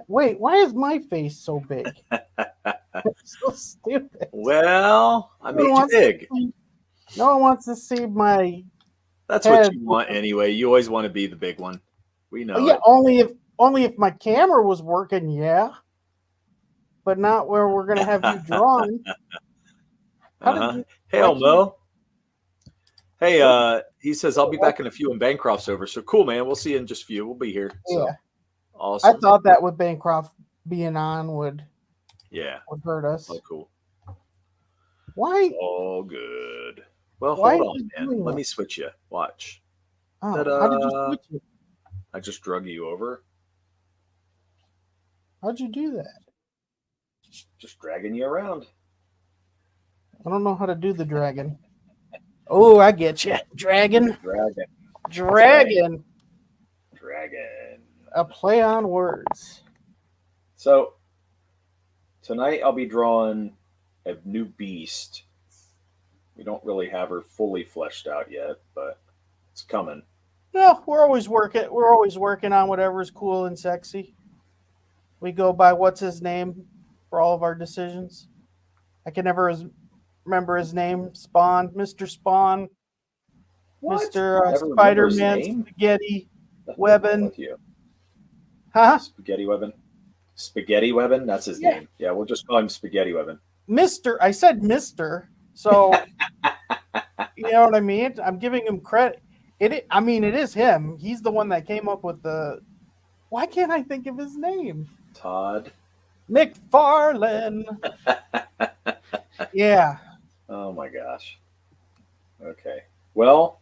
Wait, why is my face so big? It's so stupid. Well, I No one made you wants to big. see, no one wants to see my That's what head. you want anyway. You always want to be the big one. We Oh, know yeah, it. only if my camera was working, yeah, but not where we're gonna have you drawn. How did Uh-huh. you? Hey, Why can't? Elmo. Hey, What? he says I'll be back in a few when Bancroft's over. So cool, man. We'll see you in just a few. We'll be here. So Yeah, I awesome. thought that with Bancroft being on Yeah. would hurt Oh, us. cool. Why? All good. Well, Why hold are on, you man. doing Let that? me switch you. Watch. Oh, how did you Ta-da! switch it? I just drug you over. How'd you do that? Just dragging you around. I don't know how to do the dragon. Oh, I get you, dragon, Dragon. That's right. dragon. Dragon. A play on words. So tonight I'll be drawing a new beast. We don't really have her fully fleshed out yet, but it's coming. No, we're always working. We're always working on whatever's cool and sexy. We go by what's his name for all of our decisions. I can never remember his name. Spawn, Mr. Spawn, What? Mr. Never remember Spider his Man, name? Spaghetti The hell's wrong Webbin. with you? Huh? Spaghetti Webbin? Spaghetti Webbin? That's his Yeah, name. Yeah, we'll just call him Spaghetti Webbin. Mr. I said Mr. So you know what I mean? I'm giving him credit. I mean, it is him. He's the one that came up with the. Why can't I think of his name? Todd. McFarlane. Yeah. Oh my gosh. Okay. Well,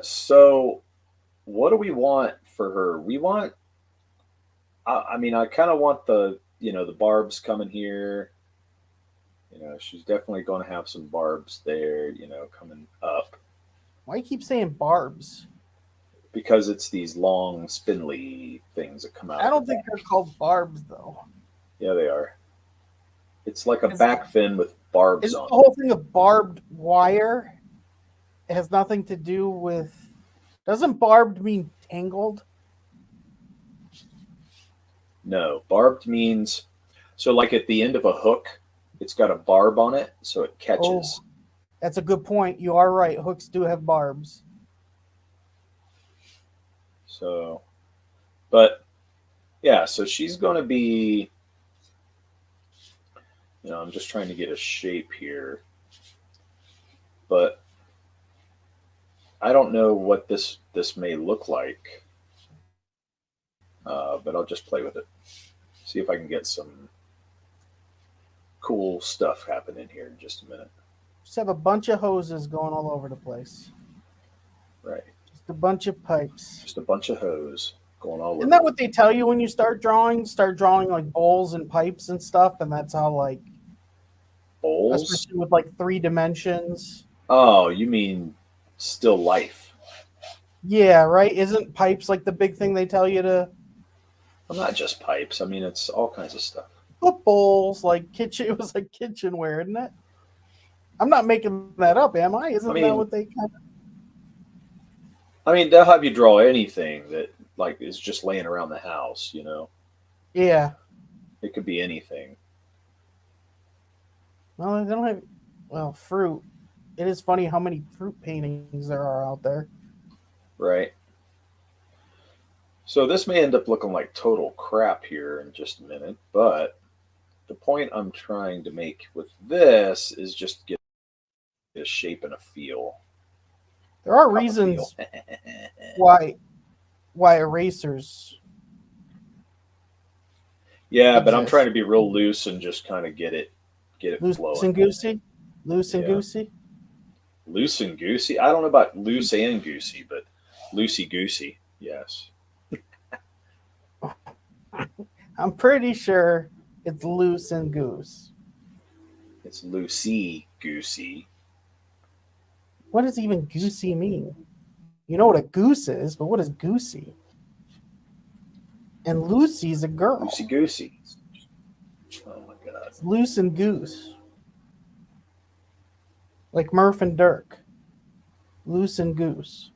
so what do we want for her? We want, I mean, I kind of want the barbs coming here. She's definitely going to have some barbs there, coming up Why you keep saying barbs? because it's these long, spindly things that come out I of the don't think they're back. called barbs though. Yeah, they are. It's like a Is back fin with barbs isn't on the them. whole thing of barbed wire? It has nothing to do with. Doesn't barbed mean tangled? No, barbed means so like at the end of a hook, it's got a barb on it, so it Oh, catches. that's a good point. You are right. Hooks do have barbs. So, but yeah, so she's going to be, I'm just trying to get a shape here, but I don't know what this may look like, but I'll just play with it. See if I can get some cool stuff happening here in just a minute. Just have a bunch of hoses going all over the place. Right, Just a bunch of pipes. just a bunch of hose going all Isn't over that it. what they tell you when you start drawing? Start drawing like bowls and pipes and stuff, and that's how like, Bowls? especially with like 3 dimensions. Oh, you mean still life? Yeah, right. Isn't pipes like the big thing they tell you to Well, not just pipes. I mean, it's all kinds of stuff. put bowls like kitchen? It was like kitchenware, isn't it? I'm not making that up, am I? Isn't I that what mean, they kind of? they'll have you draw anything that like is just laying around the house. Yeah. It could be anything. Well, they don't have. Well, fruit. It is funny how many fruit paintings there are out there. Right. So this may end up looking like total crap here in just a minute, but the point I'm trying to make with this is just get a shape and a feel. There are Cup of feel. reasons why erasers Yeah, but I'm trying exist. to be real loose and just kind of get it Loose flowing. and goosey, loose and Yeah. goosey. Loose and goosey. I don't know about loose and goosey, but loosey goosey. Yes. I'm pretty sure it's loose and goose. It's loosey goosey. What does even goosey mean? You know what a goose is, but what is goosey? And Lucy's a Loosey girl. goosey. Oh my god. It's loose and goose, like Murph and Dirk. Loose and goose.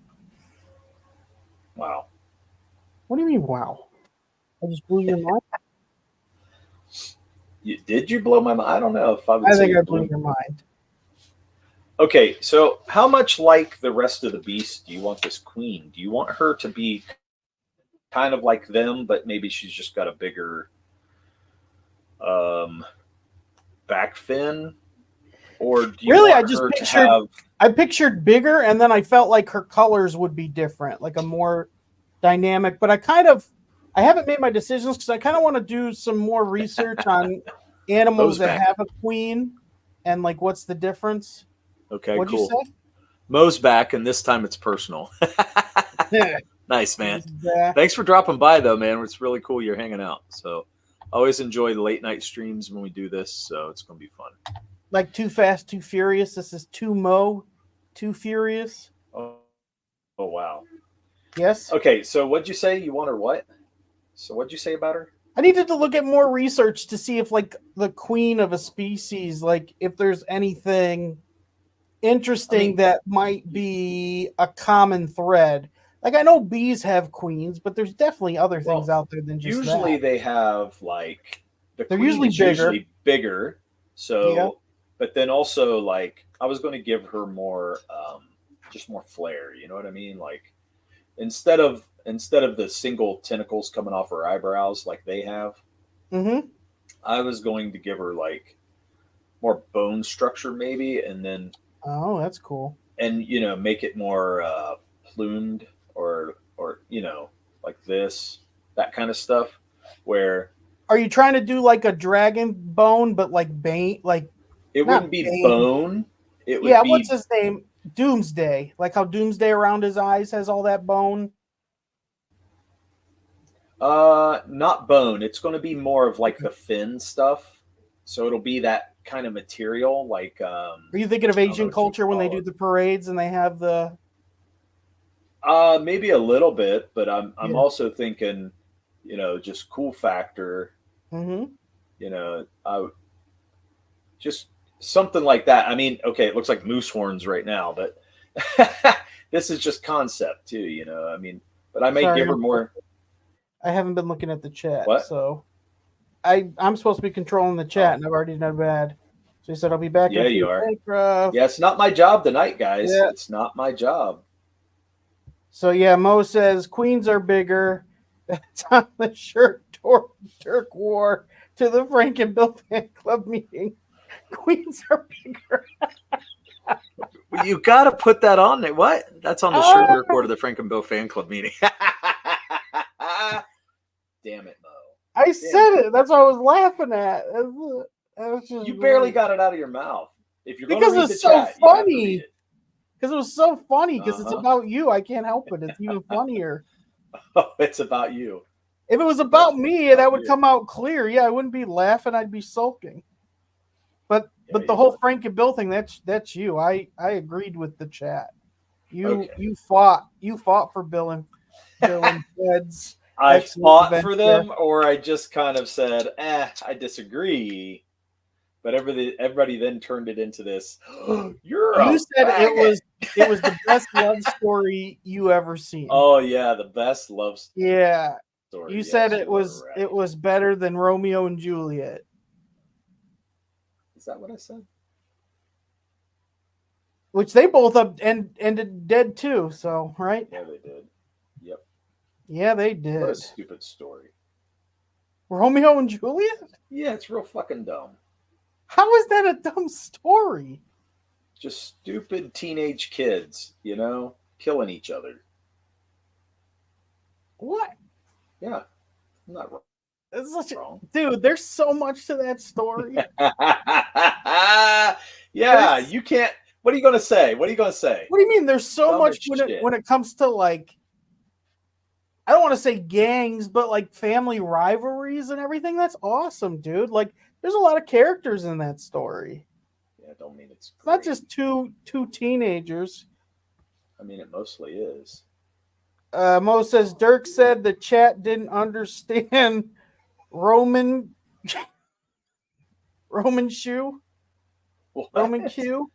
Wow. What do you mean? Wow. I just blew your mind. Did you blow my mind? I don't know if I would I say think you I blew blew. your mind. Okay, so how much like the rest of the beasts do you want this queen? Do you want her to be kind of like them, but maybe she's just got a bigger um, back fin, or do you Really, want her to I pictured bigger, and then I felt like her colors would be different, like a more dynamic. But I haven't made my decisions because I kind of want to do some more research on animals Mo's that back? have a queen, and like what's the difference? Okay, What'd you cool. say? Mo's back, and this time it's personal. Yeah, Nice, man. he's back. Thanks for dropping by, though, man. It's really cool you're hanging out. So, I always enjoy the late night streams when we do this. So, it's going to be fun. Like Too Fast, Too Furious. This is Too Mo, Too Furious. Oh, oh wow. Yes. Okay, so what'd you say? You want her what? So, what'd you say about her? I needed to look at more research to see if, like, the queen of a species, like, if there's anything interesting that might be a common thread. Like, I know bees have queens, but there's definitely other things out there than just usually that. they have like the They're queen usually is bigger. usually bigger. So, Yeah. but then also like I was going to give her more, just more flair. You know what I mean? Like instead of the single tentacles coming off her eyebrows like they have, Mm-hmm. I was going to give her like more bone structure maybe, and then Oh, that's cool. make it more plumed or like this, that kind of stuff where Are you trying to do like a dragon bone, but like Bane, like it not wouldn't be Bane? bone. It would Yeah, what's be his name? Doomsday. Like how Doomsday around his eyes has all that bone. not bone. It's going to be more of like the fin stuff. So it'll be that kind of material, like Are you thinking of I don't know Asian what you culture when they call do it. the parades and they have the? Maybe a little bit, but I'm Yeah. also thinking, just cool factor. Mm-hmm. I just something like that. I mean, okay, it looks like moose horns right now, but this is just concept too. I mean, but I may Sorry, give her more. I haven't been looking at the chat, What? so I'm supposed to be controlling the chat, Oh, and I've already done bad. So he said I'll be back in yeah, a you few. are. Minecraft. Yeah, it's not my job tonight, guys. Yeah. It's not my job. So yeah, Mo says queens are bigger. That's on the shirt Dirk wore to the Frank and Bill fan club meeting. Queens are bigger. Well, you got to put that on there. What? That's on the shirt Dirk wore to the Frank and Bill fan club meeting. Damn it, Mo. I said it. That's what I was laughing at. You barely got it out of your mouth. If you're going to because read the it's so chat, you have to read funny. it. Because it was so funny. Because it's Uh-huh. about you. I can't help it. It's even funnier. Oh, it's about you. If it was about me, that would you. come out clear. Yeah, I wouldn't be laughing. I'd be sulking. But Yeah, the whole Frank and Bill thing, that's you. I agreed with the chat. You fought for Bill and Fred's. I excellent fought for adventure. them, or I just kind of said, I disagree. But everybody then turned it into this. You said it was the best love story you ever seen. Oh yeah, the best love story. Yeah. You You said it was better than Romeo and Juliet. Is that what I said? Which they both ended dead too, so right? Yeah, they did. Yep. Yeah, they did. What a stupid story. Romeo and Juliet? Yeah, it's real fucking dumb. How is that a dumb story? Just stupid teenage kids, killing each other. What? Yeah, I'm not wrong. Wrong. Dude, there's so much to that story. Yeah, you can't. What are you going to say? What do you mean there's so much when it comes to like, I don't want to say gangs, but like family rivalries and everything? That's awesome, dude. Like, there's a lot of characters in that story. Yeah, I don't mean it's not just two teenagers. I mean, it mostly is. Mo says Dirk said the chat didn't understand Roman shoe. What? Roman Q.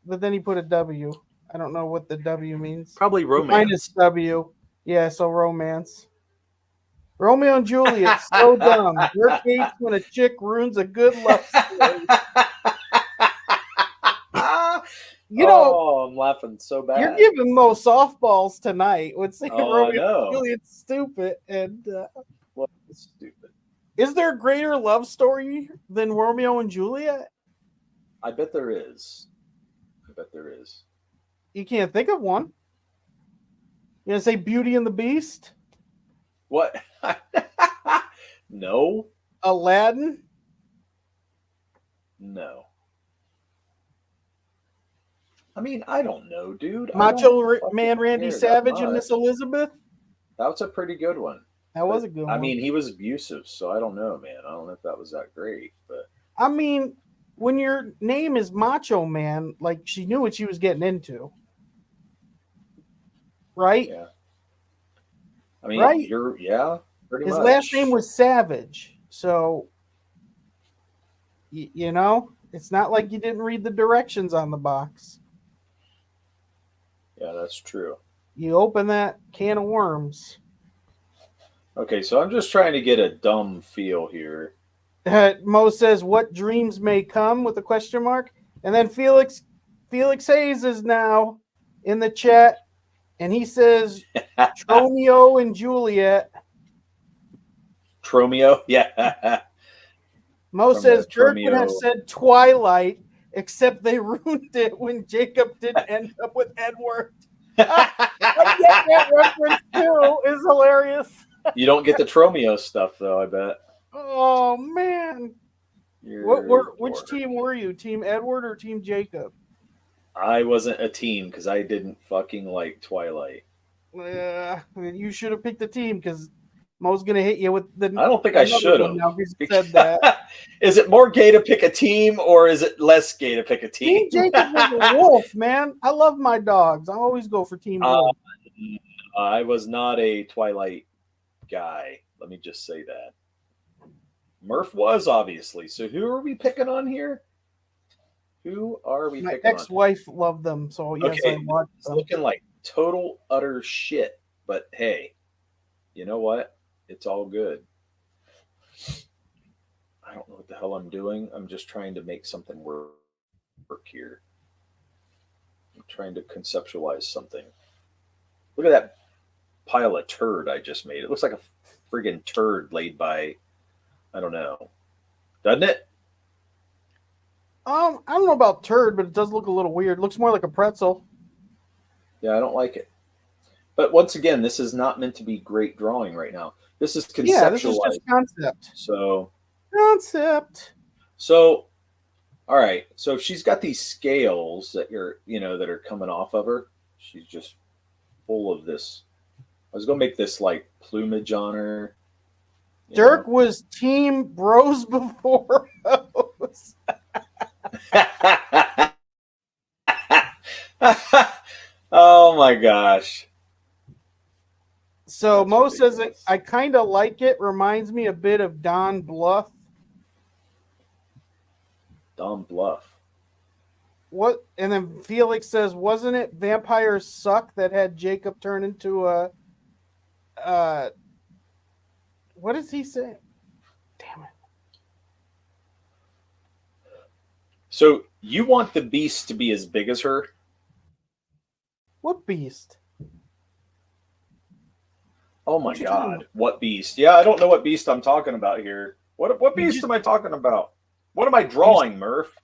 But then he put a W. I don't know what the W means. Probably romance. Minus W. Yeah, so romance. Romeo and Juliet, so dumb. Dirk hates when a chick ruins a good love story. You know, Oh, I'm laughing so you're bad. giving Mo softballs tonight with saying Oh, I Romeo and know. Juliet's stupid. And What stupid. is there a greater love story than Romeo and Juliet? I bet there is. I bet there is. You can't think of one. You gonna say Beauty and the Beast? What? No, Aladdin? no. I mean, I don't know, dude. I don't Macho fucking Man Randy care that Savage and much. Miss Elizabeth? That was a pretty good one. That was But a good I one. mean, he was abusive, so I don't know, man. I don't know if that was that great, but I mean, when your name is Macho Man, like she knew what she was getting into, right? yeah. I mean, Right? yeah, pretty His last name much. was Savage, so you know it's not like you didn't read the directions on the box. Yeah, that's true. You open that can of worms. Okay, so I'm just trying to get a dumb feel here. Mo says, "What dreams may come?" with a question mark, and then Felix Hayes is now in the chat, and he says, "Romeo and Juliet." Tromeo? Yeah. Mo From the says Dirk would have Tromeo. said Twilight, except they ruined it when Jacob didn't end up with Edward. I get that reference too. Is hilarious. You don't get the Tromeo stuff, though, I bet. Oh man. You're Which dork. team were you? Team Edward or Team Jacob? I wasn't a team because I didn't fucking like Twilight. You should have picked a team because Mo's gonna hit you with I don't think I another should one have. now because you said that. Is it more gay to pick a team or is it less gay to pick a team? Team Jacob was a wolf, man. I love my dogs. I always go for Team uh, Wolf. I was not a Twilight guy. Let me just say that. Murph was obviously. So who are we picking on here? Who are we My picking on? ex-wife loved them, so yes, I Okay, watched it's them. looking like total utter shit. But hey, you know what? It's all good. I don't know what the hell I'm doing. I'm just trying to make something work here. I'm trying to conceptualize something. Look at that pile of turd I just made. It looks like a friggin' turd laid by, I don't know. Doesn't it? I don't know about turd, but it does look a little weird. It looks more like a pretzel. Yeah, I don't like it. But once again, this is not meant to be great drawing right now. This is Yeah, this is just conceptualized. concept. So, Concept. so, all right. So if she's got these scales that that are coming off of her, she's just full of this. I was gonna make this like plumage on her. Dirk was Team Bros before hoes. Oh my gosh. So That's Mo says ridiculous. I kind of like it. Reminds me a bit of Don Bluth. Don Bluff. What? And then Felix says, wasn't it Vampires Suck that had Jacob turn into a? What does he say? Damn it! So you want the beast to be as big as her? What beast? Oh my What you talking god. about? What beast? Yeah, I don't know what beast I'm talking about here. What beast am I talking about? What am I drawing, Murph?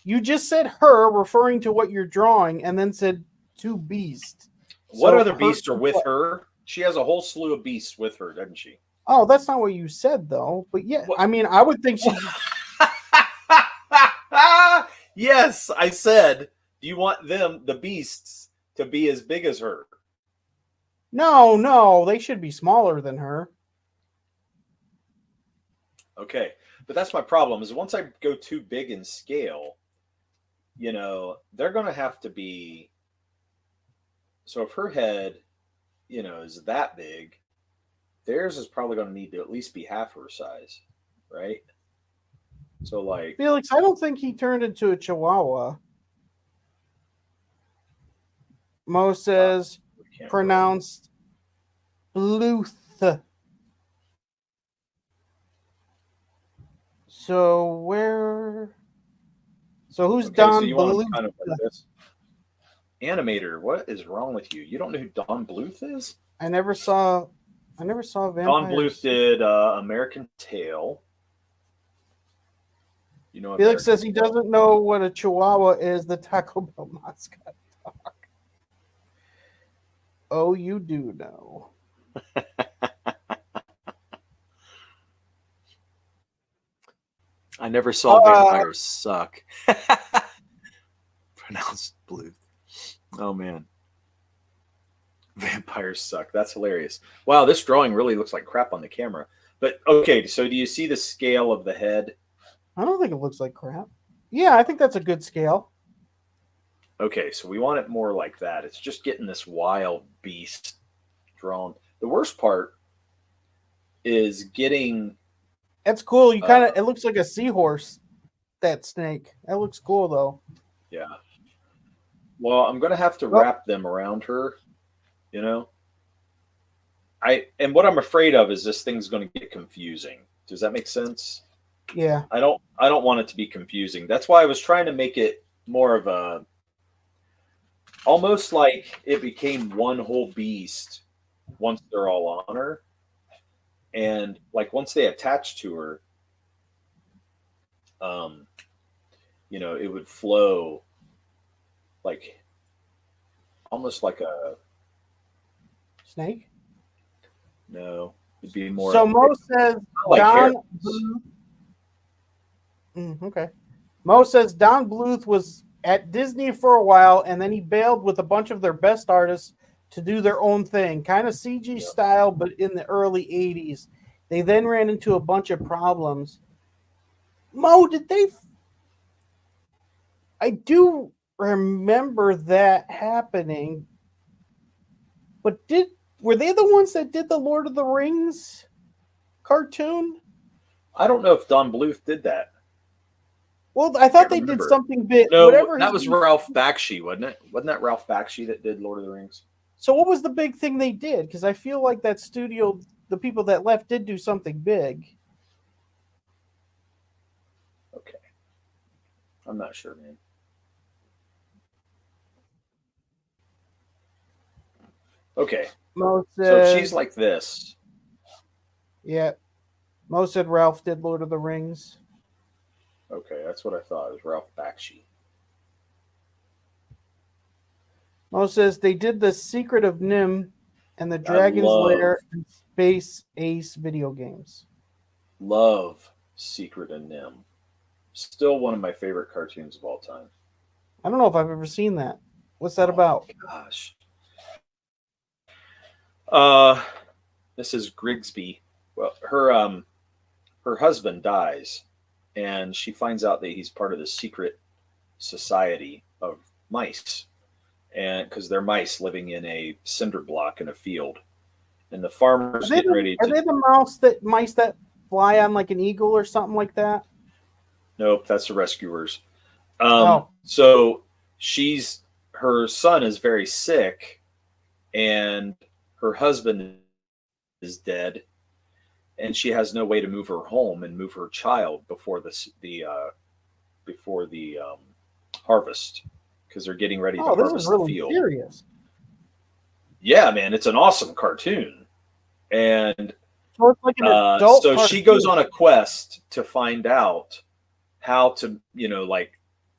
You just said her, referring to what you're drawing, and then said two beasts. What So other her, beasts are with her? She has a whole slew of beasts with her, doesn't she? oh, that's not what you said though. But yeah, What? I mean, I would think she. Yes, I said, do you want the beasts, to be as big as her? No, they should be smaller than her. Okay, but that's my problem. Is once I go too big in scale, they're going to have to be. So if her head, is that big, theirs is probably going to need to at least be half her size, right? So like Felix, I don't think he turned into a Chihuahua. Mo says really. pronounced Bluth. So where? So who's Okay, so Don you want Bluth? them kind of like this. Animator, what is wrong with you? You don't know who Don Bluth is? I never saw. I never saw Don Bluth vampires. did American Tail. You know Felix American says he Tail? doesn't know what a Chihuahua is. The Taco Bell mascot. Oh, you do know. I never saw Uh, Vampires Suck. Pronounced Bluth. Oh man. Vampires suck. That's hilarious. Wow, this drawing really looks like crap on the camera. But okay, so do you see the scale of the head? I don't think it looks like crap. Yeah, I think that's a good scale. Okay, so we want it more like that. It's just getting this wild beast drawn. The worst part is getting That's cool. You kind uh of. It looks like a seahorse. That snake. That looks cool though. yeah. Well, I'm gonna have to Well, wrap them around her, you know. And what I'm afraid of is this thing's gonna get confusing. Does that make sense? yeah. I don't want it to be confusing. That's why I was trying to make it more of a almost like it became one whole beast once they're all on her. And like once they attach to her, um, it would flow like almost like a Snake. no, it'd be more So Mo says like hair. Don. Okay. Mo says Don Bluth was at Disney for a while, and then he bailed with a bunch of their best artists to do their own thing, kind of CG Yeah. style, but in the early '80s. They then ran into a bunch of problems. Mo, did they? I do remember that happening, but were they the ones that did the Lord of the Rings cartoon? I don't know if Don Bluth did that. Well, I Can't thought they did remember. something big. No, Whatever that his was Ralph Bakshi, wasn't it? Wasn't that Ralph Bakshi that did Lord of the Rings? So what was the big thing they did? Because I feel like that studio, the people that left did do something big. Okay. I'm not sure, man. Okay. Mo So said, she's like this. yeah. Mo said Ralph did Lord of the Rings. Okay, that's what I thought. It was Ralph Bakshi. Mo says they did the Secret of Nim and the I Dragon's love Lair and Space Ace video games. love Secret and Nim. Still one of my favorite cartoons of all time. I don't know if I've ever seen that. What's that Oh about? my gosh. Uh Mrs. Grigsby. Well, her husband dies and she finds out that he's part of the secret society of mice. And because they're mice living in a cinder block in a field. And the farmer's getting ready Are to they the mice that fly on like an eagle or something like that? Nope, that's the rescuers. Oh. So her son is very sick, and her husband is dead, and she has no way to move her home and move her child before the harvest because they're getting ready to Oh, this is harvest the really field. serious. Yeah, man, it's an awesome cartoon, and So it's like an adult so cartoon. she goes on a quest to find out how to, like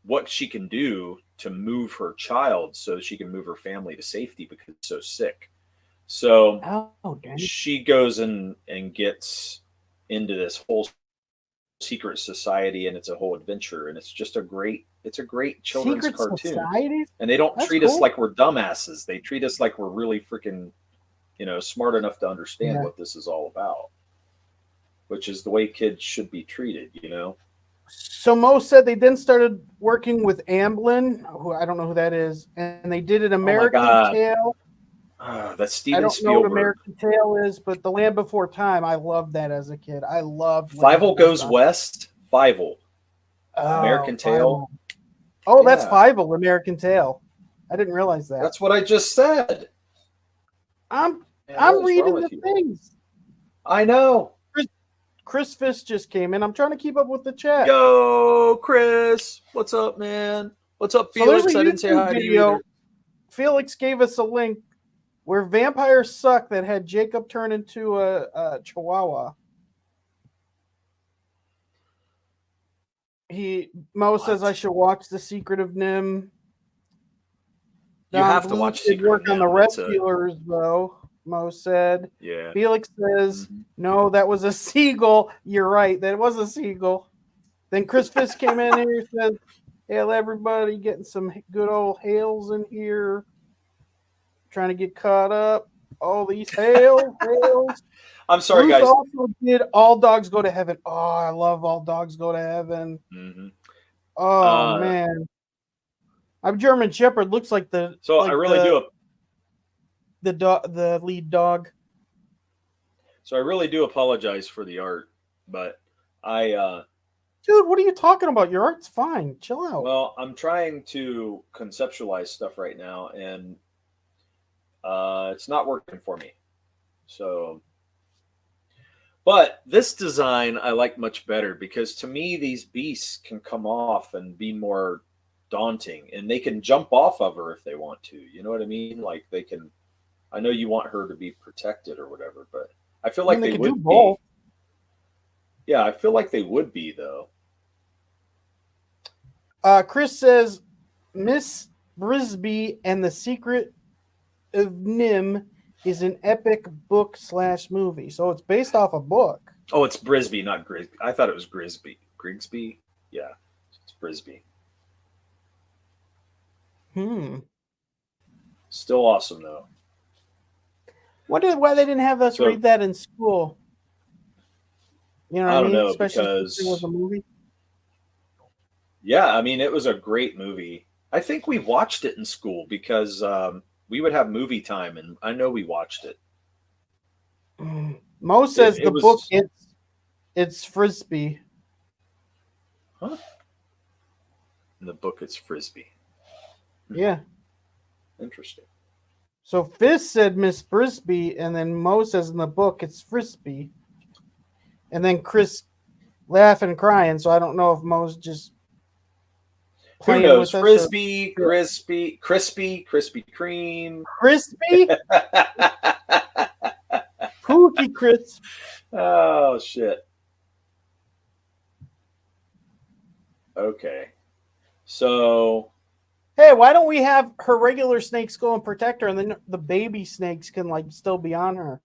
what she can do to move her child so she can move her family to safety because it's so sick. So dang. she goes and gets into this whole secret society, and it's a whole adventure, and it's just a great children's Secret cartoon. societies? And they don't That's treat us cool. like we're dumbasses. They treat us like we're really freaking, smart enough to understand what this is all about, which is the way kids should be treated, So Mo said they then started working with Amblin, who I don't know who that is, and they did an American Tail. That's Steven I don't know what Spielberg. American Tail is, but The Land Before Time. I loved that as a kid. I loved Fievel Goes West. Fievel. American Tail. Oh, that's Fievel, American Tail. I didn't realize that. That's what I just said. I'm reading the things. I know. Chris Fisk just came in. I'm trying to keep up with the chat. Yo, Chris. What's up, man? What's up, So there's Felix? a I didn't say YouTube hi to you video. either. Felix gave us a link where vampires suck that had Jacob turn into a chihuahua. Mo says I should watch The Secret of Nim. You have to watch Secret Secret work of on the Nim. It's a- rescuers, though. Mo said. Yeah. Felix says, no, that was a seagull. You're right. That was a seagull. Then Chris Fisk came in here and said, hail everybody, getting some good old hails in here. Trying to get caught up. All these hails. I'm sorry, Bruce guys. also did All Dogs Go to Heaven. Oh, I love All Dogs Go to Heaven. Mm-hmm. Oh, man. I'm German Shepherd. Looks like the So I really the lead dog. So I really do apologize for the art, but dude, what are you talking about? Your art's fine. Chill out. Well, I'm trying to conceptualize stuff right now, and it's not working for me. So, but this design I like much better because to me these beasts can come off and be more daunting, and they can jump off of her if they want to. You know what I mean? Like they can. I know you want her to be protected or whatever, but I feel like they would do both. Be. Yeah, I feel like they would be though. Chris says Miss Brisby and the Secret of Nim is an epic book/movie. So it's based off a book. Oh, it's Brisby, not Grisby. I thought it was Grisby. Grigsby? Yeah, it's Brisby. Still awesome though. Why they didn't have us read that in school? You know what I mean? Know, especially because it was a movie. Yeah, I mean it was a great movie. I think we watched it in school because we would have movie time, and I know we watched it. Mo says the book it's Frisbee. Huh? In the book it's Frisbee. Yeah. Interesting. So Fisk said Miss Brisby, and then Mo says in the book it's Frisbee. And then Chris laughing and crying, so I don't know if Mo's just who knows? Frisbee, crispy, Krispy Kreme. Crispy? Cookie crisp. Oh shit. Okay. So hey, why don't we have her regular snakes go and protect her, and then the baby snakes can like still be on her?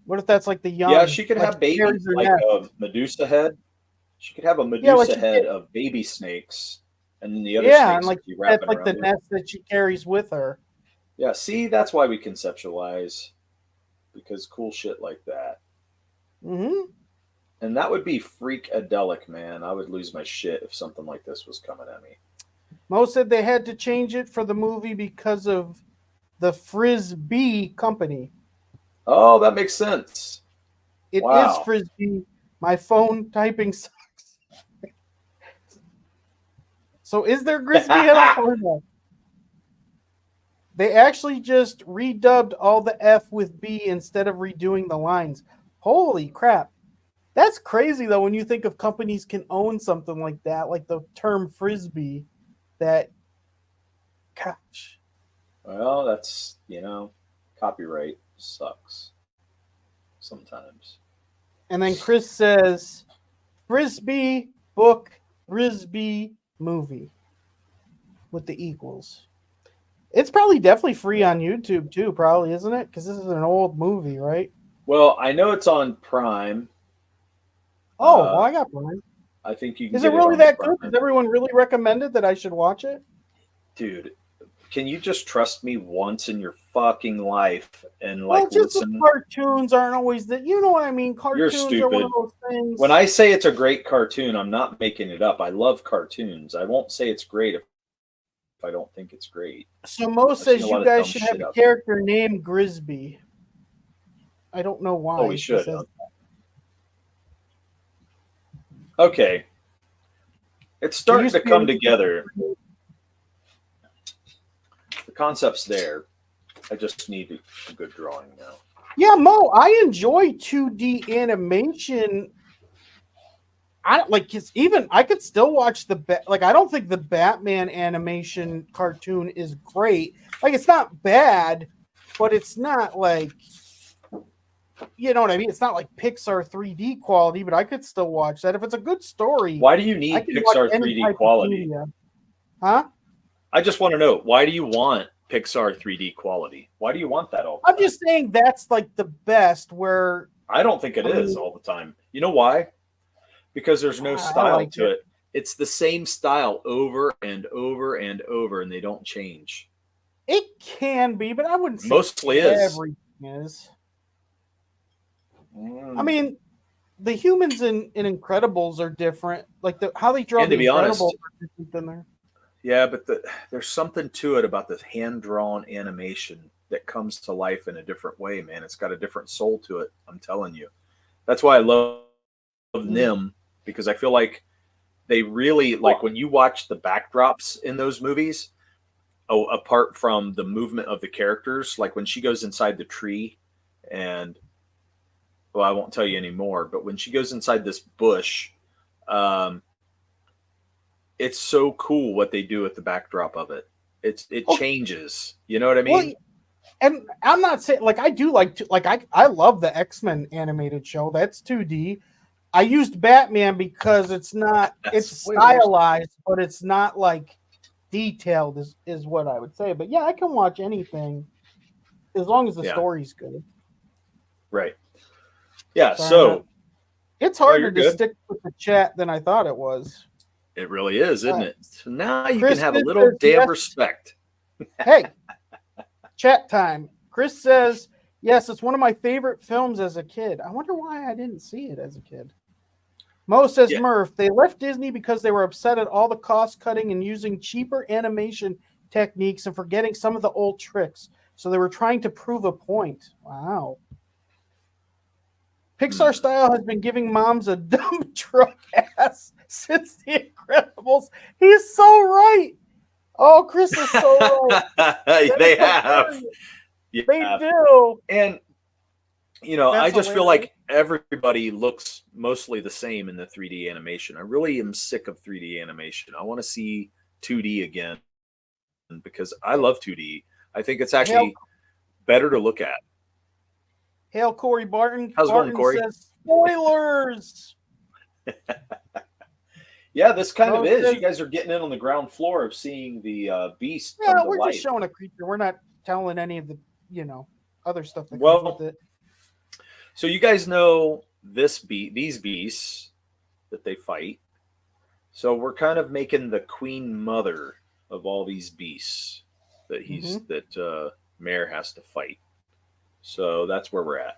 What if that's like the young? Yeah, she could have babies like a Medusa head. She could have a Medusa head of baby snakes, and then the other snakes and like that's like the nest that she carries with her. Yeah, see, that's why we conceptualize, because cool shit like that. Mm-hmm. And that would be freak-adelic, man. I would lose my shit if something like this was coming at me. Mo said they had to change it for the movie because of the Frisbee company. Oh, that makes sense. It is Frisbee. My phone typing sucks. So is there Grisby at all? They actually just redubbed all the F with B instead of redoing the lines. Holy crap. That's crazy, though, when you think of companies can own something like that, like the term Frisbee. That, gosh. Well, that's, copyright sucks sometimes. And then Chris says, Frisbee book, Frisbee movie with the equals. It's probably definitely free on YouTube too, probably, isn't it? Because this is an old movie, right? Well, I know it's on Prime. Oh, well, I got Prime. I think you can. Is it really that good? Does everyone really recommended that I should watch it? Dude, can you just trust me once in your fucking life and like listen? The cartoons aren't always that. You know what I mean? Cartoons You're stupid. Are one of those things. When I say it's a great cartoon, I'm not making it up. I love cartoons. I won't say it's great if I don't think it's great. So Mo says you guys should have a character named Grisby. I don't know why. Oh, we should. Okay. It's starting to come together. The concept's there. I just need a good drawing now. Yeah, Mo, I enjoy 2D animation. I like cause even I could still watch like I don't think the Batman animation cartoon is great. Like it's not bad, but it's not like you know what I mean? It's not like Pixar 3D quality, but I could still watch that. If it's a good story, Why do you I need can watch Pixar any 3D type of quality? media. Huh? I just want to know, why do you want Pixar 3D quality? Why do you want that all the I'm time? just saying that's like the best where I don't think it I is mean all the time. You know why? Because there's no I style like to it. it. It's the same style over and over and over, and they don't change. It can be, but I wouldn't say Mostly is. everything is. I Mm. mean, the humans in Incredibles are different. Like how they draw And to the be Incredibles honest, are different than there. yeah, but there's something to it about this hand drawn animation that comes to life in a different way, man. It's got a different soul to it. I'm telling you. That's why I love Mm. Nim, because I feel like they really like Well, when you watch the backdrops in those movies. Oh, apart from the movement of the characters, like when she goes inside the tree, and well, I won't tell you anymore. But when she goes inside this bush, um, it's so cool what they do with the backdrop of it. It okay. changes. You know what I Well, mean? and I'm not saying like I do like to, like I love the X-Men animated show. That's 2D. I used Batman because it's Spoilers. stylized, but it's not like detailed is what I would say. But yeah, I can watch anything as long as the Yeah. story's good. Right. Yeah. Sorry, man. So, It's no, you're harder to good. stick with the chat than I thought it was. It really is, isn't it? So now you can Chris have a says little damn yes. respect. Hey, chat time. Chris says yes. It's one of my favorite films as a kid. I wonder why I didn't see it as a kid. Mo says Yeah. Murph. They left Disney because they were upset at all the cost cutting and using cheaper animation techniques and forgetting some of the old tricks. So they were trying to prove a point. Wow. Pixar Hmm. style has been giving moms a dump truck ass since The Incredibles. He's so right. Oh, Chris is so right. That is They have. hilarious. They Yeah. do. And I That's just feel hilarious. like everybody looks mostly the same in the 3D animation. I really am sick of 3D animation. I want to see 2D again because I love 2D. I think it's Hail, actually better to look at. hail, Corey Barton. How's it going, Barton Corey? says spoilers. Yeah, this kind of Mo is. says, You guys are getting in on the ground floor of seeing the beast yeah, come to we're just life. showing a creature. We're not telling any of the, other stuff that comes with Well, it. so you guys know these beasts that they fight. So we're kind of making the queen mother of all these beasts that Mayor has to fight. So that's where we're at.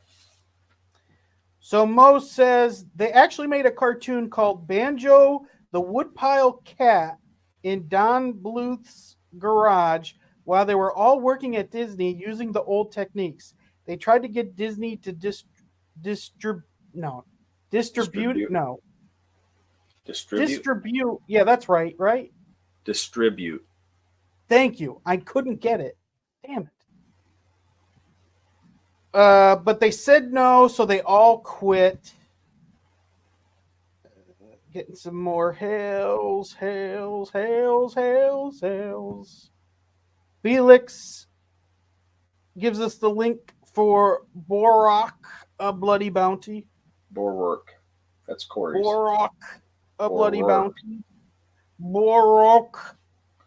So Mo says they actually made a cartoon called Banjo the Woodpile Cat in Don Bluth's garage while they were all working at Disney using the old techniques. They tried to get Disney to distribute no distribute Distribute, no distribute, distribute. Yeah, that's right, right? distribute. Thank you. I couldn't get it. Damn it. But they said no, so they all quit. Getting some more hails. Felix gives us the link for Borak, a bloody bounty. Borwork. That's Corey's. Borak, a bloody Borwork. bounty. Borok,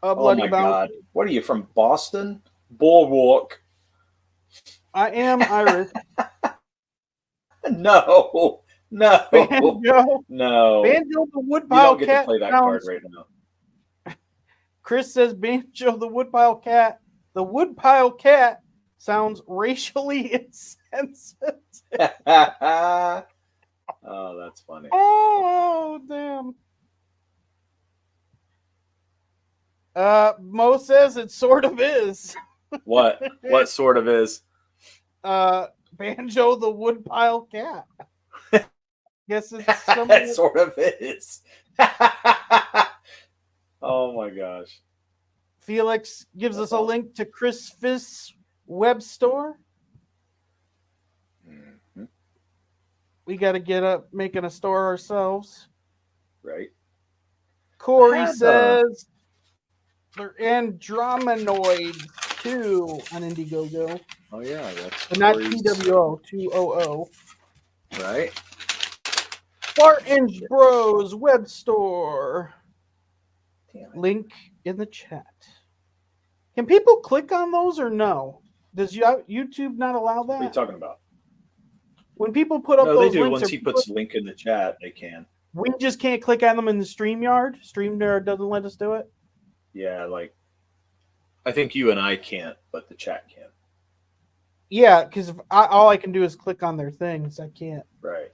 a Oh bloody my God. bounty. What are you from Boston? Borwork. I am Irish. No. No. Banjo. No. Banjo the You Woodpile don't get to Cat play that card sounds. right now. Chris says Banjo the Woodpile Cat. The Woodpile Cat sounds racially insensitive. Oh, that's funny. Oh, damn. Mo says it sort of is. What? What sort of is? Banjo the Woodpile Cat. Guess it's It sort of is. Oh my gosh. Felix gives us a link to Chris Fisk's web store. we got to get up making a store ourselves. Right. Corey had, says they're Andromanoids too on Indiegogo, Oh yeah, that's but not Corey's, TWO 200. right. Spartans Bros web store. Damn it. Link in the chat. Can people click on those or no? Does YouTube not allow What are you that? talking about? When people put up No, they those do. links, Once he puts the link in the chat, they can. we just can't click on them in the StreamYard. StreamYard doesn't let us do it. Yeah, like I think you and I can't, but the chat can. Yeah, because all I can do is click on their things. I can't. Right.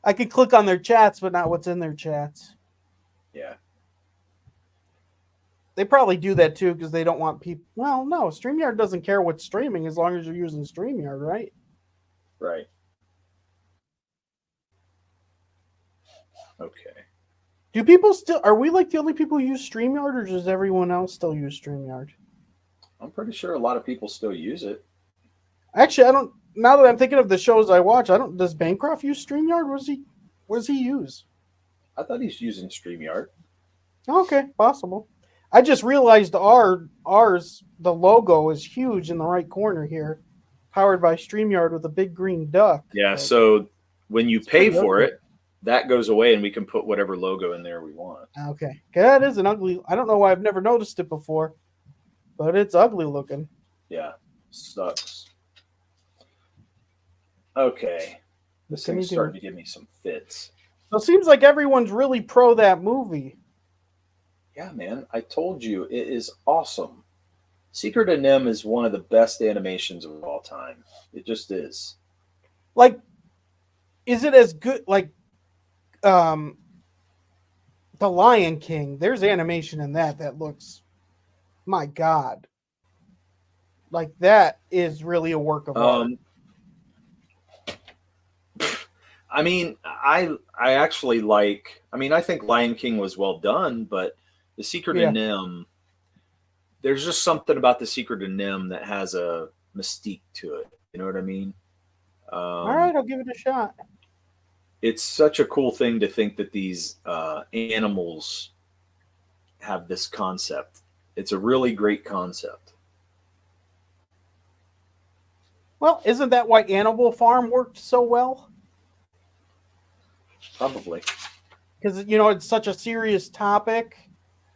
I can click on their chats, but not what's in their chats. Yeah. They probably do that too because they don't want people. Well, no, StreamYard doesn't care what's streaming as long as you're using StreamYard, right? Right. Okay. Do people still? Are we like the only people who use StreamYard, or does everyone else still use StreamYard? I'm pretty sure a lot of people still use it. Actually, I don't. Now that I'm thinking of the shows I watch, I don't. Does Bancroft use StreamYard? What does he use? I thought he's using StreamYard. Okay, possible. I just realized ours the logo is huge in the right corner here, powered by StreamYard with a big green duck. Yeah, Like, so when you pay pretty for ugly. it, that goes away and we can put whatever logo in there we want. Okay, that is an ugly. I don't know why I've never noticed it before, but it's ugly looking. Yeah. Sucks. Okay. This Can you thing's do? starting to give me some fits. So it seems like everyone's really pro that movie. Yeah, man. I told you it is awesome. Secret of Nim is one of the best animations of all time. It just is. Like, is it as good? Like, The Lion King. There's animation in that looks, my God, like that is really a work of art. I mean, I actually like. I mean, I think Lion King was well done, but The Secret of Nim, there's just something about The Secret of Nim that has a mystique to it. You know what I mean? All right, I'll give it a shot. It's such a cool thing to think that these animals have this concept. It's a really great concept. Well, isn't that why Animal Farm worked so well? Probably. Because it's such a serious topic.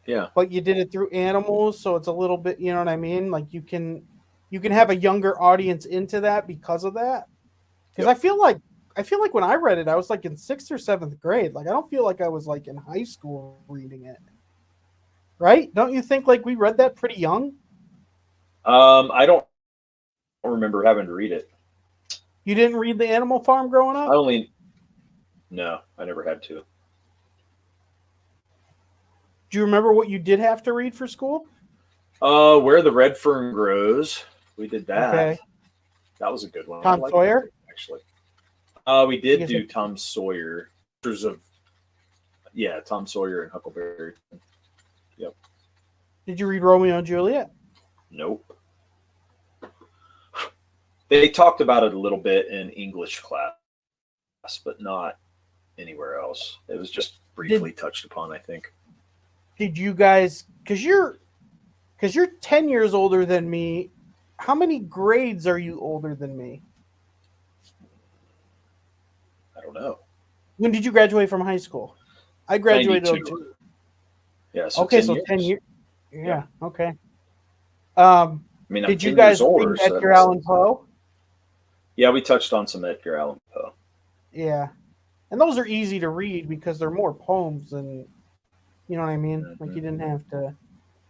Yeah. But you did it through animals, so it's a little bit, you know what I mean? Like you can have a younger audience into that because of that. Because I feel like when I read it, I was like in 6th or 7th grade. Like I don't feel like I was like in high school reading it. Right? Don't you think like we read that pretty young? I don't remember having to read it. You didn't read the Animal Farm growing up? No, I never had to. Do you remember what you did have to read for school? Where the Red Fern Grows. We did that. Okay. That was a good one. Tom Sawyer? That, actually. We did do Tom Sawyer. Tom Sawyer and Huckleberry. Yep. Did you read Romeo and Juliet? Nope. They talked about it a little bit in English class, but not anywhere else. It was just briefly touched upon, I think. Did you guys, because you're 10 years older than me, how many grades are you older than me? I don't know. When did you graduate from high school? I graduated 92. Yeah. So okay, 10 so years. 10 years. Yeah, Yeah. Okay. I mean, did you guys read Edgar Allan Poe? Yeah, we touched on some Edgar Allan Poe. Yeah. And those are easy to read because they're more poems than, you know what I mean? Mm-hmm. Like you didn't have to,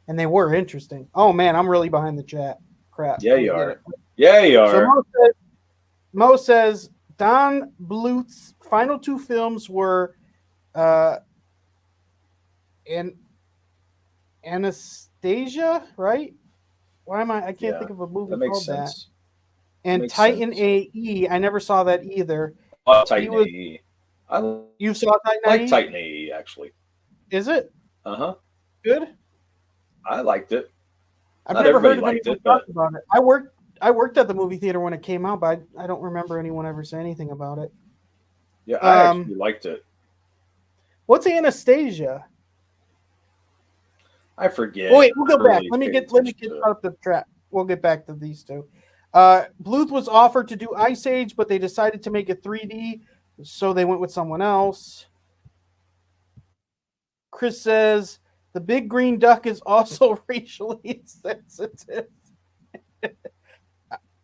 and they were interesting. Oh man, I'm really behind the chat. Crap. Yeah, you are. Yeah, you are. So Mo says Don Bluth's final 2 films were Anastasia, right? Why am I can't think of a movie called that. And Titan AE, I never saw that either. Titan AE. You saw Titan AE? I like Titan AE, actually. Is it? Uh-huh. Good? I liked it. I've never heard of anyone talk about it. I worked at the movie theater when it came out, but I don't remember anyone ever say anything about it. Yeah, I actually liked it. What's Anastasia? I forget. Oh wait, we'll go I back. really Let me paid get attention to it. up the track. We'll get back to these two. Bluth was offered to do Ice Age, but they decided to make it 3D, so they went with someone else. Chris says the big green duck is also racially insensitive.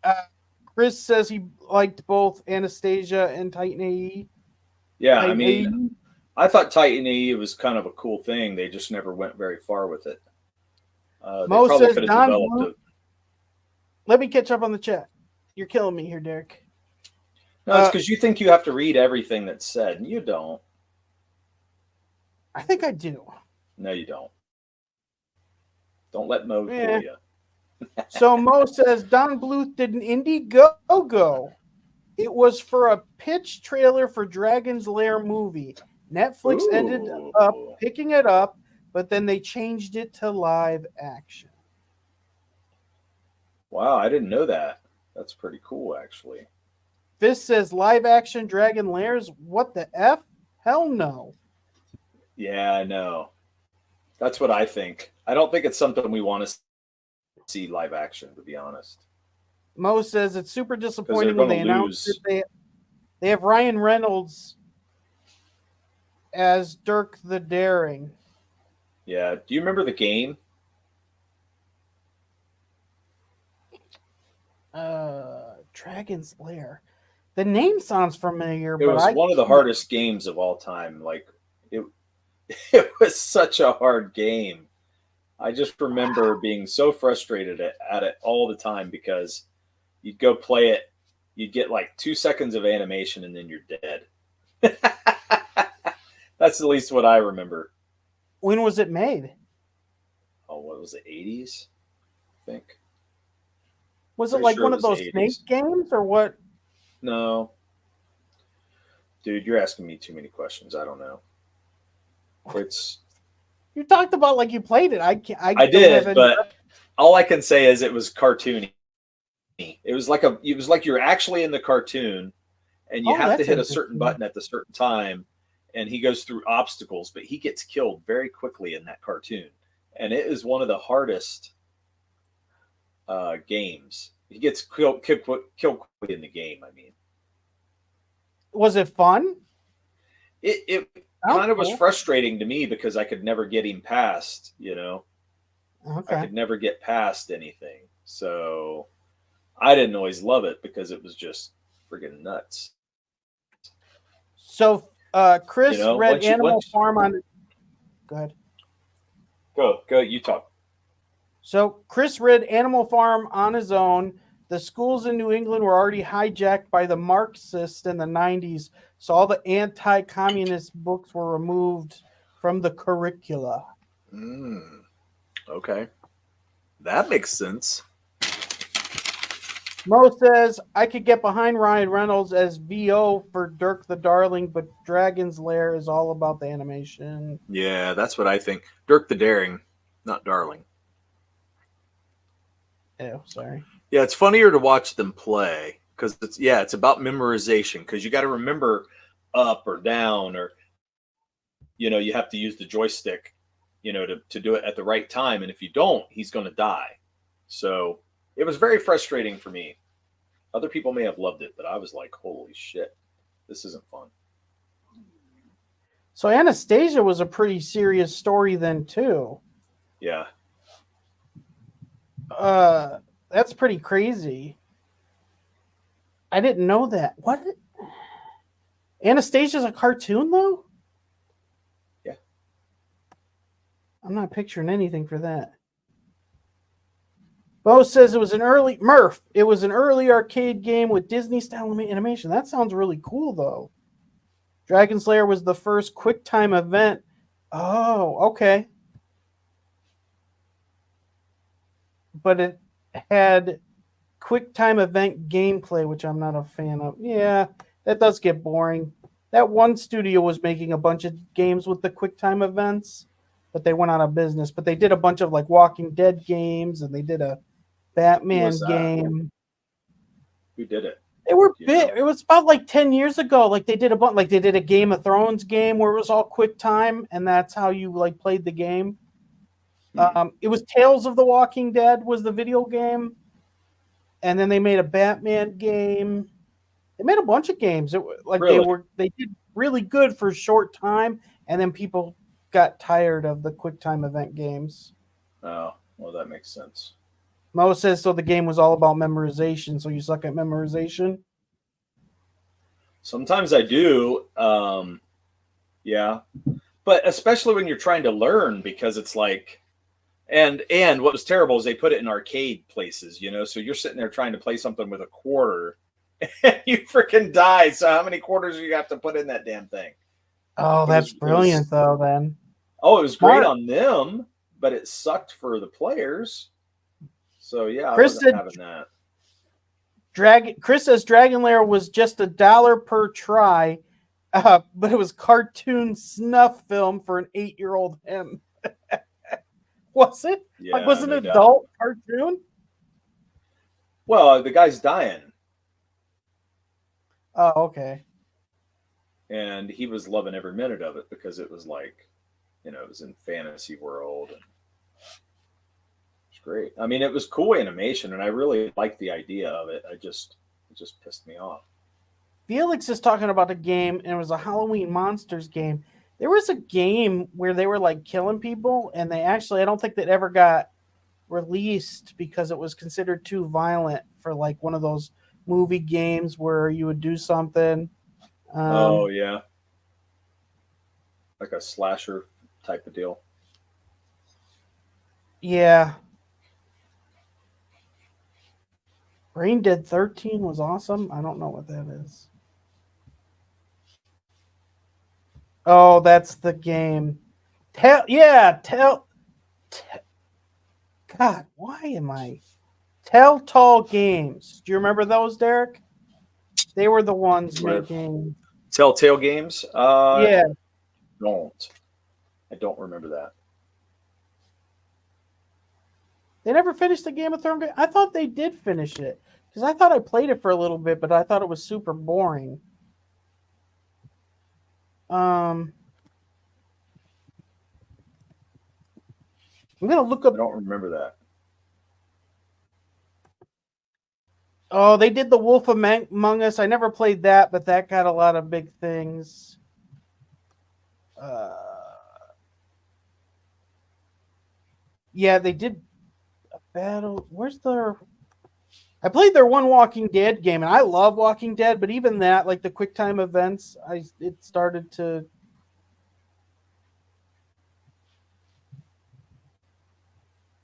uh, Chris says he liked both Anastasia and Titan AE. Yeah, I Titan mean, AE. I thought Titan AE was kind of a cool thing. They just never went very far with it. They Mo probably says could have Don developed Bluth. it. Let me catch up on the chat. You're killing me here, Dirk. No, it's because you think you have to read everything that's said, and you don't. I think I do. No, you don't. Don't let Mo fool you. So Mo says Don Bluth did an Indiegogo. It was for a pitch trailer for Dragon's Lair movie. Netflix ended up picking it up, but then they changed it to live action. Wow, I didn't know that. That's pretty cool, actually. Fist says live action Dragon Lairs. What the F? Hell no. Yeah, I know. That's what I think. I don't think it's something we want to see live action, to be honest. Mo says it's super disappointing when they announced that they have Ryan Reynolds as Dirk the Daring. Yeah. Do you remember the game? Dragon's Lair. The name sounds familiar, It was one of the hardest games of all time. Like it was such a hard game. I just remember being so frustrated at it all the time because you'd go play it, you'd get like 2 seconds of animation and then you're dead. That's at least what I remember. When was it made? Oh, what was it, 80s? I think. Was it like one of those Snake games or what? No. Dude, you're asking me too many questions. I don't know. It's. You talked about like you played it. I did, but all I can say is it was cartoony. It was like you're actually in the cartoon, and you have to hit a certain button at the certain time, and he goes through obstacles, but he gets killed very quickly in that cartoon, and it is one of the hardest games. He gets killed quickly in the game. I mean, was it fun? It kind of was frustrating to me because I could never get him past. Okay. I could never get past anything, so I didn't always love it because it was just friggin' nuts. So Chris read Animal Farm on. Go ahead. Go. You talk. So Chris read Animal Farm on his own. The schools in New England were already hijacked by the Marxists in the 90s, so all the anti-communist books were removed from the curricula. Okay. That makes sense. Mo says, I could get behind Ryan Reynolds as VO for Dirk the Darling, but Dragon's Lair is all about the animation. Yeah, that's what I think. Dirk the Daring, not Darling. Oh, sorry. Yeah, it's funnier to watch them play because it's about memorization because you got to remember up or down or you have to use the joystick to do it at the right time, and if you don't, he's going to die. So it was very frustrating for me. Other people may have loved it, but I was like, holy shit, this isn't fun. So Anastasia was a pretty serious story then too. Yeah. That's pretty crazy. I didn't know that. What? Anastasia's a cartoon, though? Yeah. I'm not picturing anything for that. Bo says it was an early Murph. It was an early arcade game with Disney-style animation. That sounds really cool, though. Dragon's Lair was the first QuickTime event. Oh, okay. But it had QuickTime event gameplay, which I'm not a fan of. Yeah, that does get boring. That one studio was making a bunch of games with the QuickTime events, but they went out of business. But they did a bunch of like Walking Dead games, and they did a Batman game. Who did it? They were you big. know? It was about like 10 years ago. Like they did a Game of Thrones game where it was all quick time, and that's how you like played the game. It was Tales of the Walking Dead was the video game, and then they made a Batman game. They made a bunch of games. Really? They did really good for a short time, and then people got tired of the quick time event games. Oh, well, that makes sense. Mo says so. The game was all about memorization. So you suck at memorization. Sometimes I do. Yeah, but especially when you're trying to learn, because it's like, and what was terrible is they put it in arcade places, you know. So you're sitting there trying to play something with a quarter, and you freaking die. So how many quarters do you have to put in that damn thing? Oh, that's brilliant, though. Then. Oh, it was Smart. great on them, but it sucked for the players. So yeah, Chris I wasn't having that. Chris says Dragon Lair was just $1 per try, but it was cartoon snuff film for an 8-year-old him. Was it? Yeah, like, was it no an doubt. adult cartoon? Well, the guy's dying, Oh, okay. and he was loving every minute of it because it was like, you know, it was in fantasy world. And it's great. I mean, it was cool animation, and I really liked the idea of it. It just pissed me off. Felix is talking about a game, and it was a Halloween Monsters game. There was a game where they were like killing people, and they actually, I don't think that ever got released because it was considered too violent for like one of those movie games where you would do something. Oh yeah, like a slasher type of deal. Yeah. Brain Dead 13 was awesome. I don't know what that is. Oh, that's the game. God, why am I? Telltale Games. Do you remember those, Derek? They were the ones making Telltale Games. Yeah. I don't remember that. They never finished the Game of Thrones game. I thought they did finish it because I thought I played it for a little bit, but I thought it was super boring. I'm gonna look up. I don't remember that. Oh, they did the Wolf Among Us. I never played that, but that got a lot of big things. Yeah, they did a battle. Where's their? I played their one Walking Dead game, and I love Walking Dead, but even that, like the quick time events, it started to.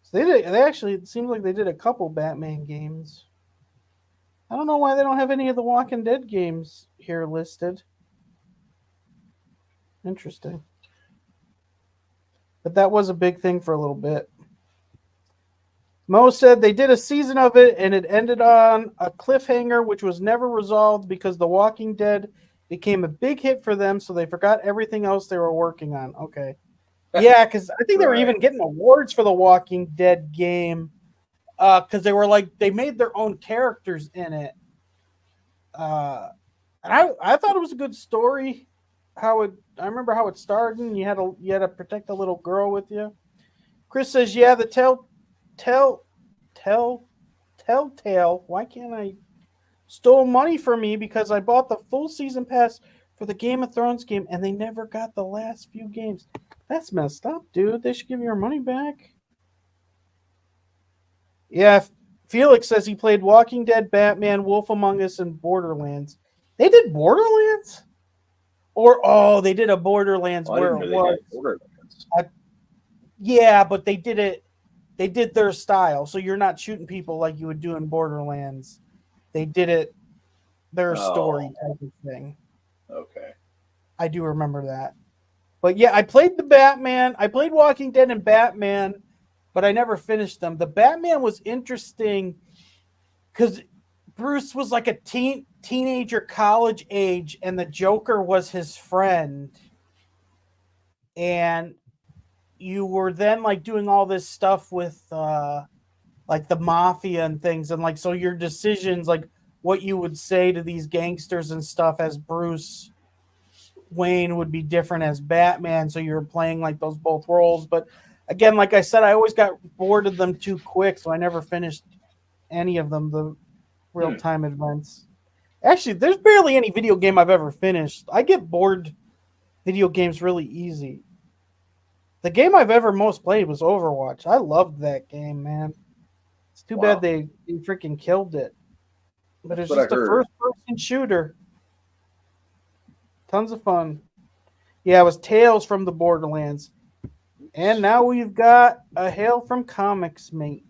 So they actually, it seems like they did a couple Batman games. I don't know why they don't have any of the Walking Dead games here listed. Interesting. But that was a big thing for a little bit. Mo said they did a season of it and it ended on a cliffhanger, which was never resolved because The Walking Dead became a big hit for them, so they forgot everything else they were working on. Okay. Yeah, because I think they were even getting awards for The Walking Dead game because they were like, they made their own characters in it. And I thought it was a good story. I remember how it started, and you had to protect a little girl with you. Chris says, yeah, the Telltale. Why can't I? Stole money from me because I bought the full season pass for the Game of Thrones game, and they never got the last few games. That's messed up, dude. They should give you your money back. Yeah, Felix says he played Walking Dead, Batman, Wolf Among Us, and Borderlands. They did Borderlands? They did a Borderlands where it was. Yeah, but they did it. They did their style, so you're not shooting people like you would do in Borderlands. They did it their story type of thing. Okay. I do remember that. But yeah, I played the Batman. I played Walking Dead and Batman, but I never finished them. The Batman was interesting because Bruce was like a teenager, college age, and the Joker was his friend. And you were then like doing all this stuff with like the mafia and things, and like so your decisions, like what you would say to these gangsters and stuff as Bruce Wayne would be different as Batman, so you were playing like those both roles. But again, like I said, I always got bored of them too quick, so I never finished any of them, the real-time events. Actually, there's barely any video game I've ever finished. I get bored video games really easy. The game I've ever most played was Overwatch. I loved that game, man. It's too bad they freaking killed it. But it's just a first-person shooter. Tons of fun. Yeah, it was Tales from the Borderlands. And now we've got a Hail from Comics mate.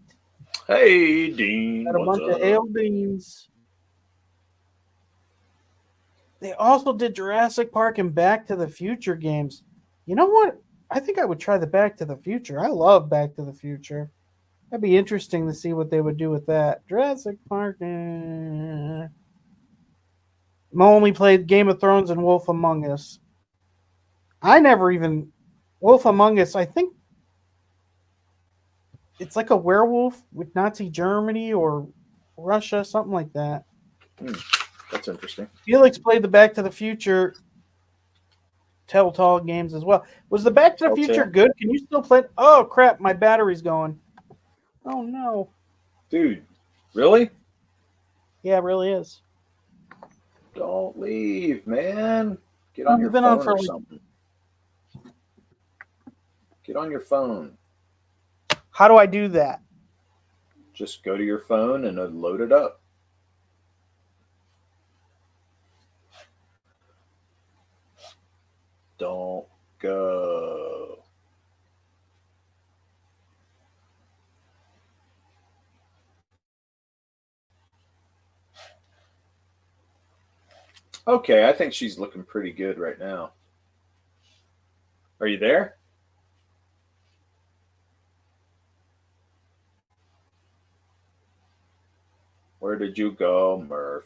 Hey, Dean. Got a bunch of Hail Beans. They also did Jurassic Park and Back to the Future games. You know what? I think I would try the Back to the Future. I love Back to the Future. That'd be interesting to see what they would do with that. Jurassic Park. Mo only played Game of Thrones and Wolf Among Us. I never even... Wolf Among Us, I think it's like a werewolf with Nazi Germany or Russia, something like that. That's interesting. Felix played the Back to the Future Telltale games as well. Was the Back to the Future good? Can you still play? Oh, crap, my battery's going. Oh, no. Dude, really? Yeah, it really is. Don't leave, man. Get on your phone or something. Get on your phone. How do I do that? Just go to your phone and load it up. Don't go. Okay, I think she's looking pretty good right now. Are you there? Where did you go, Murph?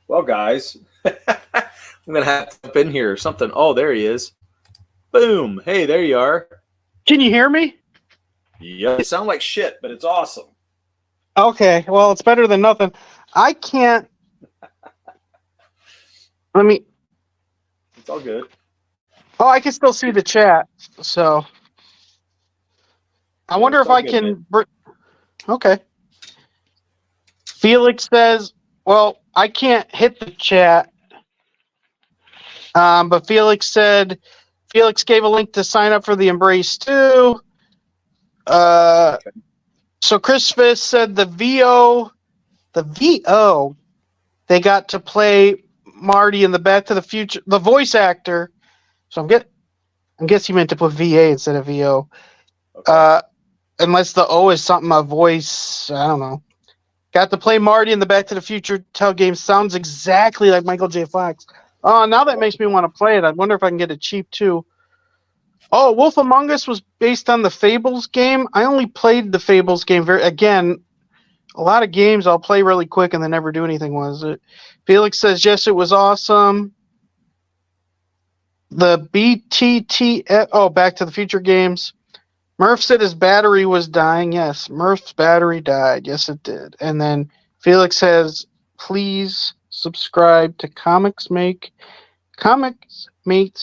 Well, guys, I'm going to have to jump in here or something. Oh, there he is. Boom. Hey, there you are. Can you hear me? Yeah, you sound like shit, but it's awesome. Okay, well, it's better than nothing. I can't... Let me... It's all good. Oh, I can still see the chat, so... I wonder if I can... Okay. Felix says, well, I can't hit the chat, but Felix said, Felix gave a link to sign up for the Embrace 2. Okay. So Chris Fisk said the VO, they got to play Marty in the Back to the Future, the voice actor. So I'm guessing you meant to put VA instead of VO. Okay. Unless the O is something, a voice, I don't know. Got to play Marty in the Back to the Future Tell game. Sounds exactly like Michael J. Fox. Oh, now that makes me want to play it. I wonder if I can get it cheap too. Oh, Wolf Among Us was based on the Fables game. I only played the Fables game again, a lot of games I'll play really quick and then never do anything with it. Felix says, yes, it was awesome. The BTT, Back to the Future games. Murph said his battery was dying. Yes, Murph's battery died. Yes, it did. And then Felix says, please subscribe to Comics Mate's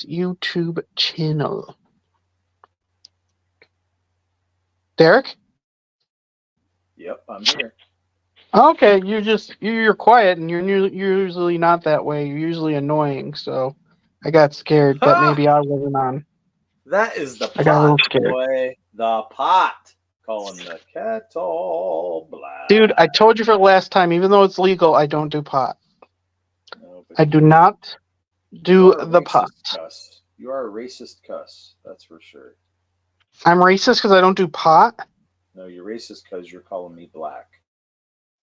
YouTube channel. Derek? Yep, I'm here. Okay, you're quiet, and you're usually not that way. You're usually annoying, so I got scared that maybe I wasn't on. That is the pot, I got a little scared. Boy. The pot. Calling the kettle black. Dude, I told you for the last time, even though it's legal, I don't do pot. No, I do not do the pot. Cuss. You are a racist cuss, that's for sure. I'm racist because I don't do pot? No, you're racist because you're calling me black.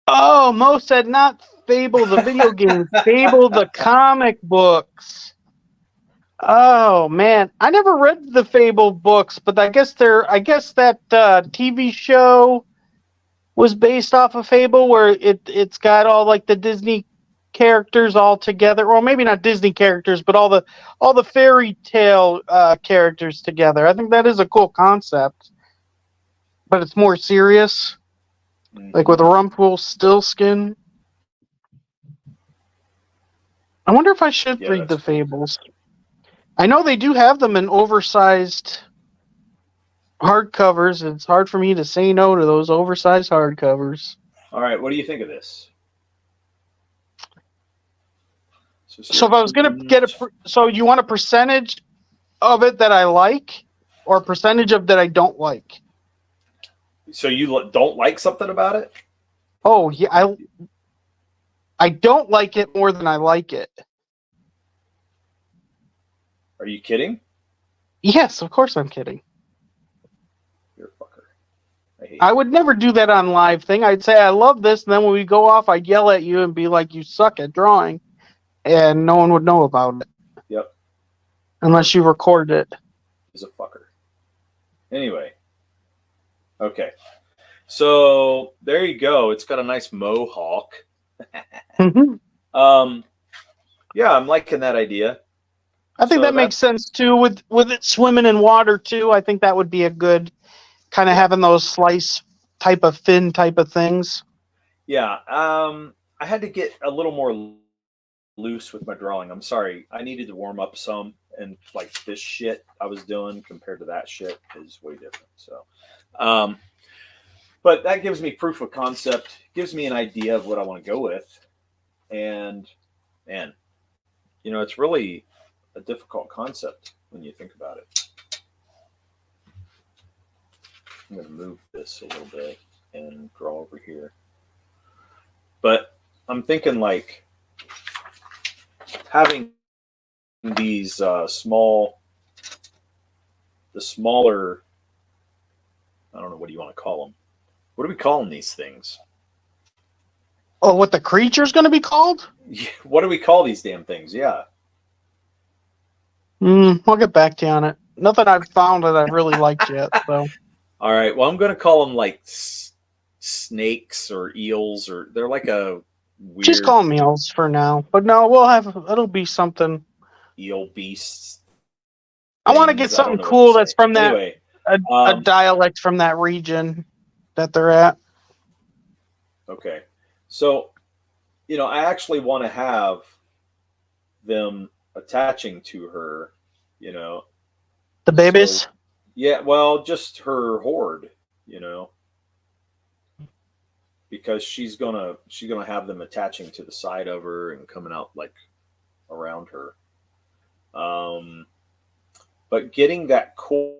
Oh, Mo said not Fable the video game, Fable the comic books. Oh man, I never read the Fable books, but I guess that TV show was based off of Fable, where it's got all like the Disney characters all together. Well, maybe not Disney characters, but all the fairy tale characters together. I think that is a cool concept, but it's more serious, like with Rumpelstiltskin. I wonder if I should read the fables. I know they do have them in oversized hardcovers. It's hard for me to say no to those oversized hardcovers. All right, what do you think of this? So if I was going to get so you want a percentage of it that I like, or a percentage of that I don't like? So you don't like something about it? Oh yeah, I don't like it more than I like it. Are you kidding? Yes, of course I'm kidding. You're a fucker. I would never do that on live thing. I'd say I love this, and then when we go off, I'd yell at you and be like, "You suck at drawing," and no one would know about it. Yep. Unless you record it. He's a fucker. Anyway. Okay. So there you go. It's got a nice mohawk. Mm-hmm. Yeah, I'm liking that idea. I think that makes sense too. With it swimming in water too, I think that would be a good kind of having those slice type of fin type of things. Yeah. I had to get a little more loose with my drawing. I'm sorry. I needed to warm up some, and like this shit I was doing compared to that shit is way different. So, but that gives me proof of concept, gives me an idea of what I want to go with. And man, you know, it's really a difficult concept when you think about it. I'm going to move this a little bit and draw over here. But I'm thinking like having these the smaller, I don't know, what do you want to call them? What are we calling these things? Oh, what the creature's going to be called? What do we call these damn things? Yeah. I'll get back to you on it. Nothing I've found that I've really liked yet. So. All right. Well, I'm going to call them like snakes or eels, or they're like a weird. Just call them eels for now. But no, it'll be something. Eel beasts. I want to get something cool that's from that, anyway, a dialect from that region that they're at. Okay. So, you know, I actually want to have them attaching to her, you know. The babies? So, yeah, well, just her horde, you know. Because she's gonna have them attaching to the side of her and coming out like around her. But getting that coil,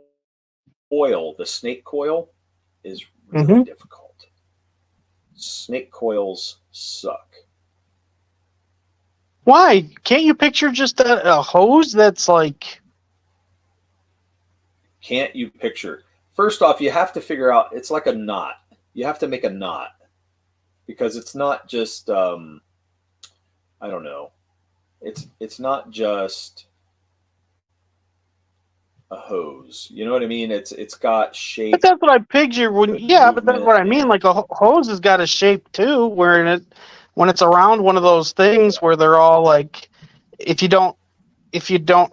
the snake coil, is really difficult. Snake coils suck. Why? Can't you picture just a hose that's like... Can't you picture? First off, you have to figure out, it's like a knot. You have to make a knot. Because it's not just, I don't know. It's not just a hose. You know what I mean? It's got shape. But that's what I picture when. Yeah, but that's what I mean. Like a hose has got a shape too, where when it's around one of those things where they're all like, if you don't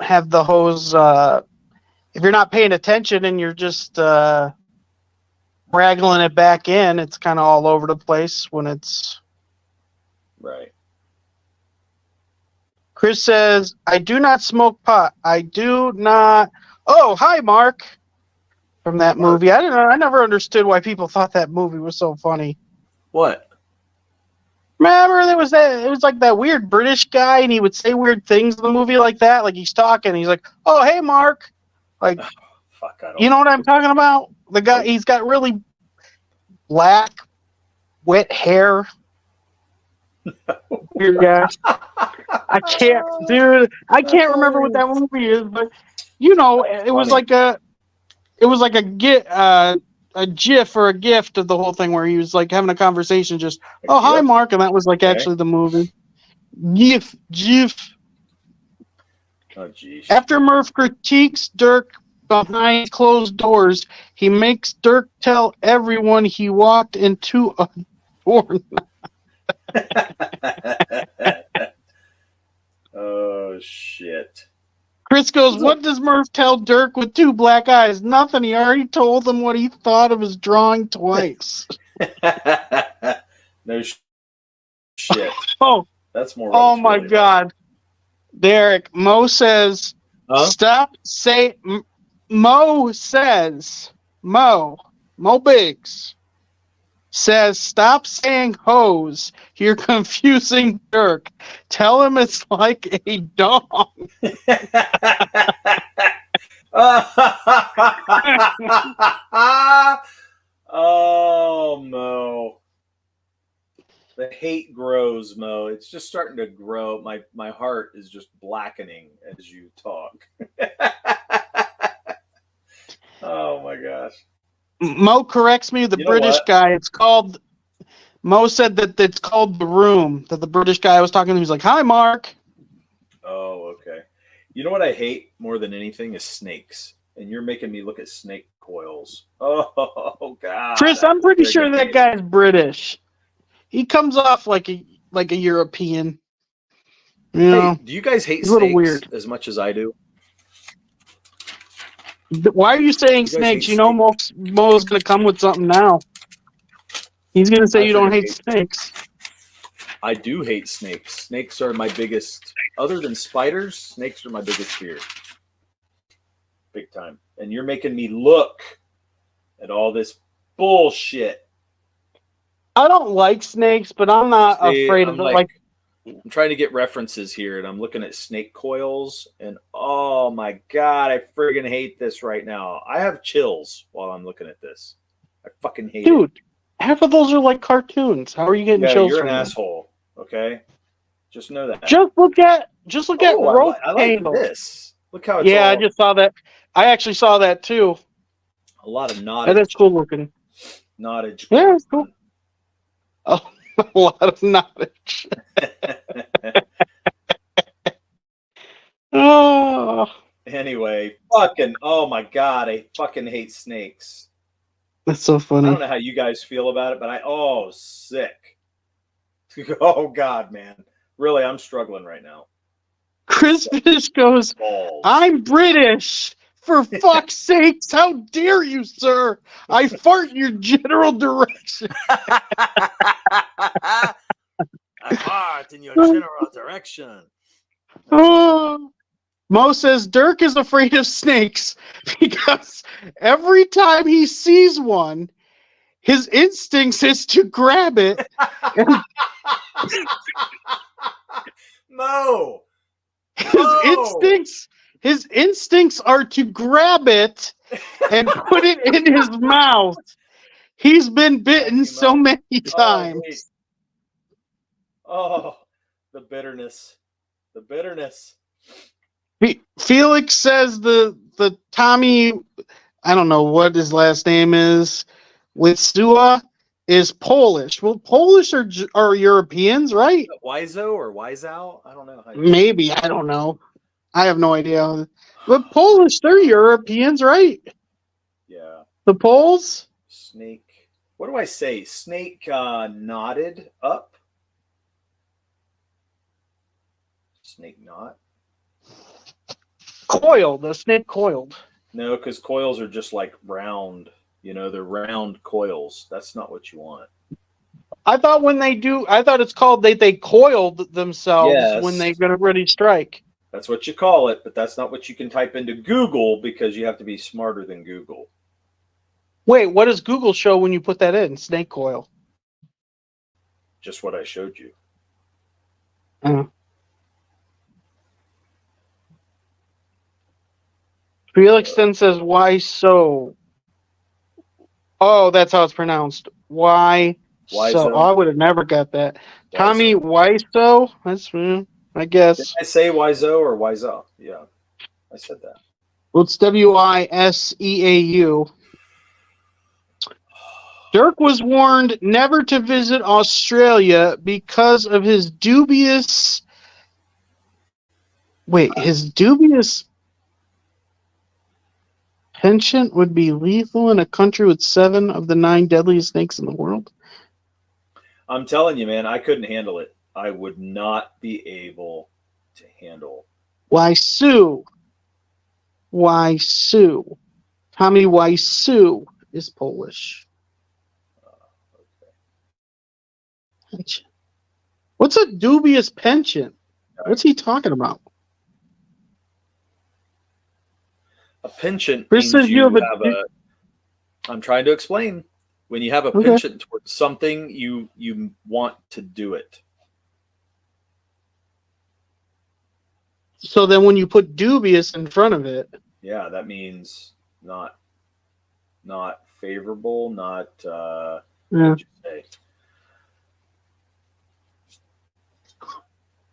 have the hose, if you're not paying attention and you're just raggling it back in, it's kind of all over the place when it's right. Chris says, "I do not smoke pot. I do not." Oh, hi, Mark. From that movie, I don't know. I never understood why people thought that movie was so funny. What? Remember, there was that. It was like that weird British guy, and he would say weird things in the movie like that. Like he's talking, he's like, "Oh, hey, Mark." Like, fuck, I don't you know what I'm talking about? The guy, he's got really black, wet hair. Weird guy. I can't remember what that movie is, but you know, it was like a GIF or a gift of the whole thing where he was like having a conversation, just hi Mark, and that was like actually the movie. GIF. Oh geez. After Murph critiques Dirk behind closed doors, he makes Dirk tell everyone he walked into a door. Oh shit. Chris goes, what does Murph tell Dirk with two black eyes? Nothing. He already told him what he thought of his drawing twice. No shit. Oh, That's more. oh my really God. Derek, Mo says, Huh? stop say. Mo says, Mo Biggs says, stop saying hose. You're confusing Dirk. Tell him it's like a dog. Oh, Mo. The hate grows, Mo. It's just starting to grow. My heart is just blackening as you talk. Oh my gosh. Mo corrects me, the British guy. It's called. Mo said that it's called The Room. That the British guy I was talking to, he's like, "Hi, Mark." Oh, okay. You know what I hate more than anything is snakes, and you're making me look at snake coils. Oh God. Chris, I'm pretty sure that guy's British. He comes off like a European. You know, hey, do you guys hate he's a little snakes weird. as much as I do? Why are you saying snakes? You know, Mo's going to come with something now. He's going to say you don't hate snakes. I do hate snakes. Snakes are my biggest, other than spiders, snakes are my biggest fear. Big time. And you're making me look at all this bullshit. I don't like snakes, but I'm not afraid of them. I'm trying to get references here, and I'm looking at snake coils, and oh my God, I friggin' hate this right now. I have chills while I'm looking at this. I fucking hate it. Dude, half of those are like cartoons. How are you getting chills? You're from an them? asshole. Okay, just know that. Just look at rope I like handles. this. Look how it's I just saw that. I actually saw that too. A lot of knottage. That's cool looking. Knottage. Yeah, it's cool. Oh, a lot of knowledge. Oh. Anyway, oh my God, I fucking hate snakes. That's so funny. I don't know how you guys feel about it, but sick. Oh God, man. Really, I'm struggling right now. Chris Fish goes, balls. I'm British. For fuck's sakes, how dare you, sir? I fart in your general direction. I fart in your general direction. Oh. Mo says Dirk is afraid of snakes because every time he sees one, his instincts is to grab it. No. His instincts are to grab it and put it in his mouth. He's been bitten so many times. Oh, the bitterness. The bitterness. Felix says the Tommy, I don't know what his last name is, with Stua is Polish. Well, Polish are Europeans, right? Wiseau or Wiseau? I don't know. Maybe. I don't know. I have no idea. But Polish, they're Europeans, right? Yeah. The Poles? Snake. What do I say? Snake knotted up? Snake knot? Coiled. The snake coiled. No, because coils are just like round. You know, they're round coils. That's not what you want. I thought it's called they coiled themselves when they're going to ready strike. That's what you call it, but that's not what you can type into Google because you have to be smarter than Google. Wait, what does Google show when you put that in? Snake coil. Just what I showed you. Felix then says, why so? Oh, that's how it's pronounced. Why so? Oh, I would have never got that. Tommy, why so? That's, I guess. Did I say Wiseau or Wiseau? Yeah, I said that. Well, it's Wiseau. Dirk was warned never to visit Australia because of his dubious... his dubious penchant would be lethal in a country with 7 of the 9 deadliest snakes in the world. I'm telling you, man, I couldn't handle it. I would not be able to handle Why Sue? Why Sue? Tommy Wiseau is Polish. Pension. What's a dubious pension? What's he talking about? A penchant Chris means says you you have have a. I'm trying to explain. When you have a Okay. penchant towards something, you want to do it. So then when you put dubious in front of it, Yeah, that means not favorable, not what yeah. would you say?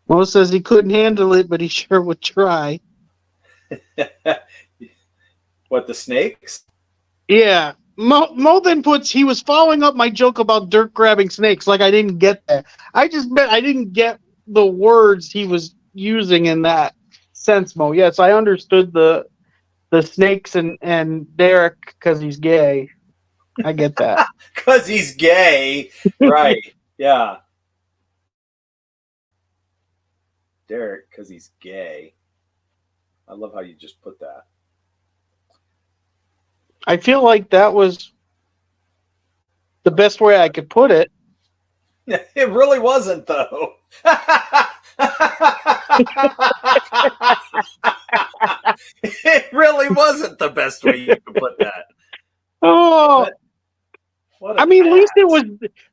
Mo says he couldn't handle it, but he sure would try. What, the snakes? Yeah. Mo then puts he was following up my joke about Dirk grabbing snakes. Like I didn't get that. I just meant I didn't get the words he was using in that sense, Mo. Yes, I understood the snakes and Derek because he's gay. I get that. Because he's gay. Right. Yeah. Derek, because he's gay. I love how you just put that. I feel like that was the best way I could put it. It really wasn't, though. It really wasn't the best way you could put that. Oh, What I mean, ass. at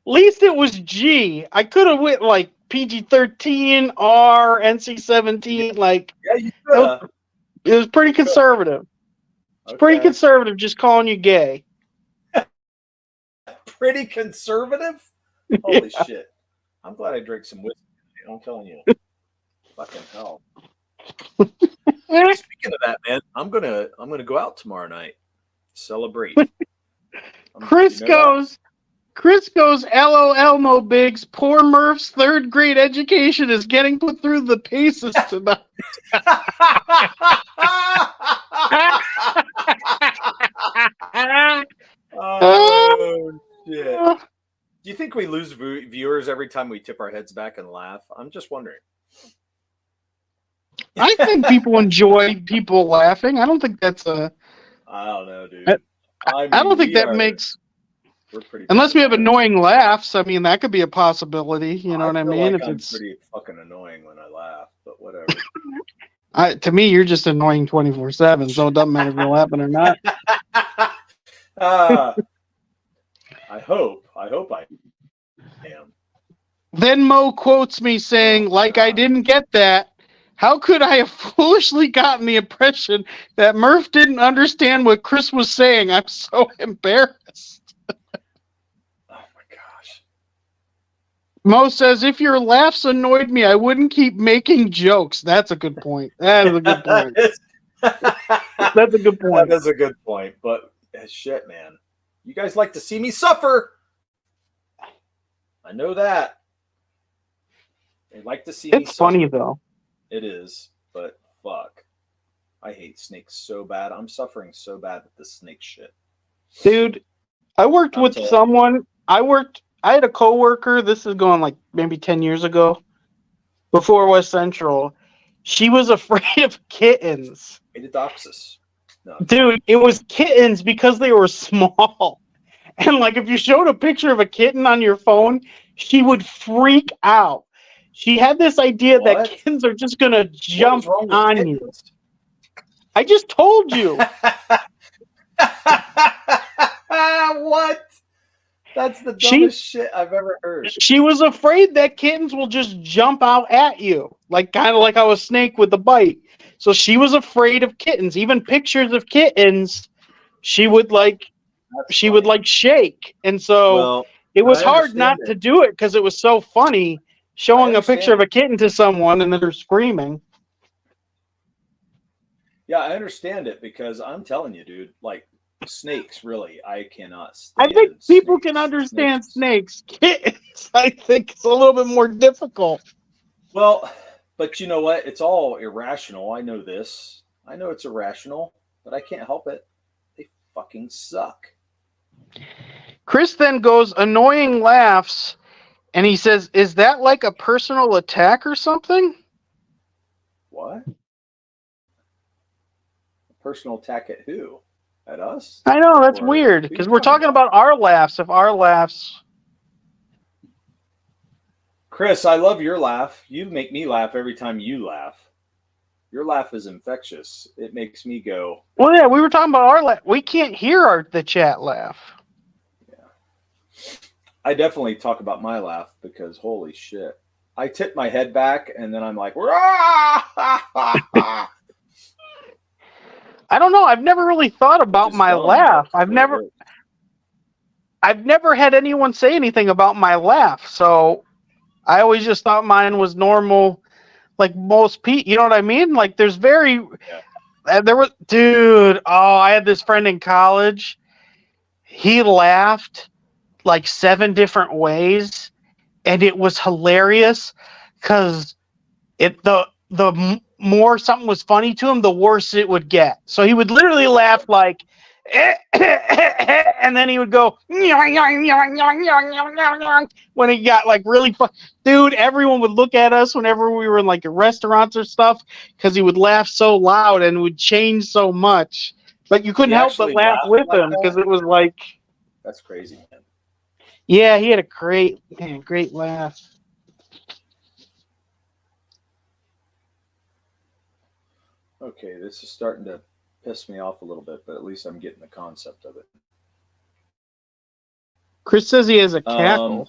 least it was G. I could have went like PG-13, R, NC-17. Like Yeah, you could have. it was pretty conservative. It's pretty conservative, just calling you gay. Pretty conservative? Holy shit. I'm glad I drank some whiskey. I'm telling you. Fucking hell. Speaking of that, man, I'm gonna go out tomorrow night. Celebrate. Chris goes, LOL, Mo Biggs. Poor Murph's third grade education is getting put through the paces tonight. Oh, shit. Do you think we lose viewers every time we tip our heads back and laugh? I'm just wondering. I think people enjoy people laughing. I don't think that's a. I don't know, dude. I don't think that makes. We're pretty. Unless we have annoying laughs, I mean that could be a possibility. You know what I mean? Like if I'm it's pretty fucking annoying when I laugh, but whatever. to me, you're just annoying 24/7, so it doesn't matter if you're laughing or not. I hope I am. Then Mo quotes me saying, "Like I didn't get that. How could I have foolishly gotten the impression that Murph didn't understand what Chris was saying? I'm so embarrassed." Oh my gosh. Mo says, "If your laughs annoyed me, I wouldn't keep making jokes." That's a good point. That is a good point. That's a good point. That is a good point. But shit, man, you guys like to see me suffer. I know that. They like to see me It's funny though. It is, but fuck. I hate snakes so bad. I'm suffering so bad with this snake shit. Dude, I worked with someone. I had a coworker. This is going like maybe 10 years ago, before West Central. She was afraid of kittens. Adopsis. No. Dude, it was kittens because they were small. And like if you showed a picture of a kitten on your phone, she would freak out. She had this idea that kittens are just going to jump on kittens? You. I just told you. What? That's the dumbest shit I've ever heard. She was afraid that kittens will just jump out at you, like kind of like how a snake with a bite. So she was afraid of kittens. Even pictures of kittens, she would like shake. And so it was hard not to do it because it was so funny showing a picture of a kitten to someone and then they're screaming. Yeah, I understand it because I'm telling you, dude, like snakes, really, I cannot stand. I think people can understand snakes. Kittens, I think it's a little bit more difficult. Well, but you know what? It's all irrational. I know this. I know it's irrational, but I can't help it. They fucking suck. Chris then goes, annoying laughs, and he says, is that like a personal attack or something? What? Personal attack at who? At us? I know, that's Or weird, who because you we're talking about our laughs. If our laughs... Chris, I love your laugh. You make me laugh every time you laugh. Your laugh is infectious. It makes me go. Well, yeah, we were talking about our laugh. We can't hear the chat laugh. Yeah. I definitely talk about my laugh because holy shit. I tip my head back and then I'm like, I don't know. I've never really thought about my dumb, laugh. but I've never had anyone say anything about my laugh, so I always just thought mine was normal, like most people. You know what I mean? Like, there's dude. Oh, I had this friend in college. He laughed like 7 different ways, and it was hilarious because more something was funny to him, the worse it would get. So he would literally laugh like, and then he would go when he got like really fun. Dude, everyone would look at us whenever we were in like restaurants or stuff because he would laugh so loud and would change so much. But you couldn't He help but actually laugh laughed with like him because that? it was like, that's crazy, man. yeah, he had a great laugh. Okay, this is starting to piss me off a little bit, but at least I'm getting the concept of it. Chris says he has a cackle.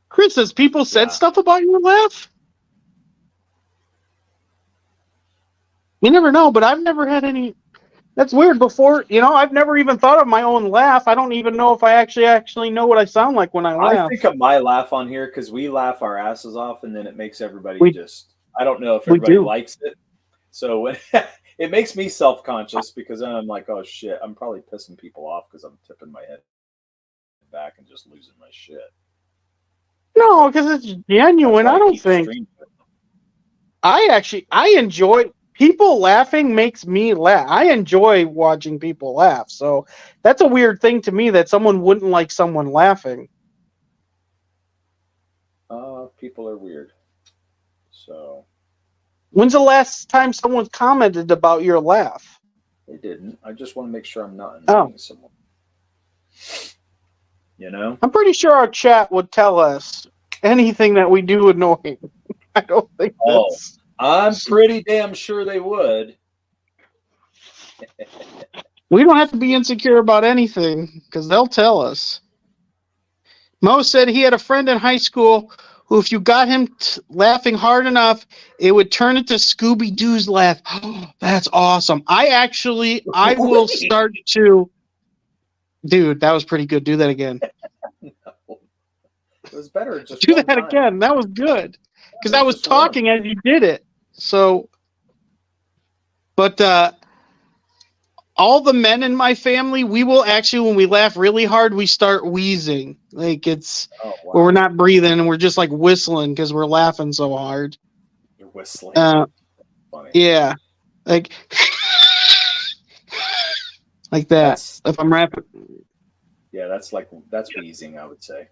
Chris says people said stuff about your laugh? You never know, but I've never had any. That's weird. Before, I've never even thought of my own laugh. I don't even know if I actually know what I sound like when I laugh. I think of my laugh on here because we laugh our asses off, and then it makes everybody I don't know if everybody likes it. So when it makes me self-conscious because then I'm like, oh shit, I'm probably pissing people off because I'm tipping my head back and just losing my shit. No, because it's genuine. I don't think. I enjoy people laughing. Makes me laugh. I enjoy watching people laugh. So that's a weird thing to me that someone wouldn't like someone laughing. People are weird. So. When's the last time someone commented about your laugh? They didn't. I just want to make sure I'm not annoying someone. I'm pretty sure our chat would tell us anything that we do annoying. I don't think that's... I'm pretty damn sure they would. We don't have to be insecure about anything because they'll tell us. Mo said he had a friend in high school who, if you got him laughing hard enough, it would turn into Scooby-Doo's laugh. That's awesome. I will start to... Dude, that was pretty good. Do that again. No. It was better just do that again. That was good. Because I was talking as you did it. So, but all the men in my family, we will actually, when we laugh really hard, we start wheezing. Like it's where we're not breathing and we're just like whistling because we're laughing so hard. You're whistling. Funny. Yeah, like like that. If I'm rapping. Yeah, that's wheezing, I would say.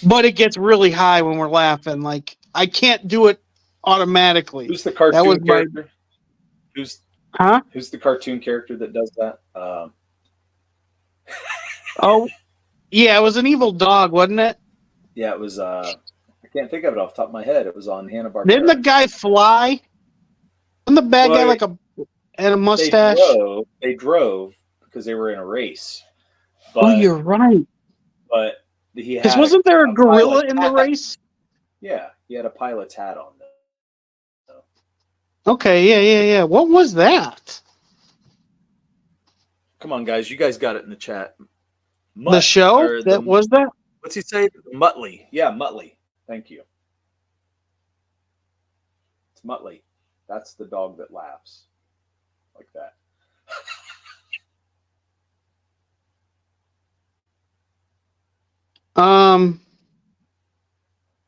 But it gets really high when we're laughing. Like I can't do it automatically. Who's the cartoon character? Who's the cartoon character that does that? Oh, yeah, it was an evil dog, wasn't it? Yeah, it was. I can't think of it off the top of my head. It was on Hanna-Barbera. Didn't the guy fly? Wasn't the bad guy like had a mustache? They drove because they were in a race. But, you're right. But he had. Wasn't there a gorilla in the race? Yeah, he had a pilot's hat on. Okay, yeah. What was that? Come on, guys. You guys got it in the chat. The show? Was that? What's he say? Muttley. Yeah, Muttley. Thank you. It's Muttley. That's the dog that laughs. Like that.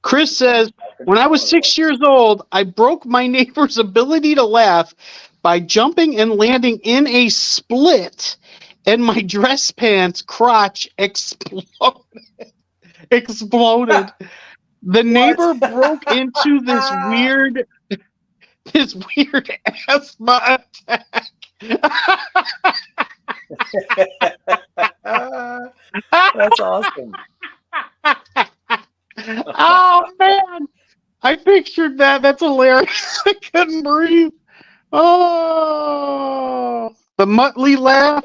Chris says, when I was 6 years old, I broke my neighbor's ability to laugh by jumping and landing in a split, and my dress pants crotch exploded. The neighbor broke into this weird... his weird asthma attack. That's awesome. Oh man, I pictured that. That's hilarious. I couldn't breathe. Oh, the Muttley laugh.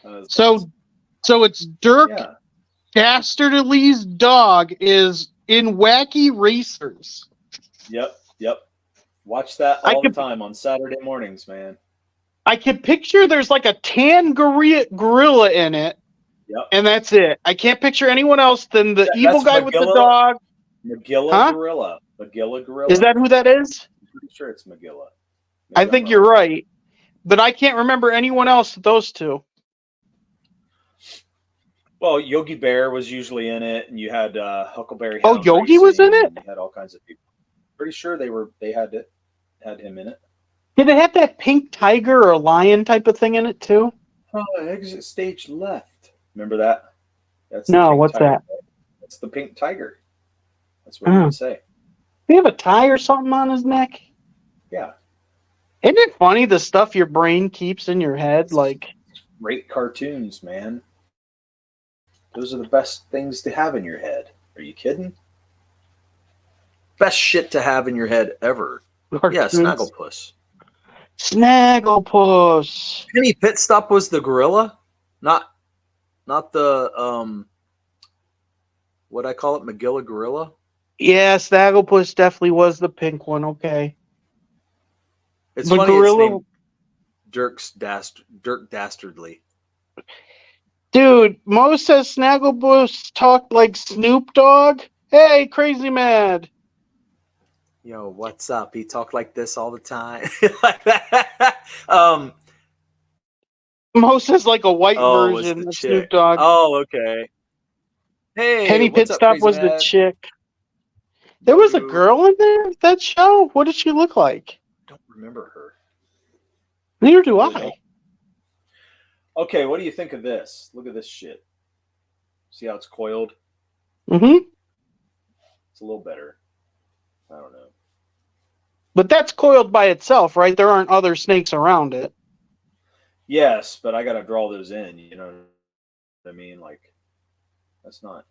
Funny. So it's Dirk Yeah. Dastardly's dog is in Wacky Racers. Yep. Watch that all the time on Saturday mornings, man. I can picture there's like a tan gorilla in it. Yep. And that's it. I can't picture anyone else than the evil guy with the dog. Magilla Gorilla. Magilla Gorilla. Is that who that is? I'm pretty sure it's Magilla. I think you're right. But I can't remember anyone else but those two. Well, Yogi Bear was usually in it, and you had Huckleberry. Oh, Hound Yogi was in it? You had all kinds of people. Pretty sure they had him in it. Did it have that pink tiger or lion type of thing in it too? Oh, exit stage left. Remember that? That's No, pink what's tiger. that? That's the pink tiger. That's what you would say. Do you have a tie or something on his neck? Yeah. Isn't it funny the stuff your brain keeps in your head? Like Great cartoons, man. Those are the best things to have in your head. Are you kidding? Best shit to have in your head ever. cartoons. Yeah, Snagglepuss. Snagglepuss. Penny Pitstop was the gorilla, not the what I call it, Magilla gorilla. Yeah, Snagglepuss definitely was the pink one. Okay. It's The funny. gorilla- It's named Dirk Dastardly. Dude, Mo says Snagglepuss talked like Snoop Dogg. Hey, crazy mad. Yo, what's up? He talked like this all the time. Like that. Mo says like a white Oh, it was version the of chick. Snoop Dogg. Oh, okay. Hey, Penny what's up, Pitstop Crazy was the Mad? chick. There was a Boo. girl in there that show. What did she look like? Don't remember her. Neither do Really I. don't. Okay, what do you think of this? Look at this shit. See how it's coiled? Mm-hmm. It's a little better. I don't know. But that's coiled by itself, right? There aren't other snakes around it. Yes, but I got to draw those in. You know what I mean? Like, that's not.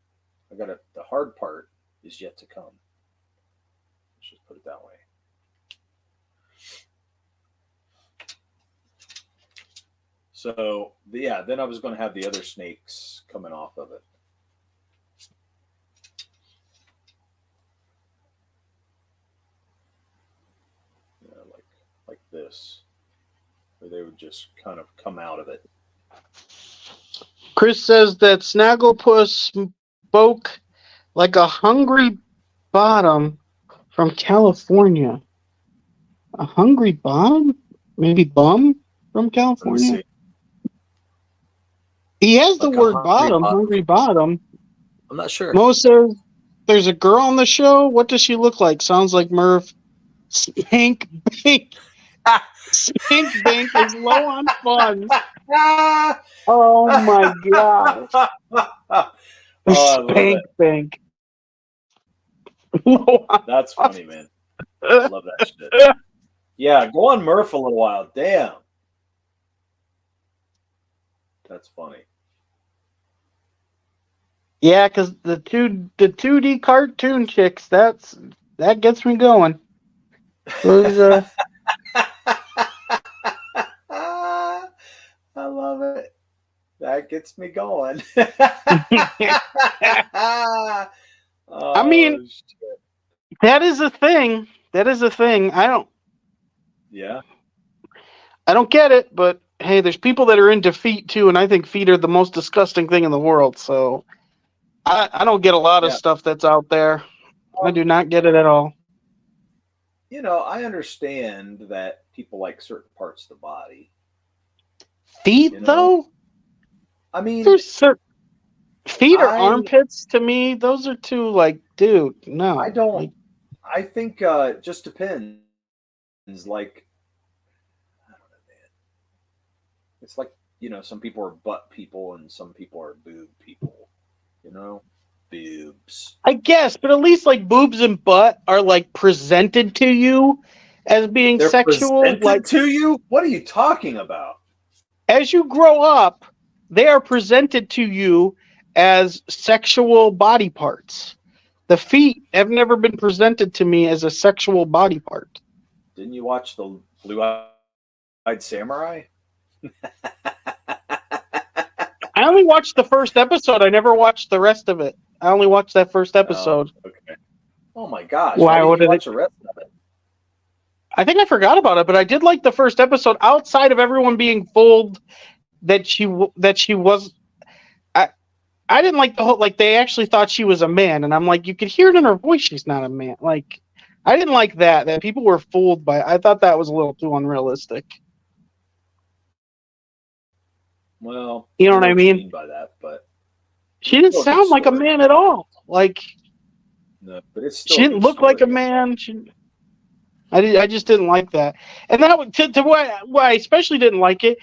The hard part is yet to come. Let's just put it that way. So, yeah, then I was going to have the other snakes coming off of it. You know, like this. Where they would just kind of come out of it. Chris says that Snagglepuss spoke like a hungry bottom from California. A hungry bottom? Maybe bum from Let me California? see. He has the Like a word hungry bottom, bottom. hungry bottom. I'm not sure. Mo says there's a girl on the show. What does she look like? Sounds like Murph. Spank Bank. Spank Bank is low on funds. Oh my god. Oh, I love Spank it. Bank. Low on That's funny, man. I love that shit. Yeah, go on Murph a little while. Damn. That's funny. Yeah, because the 2D cartoon chicks, that gets me going. Those, I love it. That gets me going. I mean, shit. that is a thing. That is a thing. I don't get it, but hey, there's people that are into feet too, and I think feet are the most disgusting thing in the world. So I don't get a lot of Yeah. stuff that's out there. I do not get it at all. You know, I understand that people like certain parts of the body. Feet, You know, though, I mean, there's certain feet or I- armpits to me. Those are two like, dude, no. I don't. Like, I think it just depends. Like, I don't know, man. It's like, you know, some people are butt people and some people are boob people. You know, boobs. I guess, but at least like boobs and butt are like presented to you as being They're sexual. presented Like, to you? What are you talking about? as you grow up, they are presented to you as sexual body parts. The feet have never been presented to me as a sexual body part. Didn't you watch the Blue-Eyed Samurai? I only watched the first episode. I never watched the rest of it. I only watched that first episode. Okay. Oh my gosh! Why Why would didn't you it- watch the rest of it? I think I forgot about it, but I did like the first episode. Outside of everyone being fooled that she was, I didn't like the whole, like, they actually thought she was a man, and I'm like, you could hear it in her voice. She's not a man. Like, I didn't like that people were fooled by. I thought that was a little too unrealistic. Well, You know what I you mean? by that, but She didn't Still a good sound like a story. man at all. Like, no, but it's still she a didn't good look like a story. man. I just didn't like that. And that to why I especially didn't like it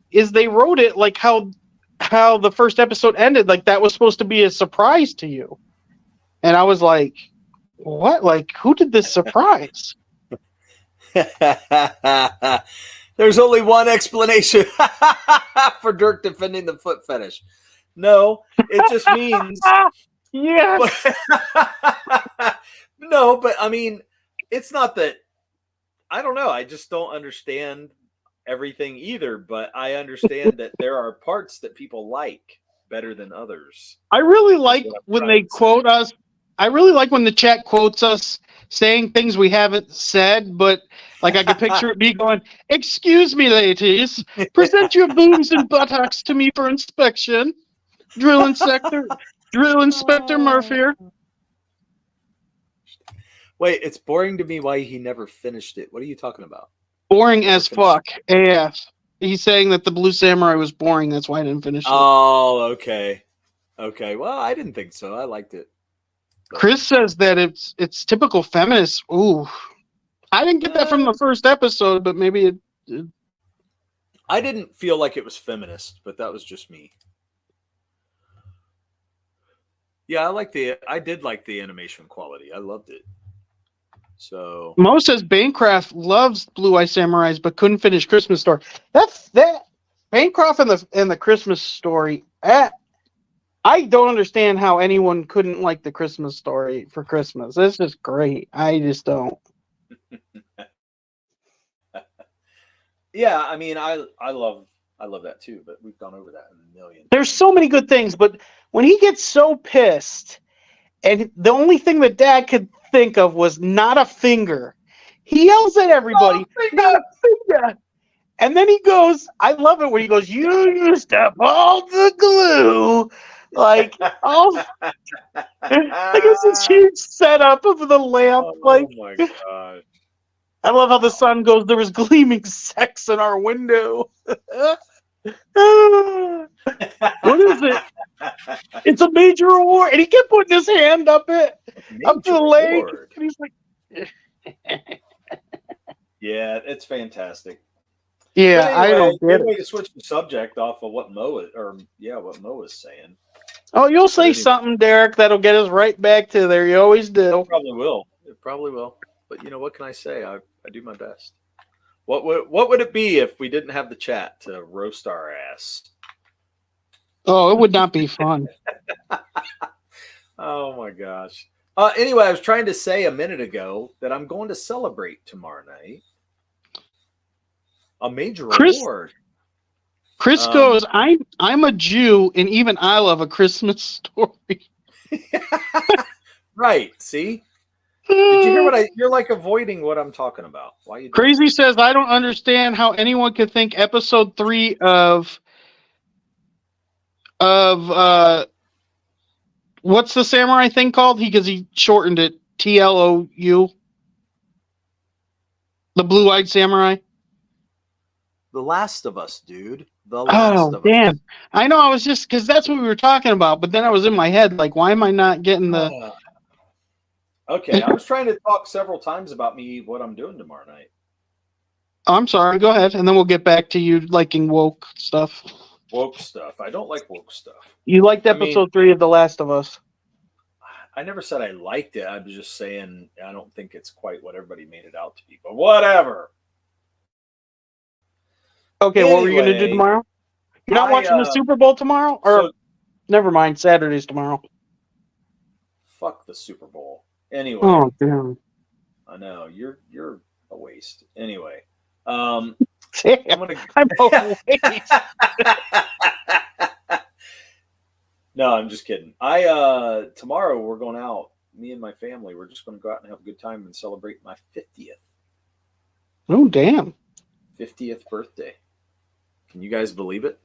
is they wrote it like how the first episode ended, like that was supposed to be a surprise to you. And I was like, what? Like, who did this surprise? There's only one explanation for Dirk defending the foot fetish. No, it just means Yes. no, but I mean, it's not that. I don't know. I just don't understand everything either, but I understand that there are parts that people like better than others. I really like what I'm when trying they to say. quote us. I really like when the chat quotes us saying things we haven't said, but like I can picture it be going, "Excuse me, ladies, present your boobs and buttocks to me for inspection." Drill Inspector Murph here. Wait, it's boring to me why he never finished it. What are you talking about? Boring as fuck. AF. He's saying that the Blue Samurai was boring. That's why I didn't finish it. Oh, okay. Okay. Well, I didn't think so. I liked it. Chris says that it's typical feminist. Ooh, I didn't get that from the first episode, but maybe it. I didn't feel like it was feminist, but that was just me. Yeah, I did like the animation quality. I loved it. So Mo says Bancroft loves Blue Eye Samurais, but couldn't finish Christmas Story. That Bancroft and the Christmas Story. I don't understand how anyone couldn't like the Christmas Story for Christmas. It's just great. I just don't. yeah, I mean, I love that too, but we've gone over that a million. There's so many good things, but when he gets so pissed, and the only thing that Dad could think of was not a finger, he yells at everybody, "Not a finger!" And then he goes, I love it when he goes, "You used to pull the glue." Like, oh, I guess this huge setup of the lamp. Oh Like, my god! I love how the sun goes, "There was gleaming sex in our window." What is it? It's a major award. And he kept putting his hand up to the leg. Award. And he's like, Yeah, it's fantastic. yeah, But I anyway, don't get good it. way to switch the subject off of what Mo is saying. Oh, you'll say Anyway. something, Derek, that'll get us right back to there. You always do. It probably will. But you know, what can I say? I do my best. What would it be if we didn't have the chat to roast our ass? Oh, it would not be fun. Oh my gosh. Anyway, I was trying to say a minute ago that I'm going to celebrate tomorrow night a major award. Chris goes, I'm a Jew, and even I love A Christmas Story. Right. See? Did you hear what you're like avoiding what I'm talking about? Why you doing Crazy says, I don't understand how anyone could think episode 3 of what's the samurai thing called? Because he shortened it TLOU. The Blue-Eyed Samurai. The Last of Us, dude. The Last of damn. Us. I know, I was just, because that's what we were talking about, but then I was in my head, like, why am I not getting the... Okay, I was trying to talk several times about what I'm doing tomorrow night. Oh, I'm sorry, go ahead, and then we'll get back to you liking woke stuff. Woke stuff. I don't like woke stuff. You liked episode 3 of The Last of Us. I never said I liked it. I was just saying I don't think it's quite what everybody made it out to be. But whatever. Okay, what were you gonna do Anyway, tomorrow? You're not I watching the Super Bowl tomorrow, or so never mind, Saturday's tomorrow. fuck the Super Bowl. Anyway, Oh damn! I know you're a waste. Anyway, I'm Damn, gonna. I'm awake. No, I'm just kidding. Tomorrow we're going out. Me and my family. We're just going to go out and have a good time and celebrate my Oh damn! 50th birthday. Can you guys believe it?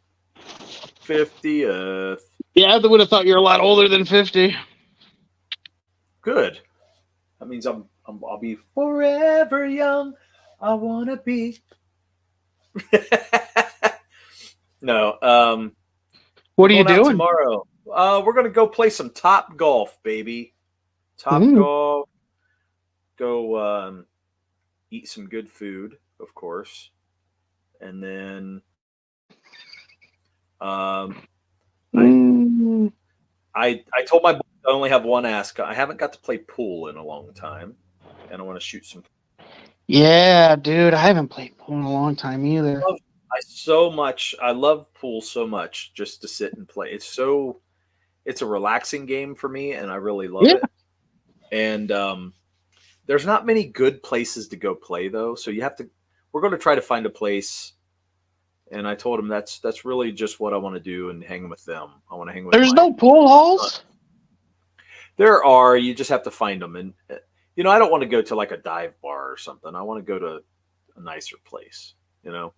50th. Yeah, I would have thought you're a lot older than 50. Good. That means I'll be forever young. I wanna be. No. What are you Going out doing? tomorrow? We're gonna go play some top golf, baby. Top Mm. golf. Go eat some good food, of course, and then Mm. I told my boys I only have one ask. I haven't got to play pool in a long time, and I want to shoot some. Yeah, dude, I haven't played pool in a long time either. I love pool so much just to sit and play. It's a relaxing game for me, and I really love it. And there's not many good places to go play though, so we're going to try to find a place. And I told him that's really just what I want to do and hang with them. I want to hang with. There's no pool halls. There are. You just have to find them, and I don't want to go to like a dive bar or something. I want to go to a nicer place, and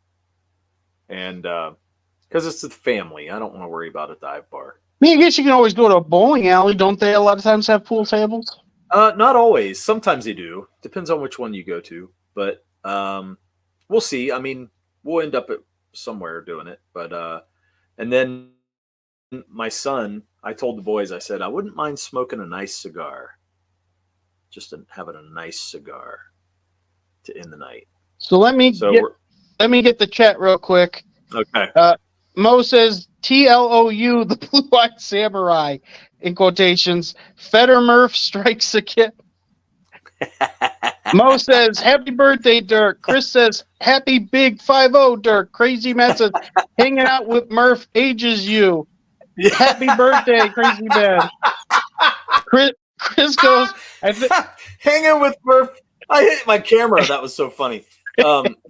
because it's the family, I don't want to worry about a dive bar. I mean, I guess you can always go to a bowling alley. Don't they a lot of times have pool tables? Not always. Sometimes they do. Depends on which one you go to. But we'll see. I mean, we'll end up at somewhere doing it. But and then my son, I told the boys, I said, I wouldn't mind smoking a nice cigar. Just having a nice cigar to end the night. So let me get the chat real quick. Okay. Mo says TLOU, the blue-eyed samurai, in quotations. Feder Murph strikes again. Mo says, happy birthday, Dirk. Chris says, happy big 5-0, Dirk. Crazy Man says, hanging out with Murph ages you. Happy birthday, Crazy Man. Chris goes, hanging with Murph. I hit my camera. That was so funny.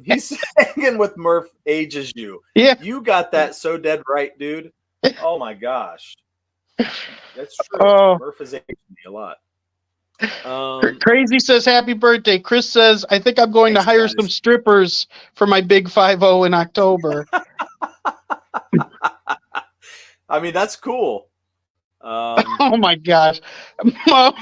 He's hanging with Murph ages you. Yeah. You got that so dead right, dude. Oh my gosh. That's true. Murph has aged me a lot. Crazy says happy birthday. Chris says, I think I'm going to hire some strippers for my big 5-0 in October. I mean, that's cool. Oh my gosh. Mo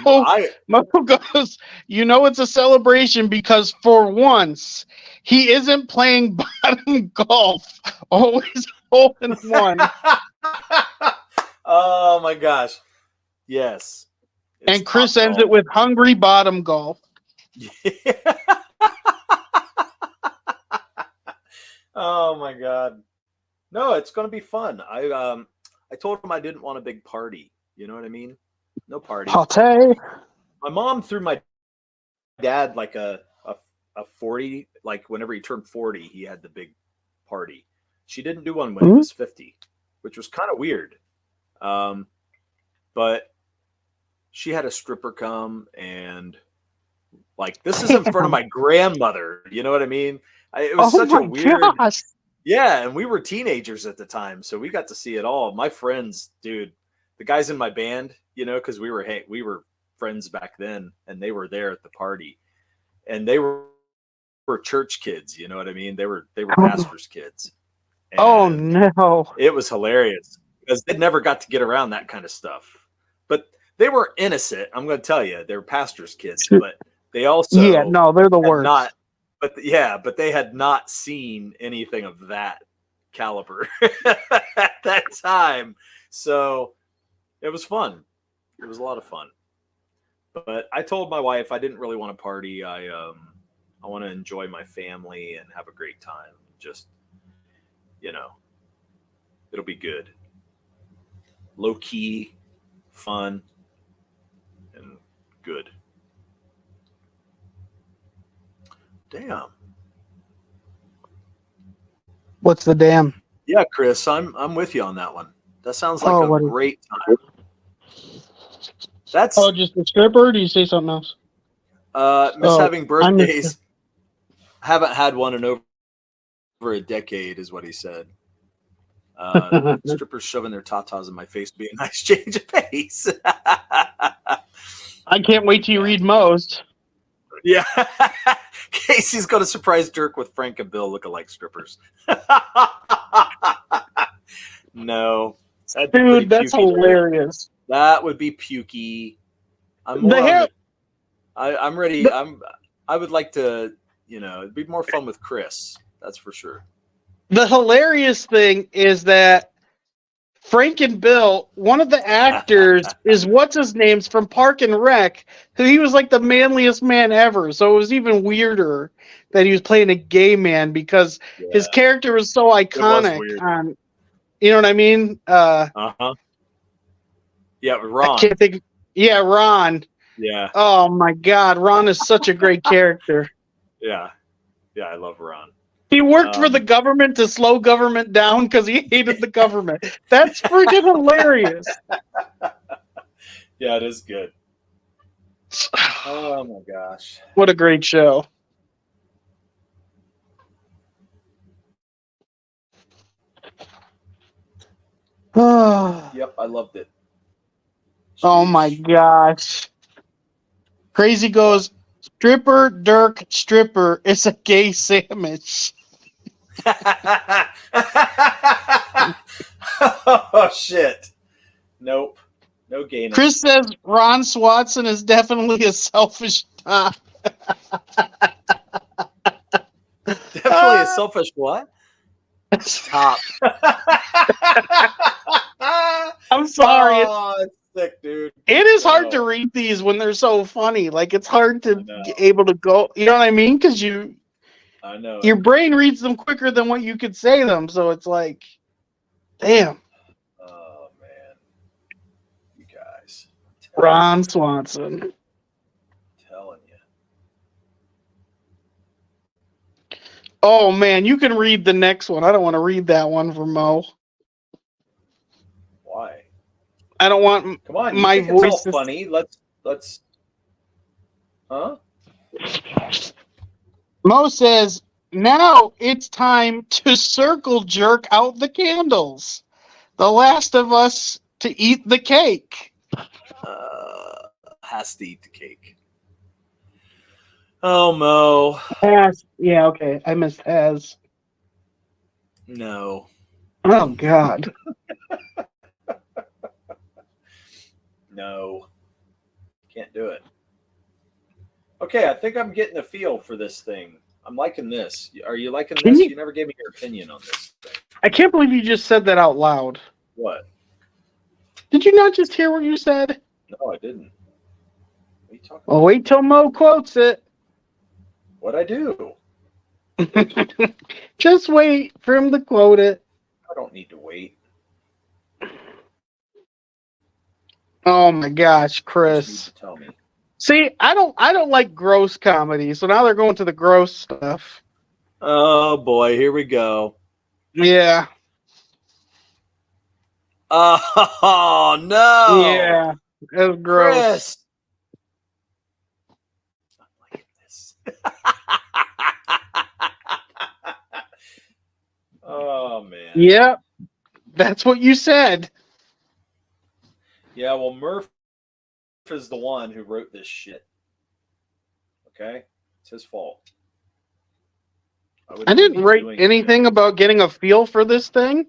goes, it's a celebration because for once he isn't playing bottom golf. Always hole in one. Oh my gosh. Yes. And Chris ends it with hungry bottom golf. Yeah. Oh my God. No, it's going to be fun. I told him I didn't want a big party. You know what I mean? No party. Party. My mom threw my dad like a 40, like whenever he turned 40, he had the big party. She didn't do one when he was 50, which was kind of weird. But she had a stripper come and like, this is in front of my grandmother. You know what I mean? It was such a weird. Gosh. Yeah. And we were teenagers at the time. So we got to see it all. My friends, dude, the guys in my band, cause we were friends back then and they were there at the party and they were church kids. You know what I mean? They were pastors' kids. And oh no. It was hilarious because they never got to get around that kind of stuff, but they were innocent. I'm going to tell you, they're pastors' kids, but they also, they're the worst. But they had not seen anything of that caliber at that time. So it was fun. It was a lot of fun. But I told my wife I didn't really want to party. I want to enjoy my family and have a great time. Just, it'll be good. Low key, fun. Good. Damn. What's the damn? Yeah, Chris, I'm with you on that one. That sounds like Oh, a great time. That's just the stripper? Or do you say something else? miss having I missed birthdays. Haven't had one in over a decade, is what he said. Strippers shoving their tatas in my face would be a nice change of pace. I can't wait till you read most. Yeah. Casey's going to surprise Dirk with Frank and Bill lookalike strippers. No. That'd be pretty Dude, that's pukey, hilarious. That would be pukey. I'm ready. I would like to, it'd be more fun with Chris. That's for sure. The hilarious thing is that Frank and Bill, one of the actors is what's his name's from Park and Rec, who he was like the manliest man ever. So it was even weirder that he was playing a gay man because his character was so iconic. You know what I mean? Yeah, Ron. I can't think. Yeah, Ron. Yeah. Oh my God, Ron is such a great character. Yeah. Yeah, I love Ron. He worked for the government to slow government down because he hated the government. That's freaking hilarious. Yeah, it is good. Oh my gosh. What a great show. Yep, I loved it. Oh my gosh. Crazy goes, stripper, Dirk, stripper. It's a gay sandwich. Oh shit. Nope. No gayness. Chris says Ron Swanson is definitely a selfish top. Definitely a selfish what? Top. I'm sorry. Oh, it's sick, dude. It is hard to read these when they're so funny. Like, it's hard to be able to go. You know what I mean? Because I know your brain reads them quicker than what you could say them. So it's like, damn. Oh man, you guys. Ron Swanson. Telling you. Oh man, you can read the next one. I don't want to read that one for Mo. Why? I don't want Come on, my think voice. It's all funny. Let's. Huh? Mo says, now it's time to circle jerk out the candles. The last of us to eat the cake. Has to eat the cake. Oh, Mo. Has. Yeah, okay. I missed has. No. Oh, God. No. Can't do it. Okay, I think I'm getting a feel for this thing. I'm liking this. Are you liking this? You never gave me your opinion on this thing. I can't believe you just said that out loud. What? Did you not just hear what you said? No, I didn't. What are you talking about? Well, wait till Mo quotes it. What'd I do? Just wait for him to quote it. I don't need to wait. Oh my gosh, You Chris. just need to tell me. See, I don't like gross comedy, so now they're going to the gross stuff. Oh boy, here we go. Yeah. Oh no. Yeah. It was gross. Chris. I'm liking this. Oh man. Yep. That's what you said. Yeah, well, Murph is the one who wrote this shit. Okay? It's his fault. I didn't write anything about getting a feel for this thing.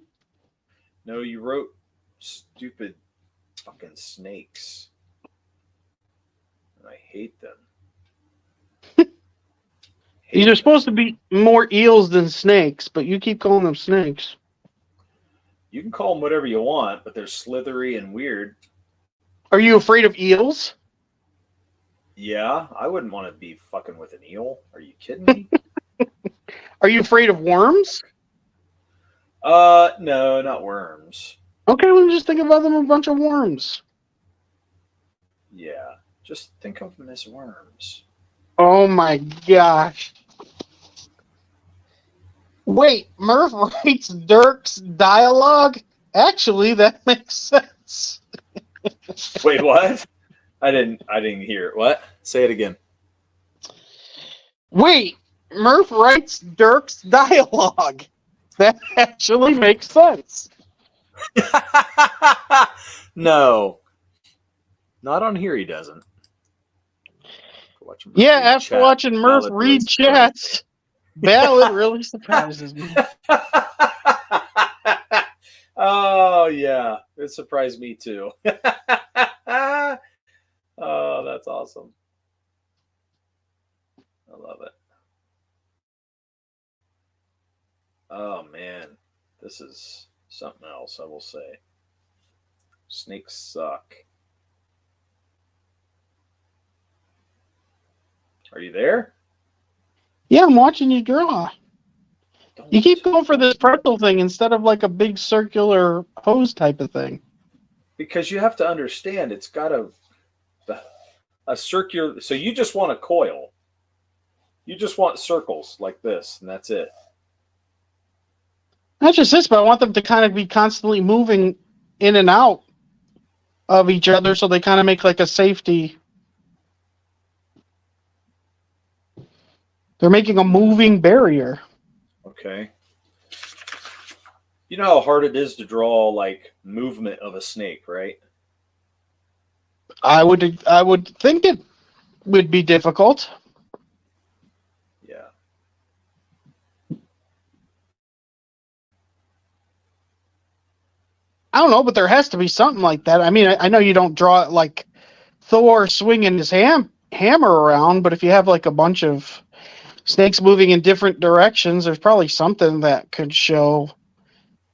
No, you wrote stupid fucking snakes. And I hate them. These are supposed to be more eels than snakes, but you keep calling them snakes. You can call them whatever you want, but they're slithery and weird. Are you afraid of eels? Yeah, I wouldn't want to be fucking with an eel. Are you kidding me? Are you afraid of worms? No, not worms. Okay, well, just think about them a bunch of worms. Yeah, Just think of them as worms. Oh my gosh. Wait, Murph writes Dirk's dialogue? Actually, that makes sense. Wait, what? I didn't hear it. What? Say it again. Wait, Murph writes Dirk's dialogue. That actually makes sense. No. Not on here he doesn't. Yeah, after watching Murph read chats, Ballad really surprises me. Oh, yeah. It surprised me too. Oh, that's awesome. I love it. Oh, man. This is something else, I will say. Snakes suck. Are you there? Yeah, I'm watching you draw. Don't. You keep going for this pretzel thing instead of like a big circular hose type of thing. Because you have to understand, it's got a circular. So you just want a coil. You just want circles like this, and that's it. Not just this, but I want them to kind of be constantly moving in and out of each other so they kind of make like a safety. They're making a moving barrier. Okay. You know how hard it is to draw like movement of a snake, right? I would think it would be difficult. Yeah. I don't know, but there has to be something like that. I mean, I know you don't draw it like Thor swinging his hammer around, but if you have like a bunch of snakes moving in different directions, there's probably something that could show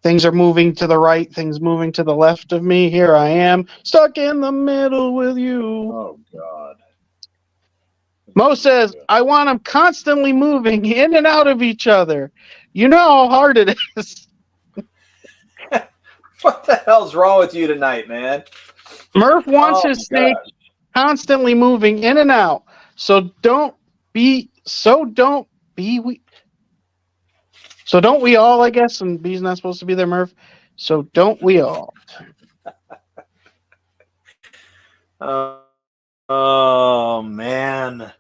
things are moving to the right, things moving to the left of me. Here I am, stuck in the middle with you. Oh, God. Mo says, I want them constantly moving in and out of each other. You know how hard it is. What the hell's wrong with you tonight, man? Murph wants his snake constantly moving in and out. So don't we all, I guess, and B's not supposed to be there, Murph. So don't we all? Oh, man.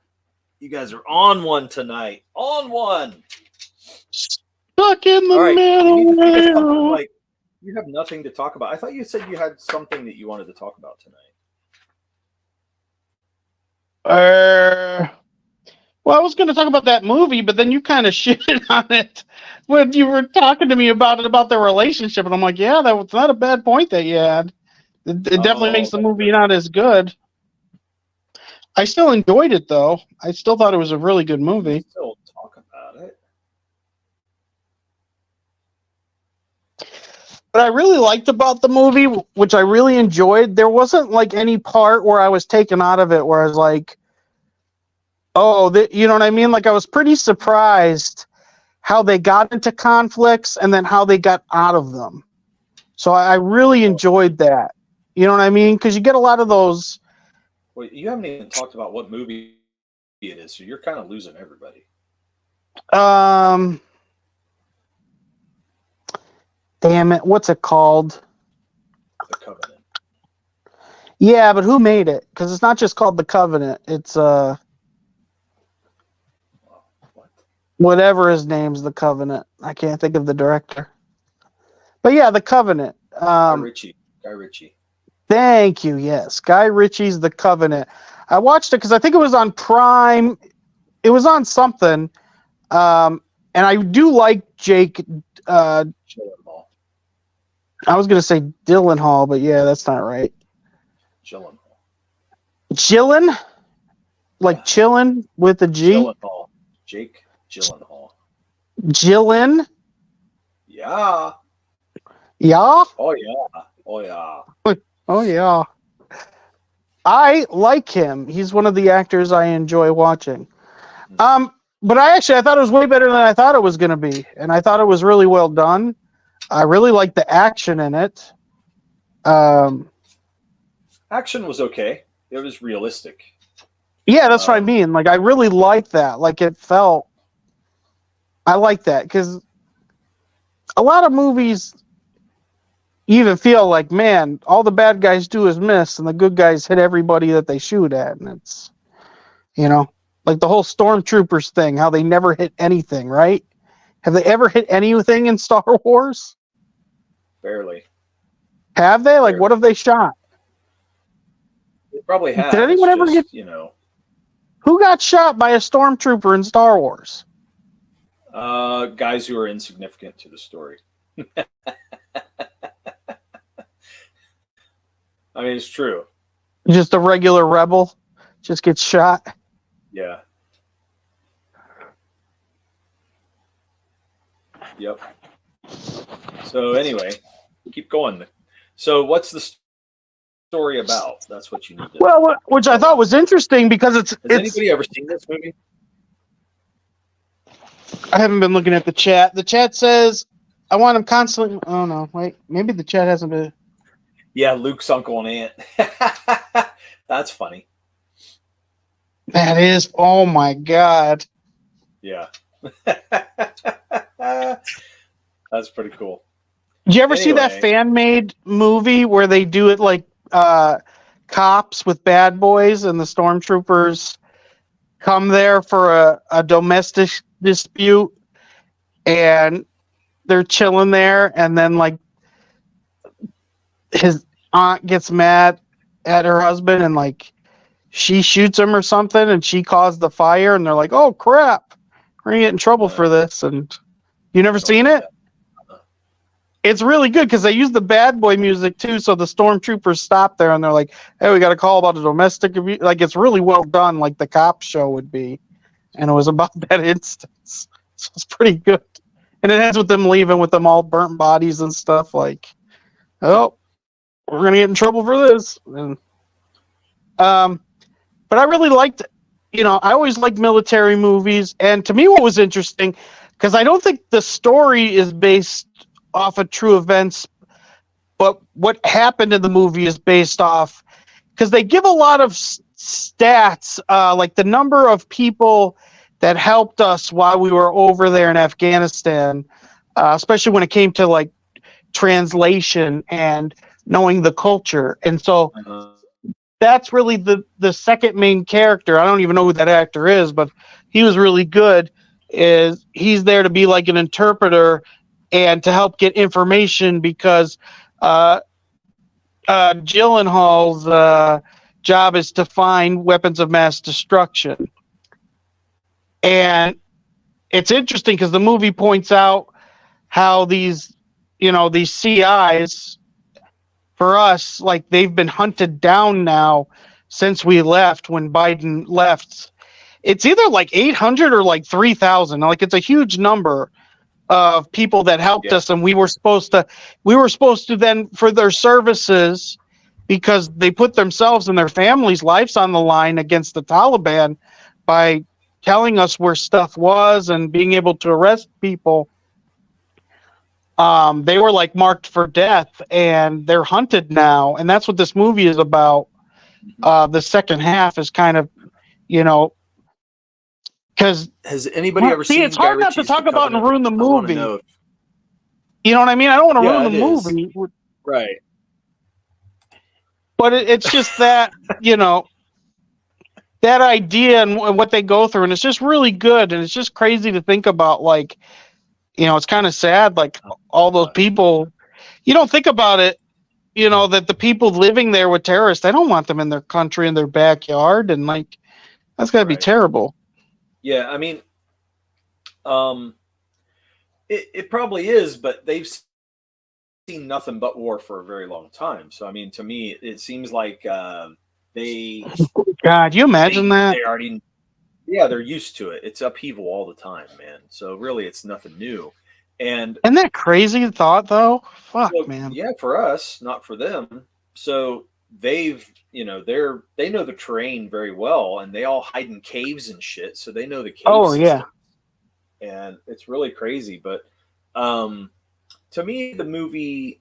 You guys are on one tonight. On one. Stuck in the middle. Like, you have nothing to talk about. I thought you said you had something that you wanted to talk about tonight. Well, I was going to talk about that movie, but then you kind of shitted on it when you were talking to me about their relationship, and I'm like, yeah, that was not a bad point that you had. It definitely makes the movie not as good. I still enjoyed it, though. I still thought it was a really good movie. Still talk about it. What I really liked about the movie, which I really enjoyed, there wasn't like any part where I was taken out of it where I was like, oh, you know what I mean? Like I was pretty surprised how they got into conflicts and then how they got out of them. So I really enjoyed that. You know what I mean? Because you get a lot of those. Well, you haven't even talked about what movie it is, so you're kind of losing everybody. Damn it, what's it called? The Covenant. Yeah, but who made it? Because it's not just called The Covenant. It's What? whatever his name's The Covenant. I can't think of the director. But yeah, The Covenant. Guy Ritchie. Thank you. Yes, Guy Ritchie's The Covenant. I watched it because I think it was on Prime. It was on something, and I do like Jake. Gyllenhaal. I was gonna say Gyllenhaal, but yeah, that's not right. Gyllen, like chillin' with a G. Gyllenhaal. Jake Gyllenhaal. Gyllen. Yeah. Yeah. Oh yeah. Oh yeah. Oh yeah. I like him. He's one of the actors I enjoy watching. But I thought it was way better than I thought it was going to be, and I thought it was really well done. I really liked the action in it. Action was okay. it was realistic. Yeah, that's what I mean. Like, I really like that. Like, it felt. I like that because a lot of movies, you even feel like, man, all the bad guys do is miss, and the good guys hit everybody that they shoot at, and it's, like the whole stormtroopers thing, how they never hit anything, right? Have they ever hit anything in Star Wars? Barely. Have they? Like, Barely. what have they shot? They probably have. Did anyone ever get? Who got shot by a stormtrooper in Star Wars? Guys who are insignificant to the story. I mean, it's true. Just a regular rebel just gets shot. Yeah. Yep. So anyway, keep going. So what's the story about? That's what you need to. Well, which I thought was interesting because it's. Has anybody ever seen this movie? I haven't been looking at the chat. The chat says, "I want him constantly." Oh no, wait. Maybe the chat hasn't been. Yeah, Luke's uncle and aunt. That's funny. That is. Oh my god. Yeah. That's pretty cool. Did you ever see that fan-made movie where they do it like cops with bad boys and the stormtroopers come there for a domestic dispute and they're chilling there and then like his aunt gets mad at her husband and like she shoots him or something and she caused the fire and they're like, oh crap, we're gonna get in trouble for this. And you never seen it? It's really good because they use the bad boy music too, so the stormtroopers stop there and they're like, hey, we got a call about a domestic abuse. Like, it's really well done, like the cop show would be. And it was about that instance. So it's pretty good. And it ends with them leaving with them all burnt bodies and stuff like, oh, we're going to get in trouble for this. And, but I really liked, I always liked military movies. And to me, what was interesting, because I don't think the story is based off of true events, but what happened in the movie is based off, because they give a lot of stats, like the number of people that helped us while we were over there in Afghanistan, especially when it came to like translation and knowing the culture. And so that's really the second main character. I don't even know who that actor is, but he was really good. Is he's there to be like an interpreter and to help get information because Gyllenhaal's job is to find weapons of mass destruction. And it's interesting because the movie points out how these CIs, for us, like they've been hunted down now since we left, when Biden left. It's either like 800 or like 3,000. Like, it's a huge number of people that helped us, and we were supposed to then, for their services, because they put themselves and their families' lives on the line against the Taliban by telling us where stuff was and being able to arrest people. They were like marked for death and they're hunted now, and that's what this movie is about. The second half is kind of, because has anybody ever seen? It's hard not to talk about and ruin the movie. You know what I mean? I don't want to ruin the movie, right? But it's just that that idea and what they go through, and it's just really good, and it's just crazy to think about. Like, it's kind of sad. Like, all those people, you don't think about it. That the people living there with terrorists, they don't want them in their country, in their backyard, and like that's got to be terrible. Yeah, I mean, it probably is, but they've seen nothing but war for a very long time. So, I mean, to me, it seems like they. God, you imagine that? They already, they're used to it. It's upheaval all the time, man. So really, it's nothing new. And isn't that crazy thought, though? Fuck, man. Yeah, for us, not for them. So they've. They know the terrain very well, and they all hide in caves and shit, so they know the caves. Oh yeah, and it's really crazy. But to me, the movie,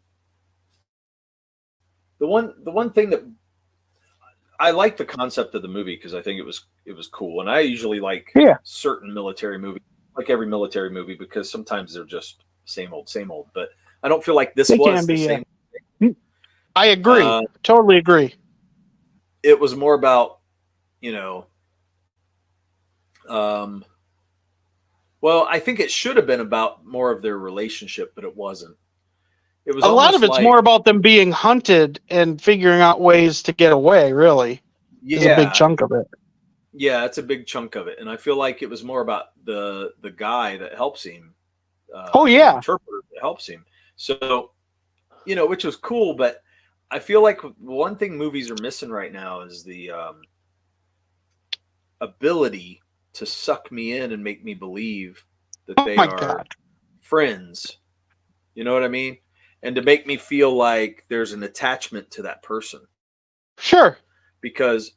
the one thing that I like the concept of the movie because I think it was cool, and I usually like Yeah. certain military movies, like every military movie, because sometimes they're just same old, same old. But I don't feel like this They was can the be. same. I agree. Totally agree. It was more about, you know, um, well, I think it should have been about more of their relationship, but it wasn't. It was A lot of almost it's like, more about them being hunted and figuring out ways to get away, really, is a big yeah, chunk of it. yeah, it's a big chunk of it, and I feel like it was more about the guy that helps him, Oh, the yeah. interpreter that helps him. So, you know, which was cool, but I feel like one thing movies are missing right now is the ability to suck me in and make me believe that Oh, they my are God. friends. You know what I mean? And to make me feel like there's an attachment to that person. Sure. Because,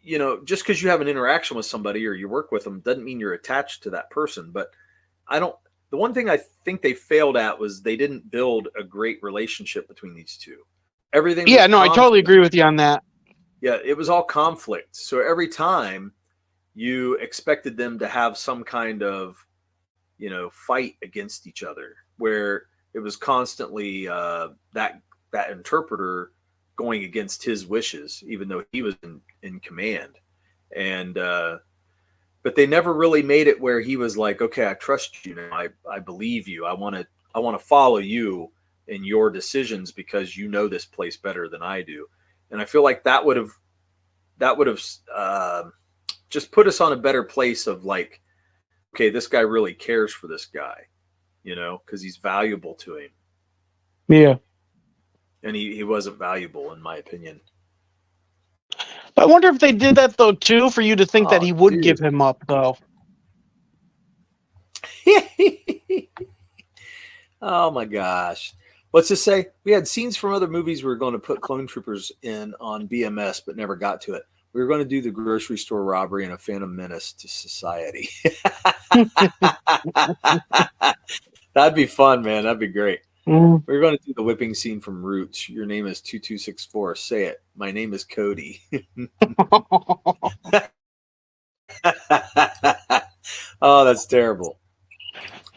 you know, just because you have an interaction with somebody or you work with them doesn't mean you're attached to that person. But I don't, the one thing I think they failed at was they didn't build a great relationship between these two. Everything was Yeah, no, I totally conflict. agree with you on that. Yeah, it was all conflict. So every time you expected them to have some kind of, you know, fight against each other, where it was constantly that interpreter going against his wishes, even though he was in command. And but they never really made it where he was like, okay, I trust you now. I believe you. I want to follow you in your decisions because you know this place better than I do. And I feel like that would have just put us on a better place of like, okay, this guy really cares for this guy, you know, because he's valuable to him. Yeah. And he wasn't valuable, in my opinion. I wonder if they did that, though, too, for you to think that Oh, he would dude. give him up, though. Oh, my gosh. Let's just say we had scenes from other movies we were going to put clone troopers in on BMS, but never got to it. We were going to do the grocery store robbery and a Phantom Menace to society. That'd be fun, man. That'd be great. Mm. We're going to do the whipping scene from Roots. Your name is 2264. Say it. My name is Cody. Oh, that's terrible.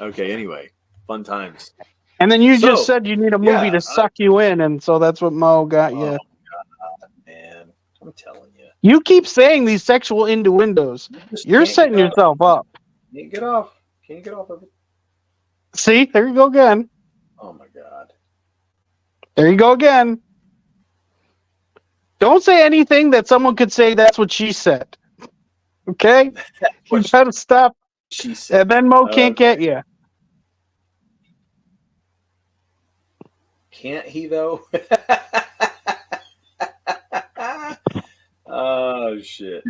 Okay, anyway, fun times. And then you So, just said you need a movie yeah, to suck you in, and so that's what Mo got you. God, man, I'm telling you. You keep saying these sexual innuendos. You just You're can't setting get off. yourself up. Can't get off. Can't get off of it. See, there you go again. Oh my God. There you go again. Don't say anything that someone could say that's what she said. Okay? You gotta stop. She said. And then Mo can't Okay. get you. Can't he though? Oh shit.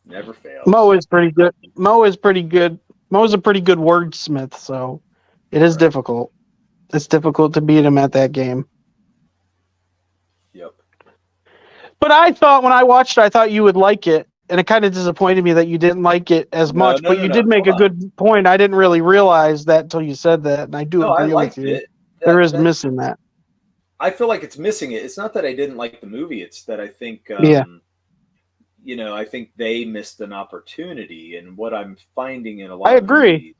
Never fails. Mo is pretty good. Mo's a pretty good wordsmith, so it is difficult. It's difficult to beat him at that game. Yep. But I thought when I watched it, I thought you would like it, and it kind of disappointed me that you didn't like it as much. But you did make a good point. I didn't really realize that until you said that, and I do agree with you. There is missing that. I feel like it's missing it. It's not that I didn't like the movie. It's that I think, you know, I think they missed an opportunity. And what I'm finding in a lot of movies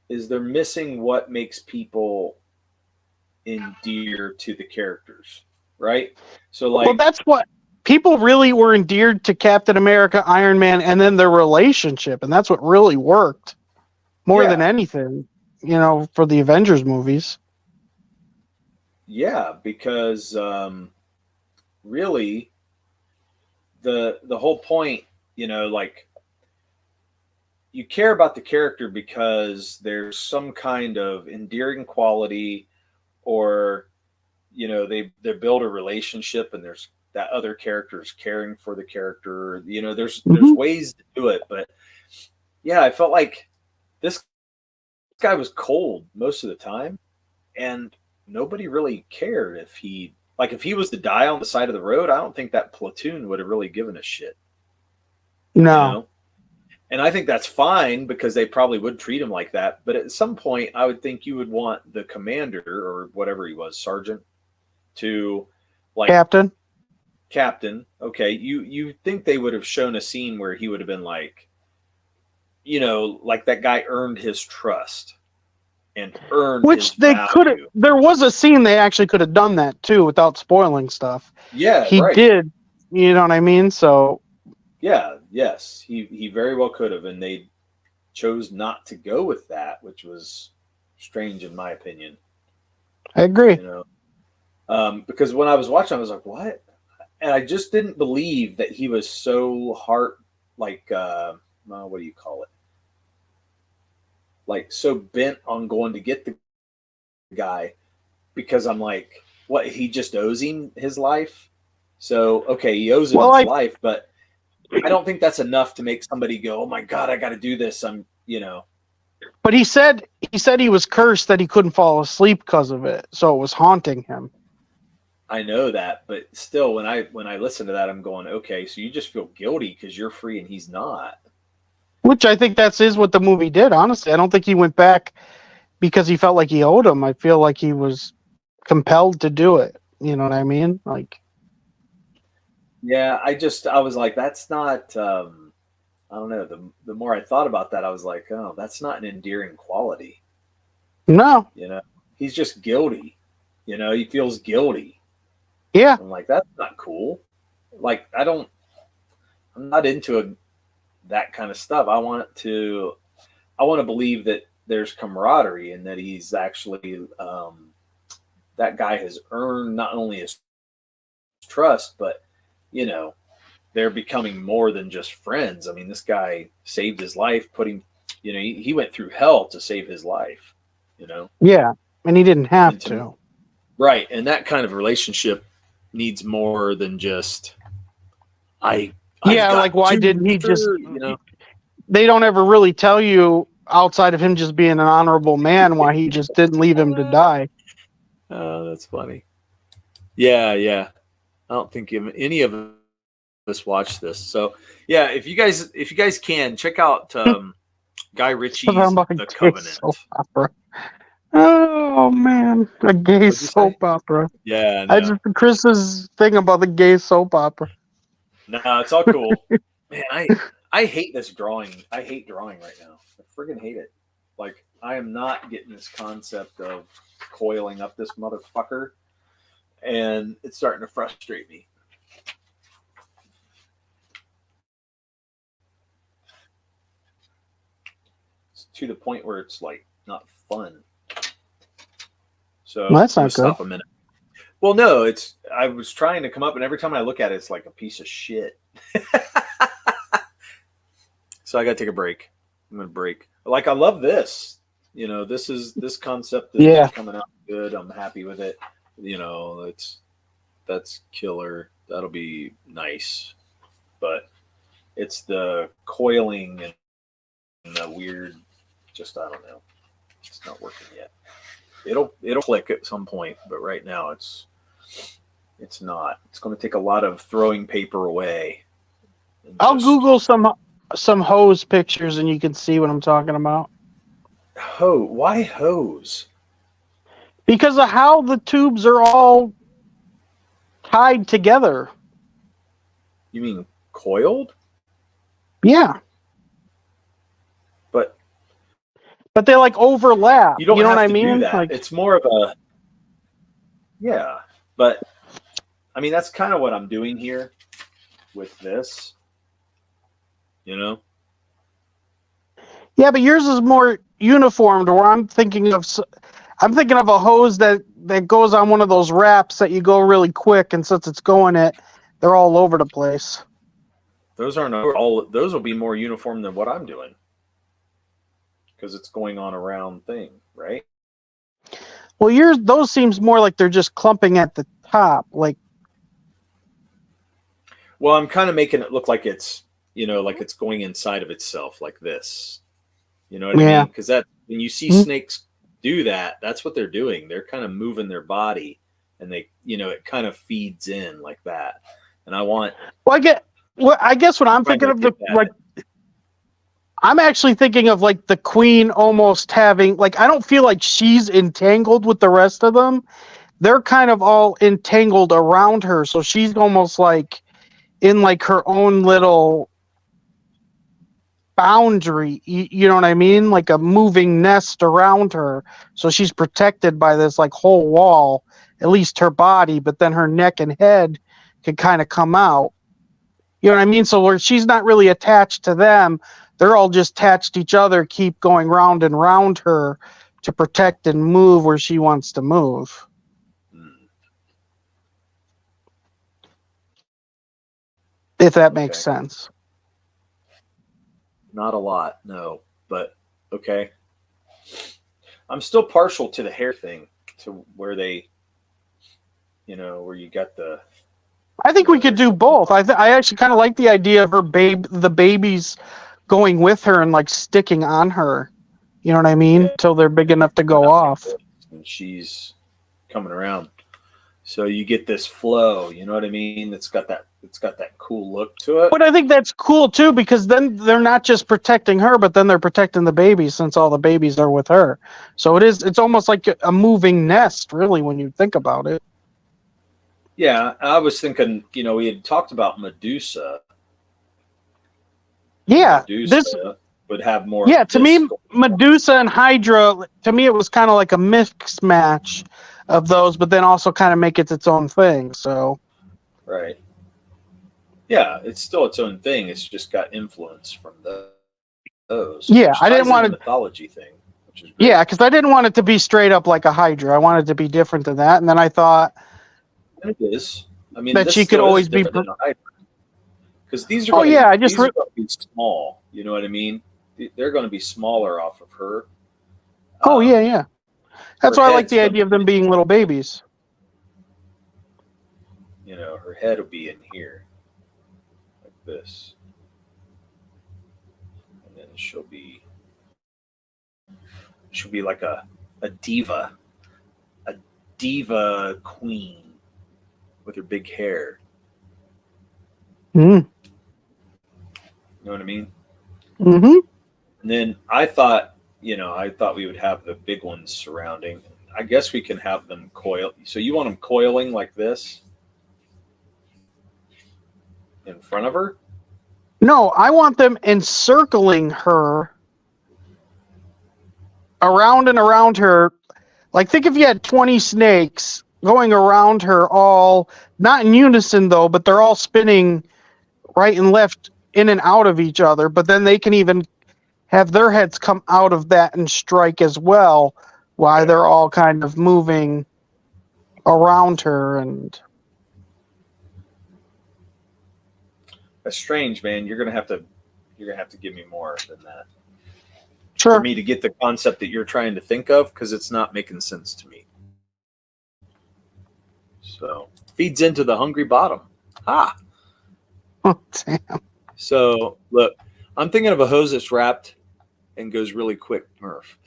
is they're missing what makes people endear to the characters, right? So, like, well, that's what people really were endeared to Captain America, Iron Man, and then their relationship, and that's what really worked more than anything, you know, for the Avengers movies. Yeah, because really, the whole point, you know, like, you care about the character because there's some kind of endearing quality, or, you know, they build a relationship, and there's that other character is caring for the character. You know, there's ways to do it, but yeah, I felt like this guy was cold most of the time, and nobody really cared if he was to die on the side of the road. I don't think that platoon would have really given a shit. No. You know? And I think that's fine because they probably would treat him like that. But at some point, I would think you would want the commander or whatever he was, sergeant, to like Captain. Okay, you think they would have shown a scene where he would have been like, like that guy earned his trust and earned Which his they could have. value. There was a scene they actually could have done that too without spoiling stuff. Yeah, He right. did. You know what I mean? So Yeah, yes, he very well could have, and they chose not to go with that, which was strange in my opinion. I agree. Because when I was watching, I was like, "What?" And I just didn't believe that he was so what do you call it? Like so bent on going to get the guy, because I'm like, what? He just owes him his life. So okay, he owes him his life, but I don't think that's enough to make somebody go, "Oh my God, I got to do this." But he said he was cursed that he couldn't fall asleep because of it, so it was haunting him. I know that, but still, when I listen to that, I'm going, okay, so you just feel guilty because you're free and he's not. Which I think is what the movie did. Honestly, I don't think he went back because he felt like he owed him. I feel like he was compelled to do it. You know what I mean? Like, yeah, I was like, that's not. I don't know. The more I thought about that, I was like, oh, that's not an endearing quality. no. He's just guilty. He feels guilty. Yeah. I'm like, that's not cool. Like, I'm not into that kind of stuff. I want to believe that there's camaraderie and that he's actually, that guy has earned not only his trust, but, they're becoming more than just friends. I mean, this guy saved his life, he went through hell to save his life, Yeah. And he didn't have to. Right. And that kind of relationship needs more than just why didn't he just they don't ever really tell you outside of him just being an honorable man why he just didn't leave him to die. Oh, that's funny. Yeah. I don't think any of us watched this. So yeah, if you guys can check out Guy Ritchie's The Covenant. Oh man, a gay soap opera. Yeah, no. Chris's thing about the gay soap opera. No, it's all cool. Man, I hate this drawing. I hate drawing right now. I friggin' hate it. Like, I am not getting this concept of coiling up this motherfucker, and it's starting to frustrate me. It's to the point where it's like not fun. So that's not good. Stop a minute. Well, no, I was trying to come up, and every time I look at it, it's like a piece of shit. So I got to take a break. I'm going to break. Like, I love this. This concept is coming out good. I'm happy with it. That's killer. That'll be nice. But it's the coiling and the weird, just, I don't know. It's not working yet. It'll click at some point, but right now it's not. It's going to take a lot of throwing paper away. I'll Google some hose pictures and you can see what I'm talking about. Why hose? Because of how the tubes are all tied together. You mean coiled? Yeah. But they like overlap. You don't know have what I to mean? do that. Like, it's more of a but I mean that's kind of what I'm doing here with this. Yeah, but yours is more uniformed. Where I'm thinking of a hose that goes on one of those wraps that you go really quick, and since it's going they're all over the place. Those aren't all. Those will be more uniform than what I'm doing. Because it's going on a round thing, right? Well, those seems more like they're just clumping at the top, like. Well, I'm kind of making it look like it's, like it's going inside of itself, like this. You know what I mean? Because when you see snakes do that, that's what they're doing. They're kind of moving their body, and they, it kind of feeds in like that. And I want. Well, I guess what I'm thinking of I'm actually thinking of like the queen almost having, like, I don't feel like she's entangled with the rest of them. they're kind of all entangled around her, so she's almost like in like her own little boundary. You know what I mean? Like a moving nest around her, so she's protected by this like whole wall, at least her body, but then her neck and head can kind of come out. You know what I mean? So where she's not really attached to them, they're all just attached to each other, keep going round and round her to protect and move where she wants to move. If that makes Okay. sense. Not a lot, no, but okay. I'm still partial to the hair thing, to where they, where you got the. I think we could do both. I actually kind of like the idea of the babies going with her and like sticking on her. You know what I mean? Yeah. Till they're big enough to go off. And she's coming around, so you get this flow. You know what I mean? It's got that cool look to it. But I think that's cool too, because then they're not just protecting her, but then they're protecting the babies, since all the babies are with her. So it's almost like a moving nest, really, when you think about it. Yeah, I was thinking, we had talked about Medusa. Yeah, Medusa would have more. Yeah, to me, Medusa and Hydra, to me, it was kind of like a mix match of those, but then also kind of make it its own thing. So, right. Yeah, it's still its own thing. It's just got influence from those. Yeah, I didn't want to mythology thing. Which is great. Yeah, because I didn't want it to be straight up like a Hydra. I wanted it to be different than that. And then I thought it is. I mean, that she could always be. Because these are. These are going to be small. You know what I mean? They're going to be smaller off of her. Oh yeah. That's why I like the idea of them being little babies. Her head will be in here, like this, and then she'll be like a diva queen with her big hair. Mm. You know what I mean? Mm-hmm. And then I thought we would have the big ones surrounding. I guess we can have them coil. So you want them coiling like this in front of her? No, I want them encircling her, around and around her. Like, think if you had 20 snakes going around her, all not in unison though, but they're all spinning right and left, in and out of each other. But then they can even have their heads come out of that and strike as well, while they're all kind of moving around her. And that's strange, man. You're gonna have to give me more than that. Sure. For me to get the concept that you're trying to think of, because it's not making sense to me. So feeds into the hungry bottom. Ah. Oh, damn. So look, I'm thinking of a hose that's wrapped and goes really quick, Murph.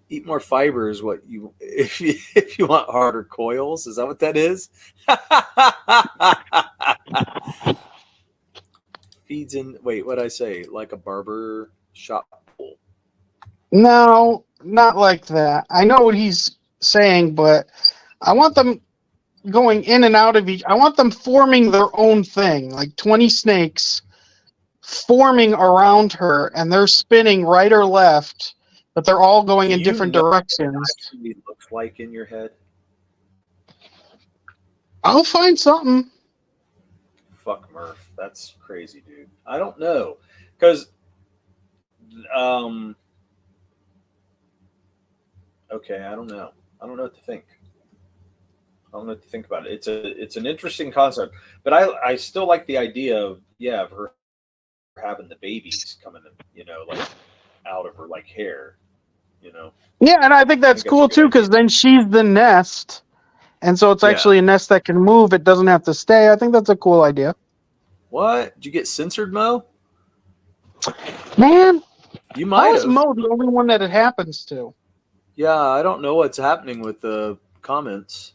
Eat more fiber is what you if you want harder coils. Is that what that is? Feeds in. Wait, what'd I say? Like a barber shop pole. No, not like that. I know what he's saying, but I want them going in and out of each. I want them forming their own thing, like 20 snakes forming around her, and they're spinning right or left, but they're all going in different directions. What it actually looks like in your head? I'll find something. Fuck Murph, that's crazy, dude. I don't know, because okay, I don't know. I don't know what to think. I don't know what to think about it. It's an interesting concept, but I still like the idea of her having the babies coming, like out of her like hair, Yeah, and I think that's cool too, because then she's the nest, and so it's actually a nest that can move. It doesn't have to stay. I think that's a cool idea. What? Did you get censored, Mo? Man, you might have. Mo the only one that it happens to? Yeah, I don't know what's happening with the comments.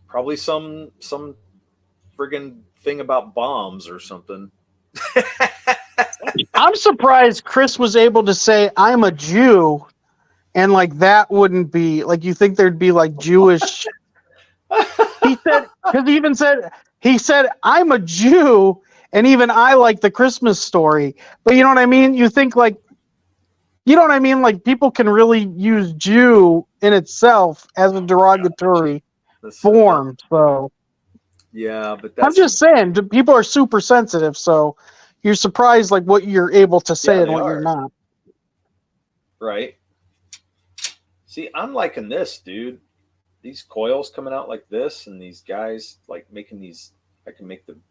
Probably some friggin' thing about bombs or something. I'm surprised Chris was able to say, I'm a Jew, and like that wouldn't be like you think there'd be like Jewish. He said, because he said, I'm a Jew, and even I like the Christmas story. But you know what I mean? You think like, you know what I mean? Like people can really use Jew in itself as a derogatory form. So yeah, but I'm just saying, people are super sensitive. So you're surprised like what you're able to say and what you're not. Right. See, I'm liking this, dude. These coils coming out like this, and these guys like making these. I can make them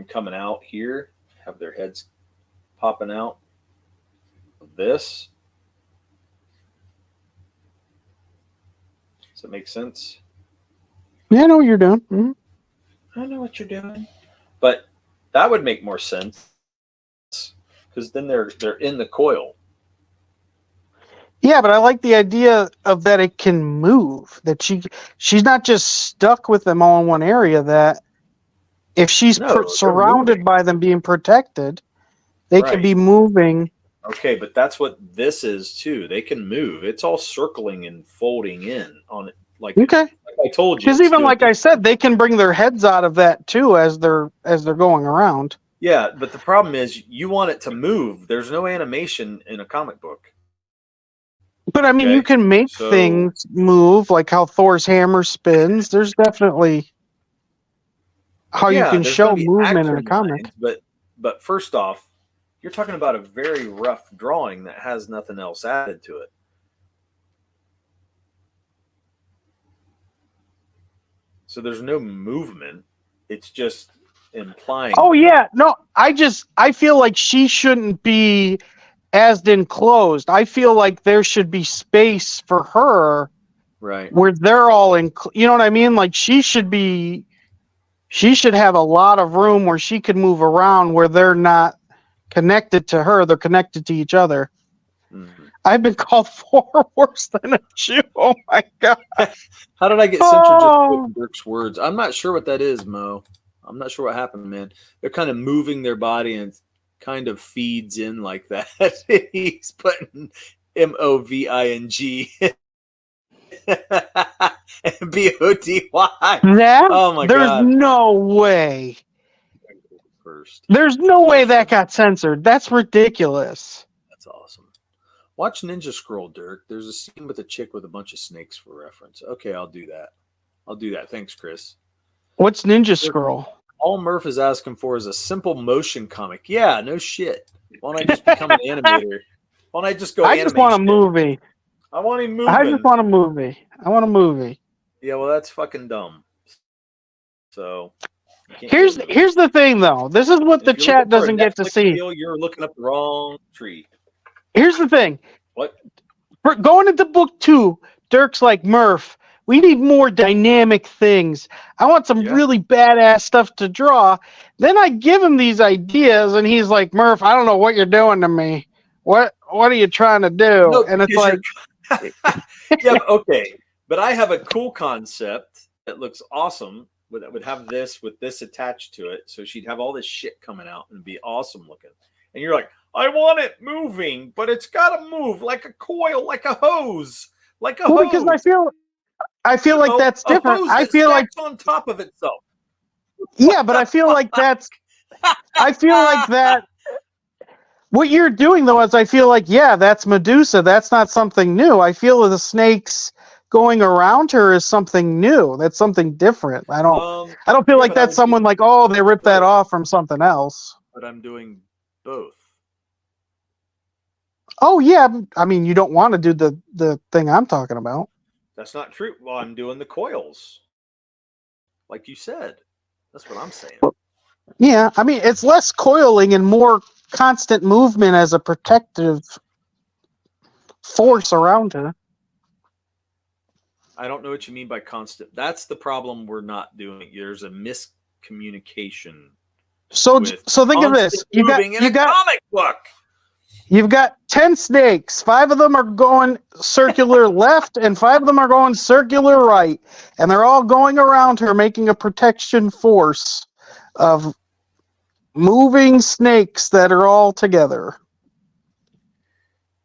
coming out here, have their heads popping out. This. Does that make sense? Yeah, I know what you're doing. Mm-hmm. I know what you're doing. But that would make more sense because then they're in the coil. Yeah, but I like the idea of that it can move. That she's not just stuck with them all in one area. That if she's surrounded by them being protected, they can be moving. Okay, but that's what this is too. They can move. It's all circling and folding in on it. Like I told you. Because even like I said, they can bring their heads out of that too as they're going around. Yeah, but the problem is you want it to move. There's no animation in a comic book. But I mean, you can make things move, like how Thor's hammer spins. There's definitely how you can show movement in a comic. But first off, you're talking about a very rough drawing that has nothing else added to it. So there's no movement. It's just implying. Oh yeah, no, I feel like she shouldn't be as enclosed. I feel like there should be space for her, right? Where they're all in. You know what I mean? Like she should have a lot of room where she can move around, where they're not connected to her; they're connected to each other. Mm-hmm. I've been called Thor worse than a Jew. Oh my god! How did I get censored just with Dirk's words? I'm not sure what that is, Mo. I'm not sure what happened, man. They're kind of moving their body and kind of feeds in like that. He's putting MOVING and BODY. Oh my god! There's no way. There's no way that got censored. That's ridiculous. That's awesome. Watch Ninja Scroll, Dirk. There's a scene with a chick with a bunch of snakes for reference. Okay, I'll do that. Thanks, Chris. What's Ninja Scroll? All Murph is asking for is a simple motion comic. Yeah, no shit. Why don't I just become an animator? Why don't I just go I just want a movie. I want him moving. I just want a movie. I want a movie. Yeah, well, that's fucking dumb. So here's the thing, though. This is what the chat doesn't get to see. You're looking up the wrong tree. Here's the thing. What? For going into book 2, Dirk's like, Murph, we need more dynamic things. I want some really badass stuff to draw. Then I give him these ideas, and he's like, Murph, I don't know what you're doing to me. What are you trying to do? No, and it's like... yeah, okay. But I have a cool concept that looks awesome. That would have this with this attached to it. So she'd have all this shit coming out and be awesome looking. And you're like, I want it moving, but it's got to move like a coil, like a hose. Like a hose. Because I feel like that's different. I feel like on top of itself. Yeah, but I feel like that. What you're doing though is I feel like that's Medusa. That's not something new. I feel the snakes going around her is something new. That's something different. I don't feel like that's someone like they ripped that off from something else. But I'm doing both. Oh yeah, I mean you don't want to do the thing I'm talking about. That's not true. Well, I'm doing the coils. Like you said. That's what I'm saying. Yeah, I mean, it's less coiling and more constant movement as a protective force around her. I don't know what you mean by constant. That's the problem we're not doing. There's a miscommunication. So think of this. You got comic book. You've got 10 snakes. 5 of them are going circular left, and 5 of them are going circular right. And they're all going around her, making a protection force of moving snakes that are all together.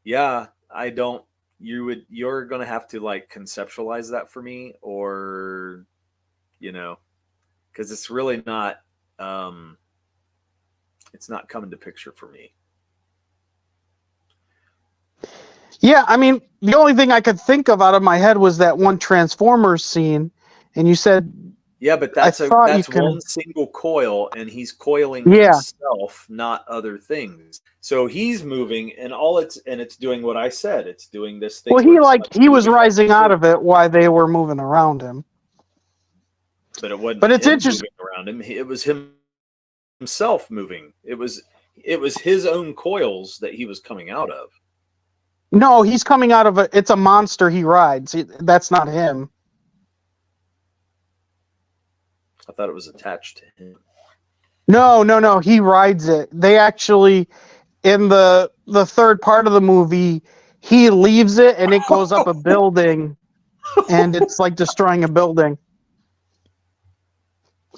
Yeah, I don't. You're gonna have to like conceptualize that for me, or because it's really not. It's not coming to picture for me. Yeah, I mean, the only thing I could think of out of my head was that one Transformers scene, and you said, Yeah, but I thought that's you can. one single coil, and he's coiling Yeah. himself, not other things. So he's moving, and it's doing what I said. It's doing this thing. Well, where it's he was moving rising back out and of it while they were moving around him. forth. But it wasn't But it's him interesting. moving around him. It was himself moving. It was his own coils that he was coming out of. No, he's coming out of it's a monster he rides. That's not him. I thought it was attached to him. No, he rides it. They actually, in the third part of the movie, he leaves it and it goes up a building, and it's like destroying a building.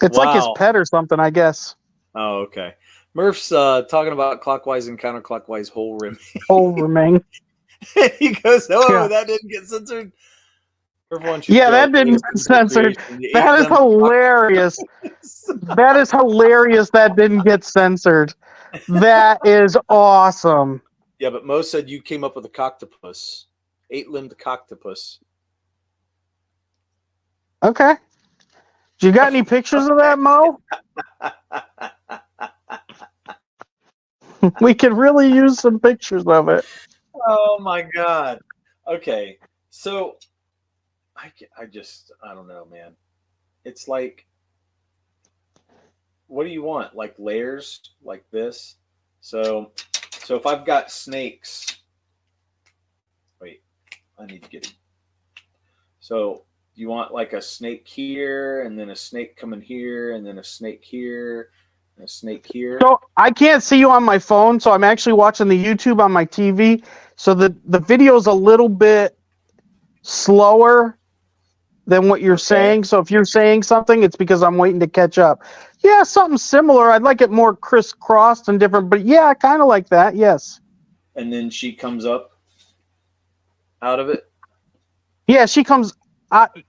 It's like his Wow. pet or something, I guess. Oh, okay. Murph's talking about clockwise and counterclockwise whole rim. Whole remain. He goes, "Oh, Yeah. that didn't get censored." Murph wants you Yeah, to that didn't get censored. That is hilarious. That is hilarious. That didn't get censored. That is awesome. Yeah, but Mo said you came up with a coctopus, 8-limbed coctopus. Okay. You got any pictures of that, Mo? We could really use some pictures of it. Oh my god. Okay, so I don't know, man. It's like, what do you want? Like layers like this? So if I've got snakes, wait, I need to get it. So you want like a snake here, and then a snake coming here, and then a snake here, and a snake here. So I can't see you on my phone, so I'm actually watching the YouTube on my TV. So the video's a little bit slower than what you're saying. So if you're saying something, it's because I'm waiting to catch up. Yeah, something similar. I'd like it more crisscrossed and different, but yeah, I kind of like that. Yes. And then she comes up out of it. Yeah, she comes.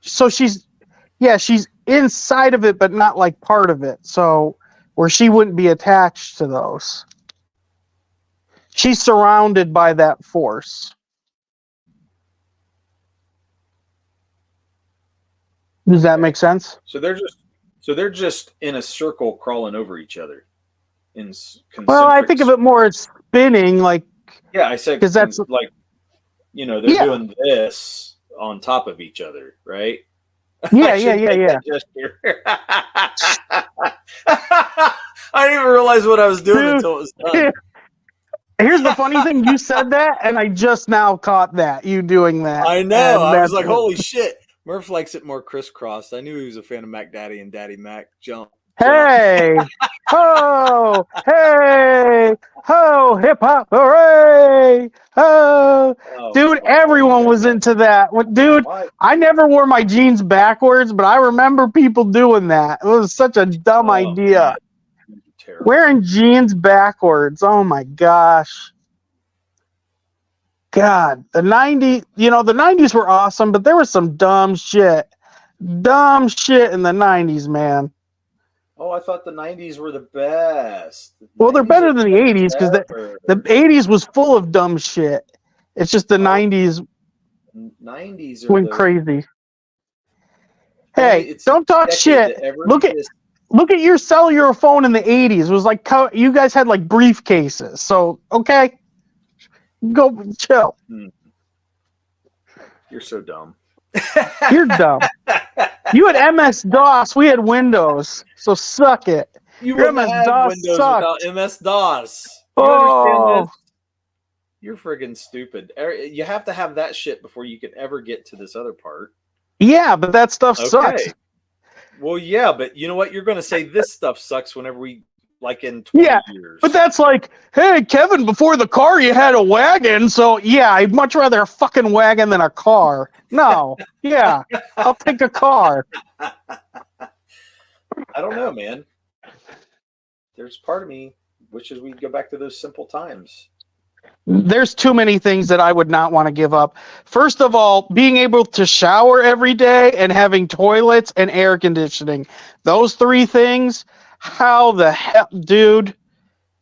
So she's inside of it, but not like part of it. So where she wouldn't be attached to those. She's surrounded by that force. Does that make sense? So they're just in a circle crawling over each other. In Well, I think of it more as spinning, like. Yeah, I said because that's like, they're doing this on top of each other, right? Yeah. I didn't even realize what I was doing until it was done. Here's the funny thing: you said that, and I just now caught that you doing that. I know. I was like, "Holy shit!" Murph likes it more crisscrossed. I knew he was a fan of Mac Daddy and Daddy Mac. Jump. Hey, ho, hey, ho, hip hop, hooray, ho. Dude, everyone was into that. Dude, I never wore my jeans backwards, but I remember people doing that. It was such a dumb idea. Wearing jeans backwards. Oh my gosh. God, the 90s, the 90s were awesome, but there was some dumb shit. Dumb shit in the 90s, man. Oh, I thought the 90s were the best. Well, they're better than the 80s because the 80s was full of dumb shit. It's just the 90s 90s went crazy. Hey, don't talk shit. Look at your cellular phone in the 80s. It was like you guys had like briefcases. So, okay. Go chill. You're so dumb. You're dumb. You had MS-DOS. We had Windows. So suck it. Your MS-DOS Windows sucked. Without MS-DOS. You understand this? You're friggin' stupid. You have to have that shit before you can ever get to this other part. Yeah, but that stuff sucks. Well, yeah, but you know what? You're going to say this stuff sucks whenever we, like in 20 years. But that's like, hey, Kevin, before the car you had a wagon, so yeah, I'd much rather a fucking wagon than a car. No, yeah, I'll take a car. I don't know, man. there's part of me wishes we'd go back to those simple times. There's too many things that I would not want to give up. First of all, being able to shower every day and having toilets and air conditioning. Those 3 things, how the hell, dude,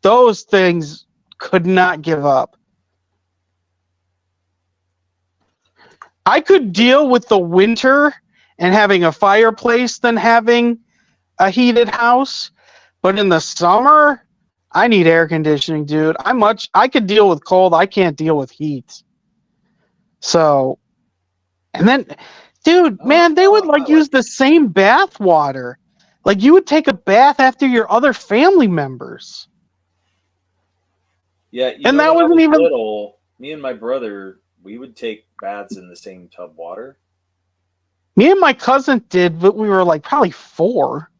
those things could not give up. I could deal with the winter and having a fireplace than having a heated house, but in the summer, I need air conditioning, dude. I could deal with cold. I can't deal with heat. So, and then, dude, man, they would use the same bath water. Like you would take a bath after your other family members. Yeah, and that wasn't even little. Me and my brother, we would take baths in the same tub water. Me and my cousin did, but we were like probably 4.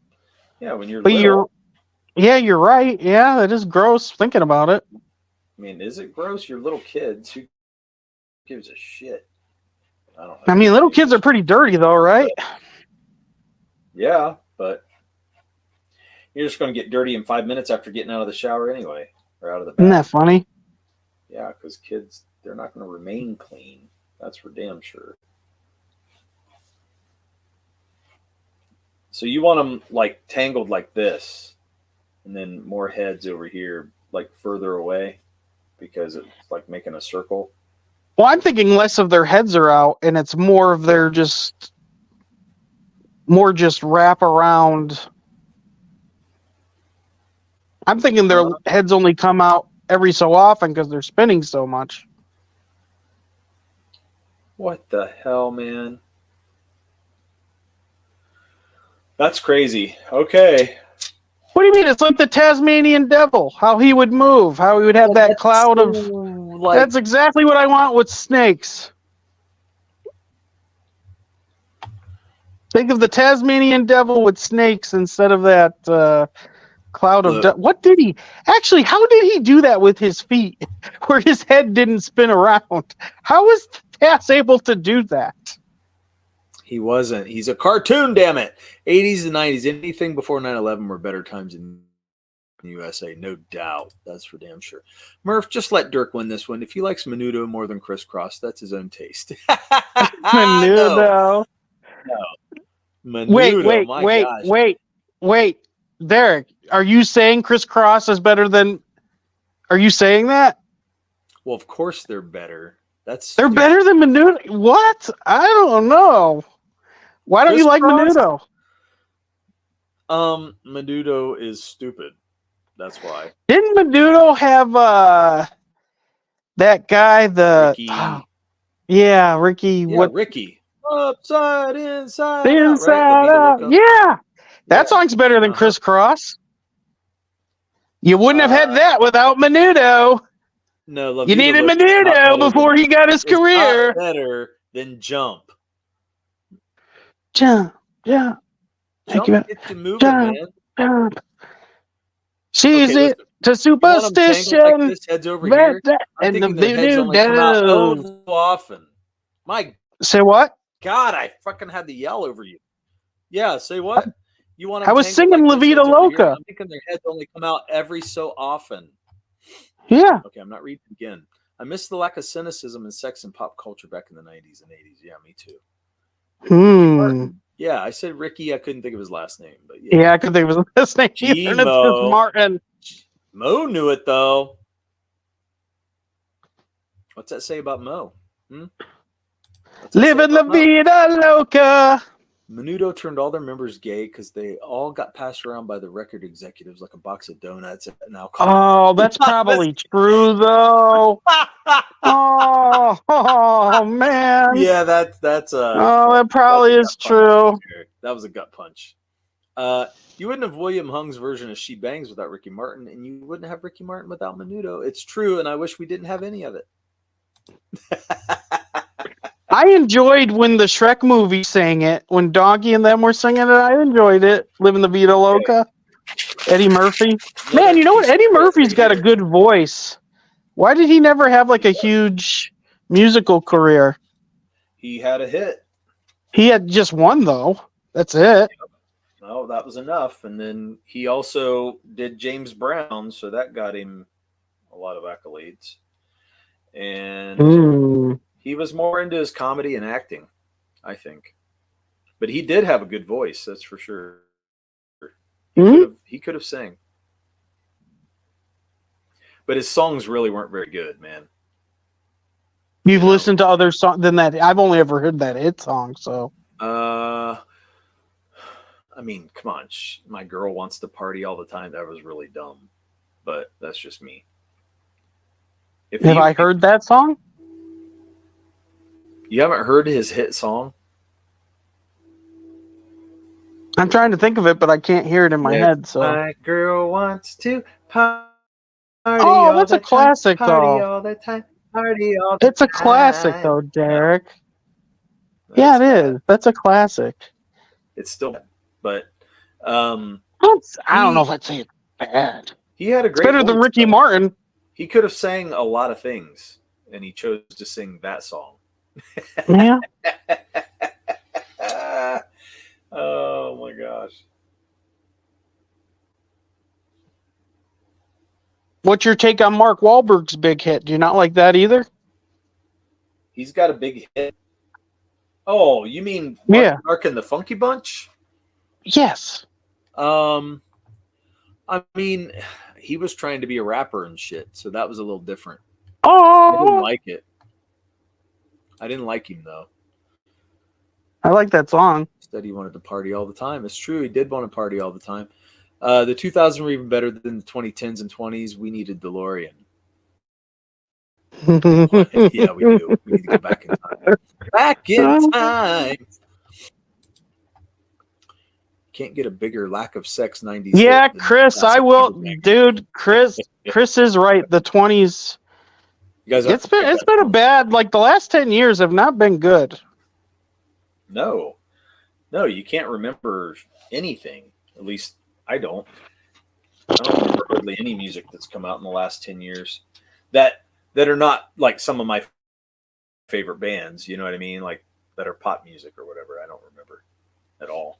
Yeah, when you're but little. You're right. Yeah, it is gross thinking about it. I mean, is it gross? You're little kids. Who gives a shit? I don't know. I mean, little kids are pretty dirty, though, right? Yeah, but you're just going to get dirty in 5 minutes after getting out of the shower anyway, or out of the bath. Isn't that funny? Yeah, because kids, they're not going to remain clean. That's for damn sure. So you want them like tangled like this, and then more heads over here, like further away, because it's like making a circle. Well, I'm thinking less of their heads are out, and it's more of their just wrap around. I'm thinking their heads only come out every so often because they're spinning so much. What the hell, man? That's crazy. Okay. What do you mean? It's like the Tasmanian devil, how he would move, how he would have that cloud of... That's exactly what I want with snakes. Think of the Tasmanian devil with snakes instead of that cloud of... What did he... Actually, how did he do that with his feet, where his head didn't spin around? How was Taz able to do that? He wasn't. He's a cartoon, damn it. 80s and 90s, anything before 9/11 were better times in the USA, no doubt. That's for damn sure. Murph, just let Dirk win this one. If he likes Menudo more than Crisscross, that's his own taste. Menudo. No. Menudo, wait. Derek, are you saying Crisscross is better than... Are you saying that? Well, of course they're better. They're better than Menudo? What? I don't know. Why don't you like Menudo? Menudo is stupid. That's why. Didn't Menudo have that guy, Ricky. Ricky. Yeah, what? Ricky. Upside, inside, inside out. Right? Yeah. That song's better than Crisscross. You wouldn't have had that without Menudo. No, you needed Menudo before he got his career. Better than Jump. Jump. Jump gets you moving, man. Jump. She's it to superstition. Like this, heads over here. And the voodoo does. So often. My say what? God, I fucking had to yell over you. Yeah, say what? You want? I was singing La Vida Loca. I'm thinking their heads only come out every so often. Yeah. Okay, I'm not reading again. I miss the lack of cynicism in sex and pop culture back in the 90s and 80s. Yeah, me too. Yeah, I said Ricky. I couldn't think of his last name, but yeah, I couldn't think of his last name either. It's Martin. Mo knew it though. What's that say about Mo? Living La Vida Loca. Menudo turned all their members gay because they all got passed around by the record executives like a box of donuts and alcohol. Oh, that's probably true though. oh man. Yeah, that's that probably is true. That was a gut punch. You wouldn't have William Hung's version of She Bangs without Ricky Martin, and you wouldn't have Ricky Martin without Menudo. It's true, and I wish we didn't have any of it. I enjoyed when the Shrek movie sang it. When Donkey and them were singing it, I enjoyed it. Living the Vida Loca. Eddie Murphy. Man, you know what? Eddie Murphy's got a good voice. Why did he never have like a huge musical career? He had a hit. He had just one though. That's it. Oh, that was enough. And then he also did James Brown, so that got him a lot of accolades. And Mm. he was more into his comedy and acting, I think. But he did have a good voice, that's for sure. He could have sang. But his songs really weren't very good, man. You've listened to other songs than that. I've only ever heard that hit song, so. I mean, come on. My girl wants to party all the time. That was really dumb. But that's just me. Have I heard that song? You haven't heard his hit song? I'm trying to think of it, but I can't hear it in my head. So my girl wants to party. Oh, that's a classic, party though. all the time. Party all the It's a classic, though, Derek. Yeah, it is. That's a classic. It's still bad, but I don't know if I'd say it's bad. He had a great. It's better than Ricky Martin. He could have sang a lot of things, and he chose to sing that song. Yeah. Oh my gosh. What's your take on Mark Wahlberg's big hit? Do you not like that either? He's got a big hit. Oh, you mean Mark and the Funky Bunch? Yes. I mean, he was trying to be a rapper and shit, so that was a little different. Oh, I didn't like it. I didn't like him though. I like that song. Said he wanted to party all the time. It's true, he did want to party all the time. The 2000s were even better than the 2010s and 20s. We needed DeLorean. Yeah, we do. We need to go back in time. Back in time. Can't get a bigger lack of sex 90s. Yeah, Chris, I will, dude. Chris is right. The 20s. You guys, it's been a bad. Like the last 10 years have not been good. No, you can't remember anything. At least I don't. I don't remember hardly any music that's come out in the last 10 years that are not like some of my favorite bands. You know what I mean? Like that are pop music or whatever. I don't remember at all.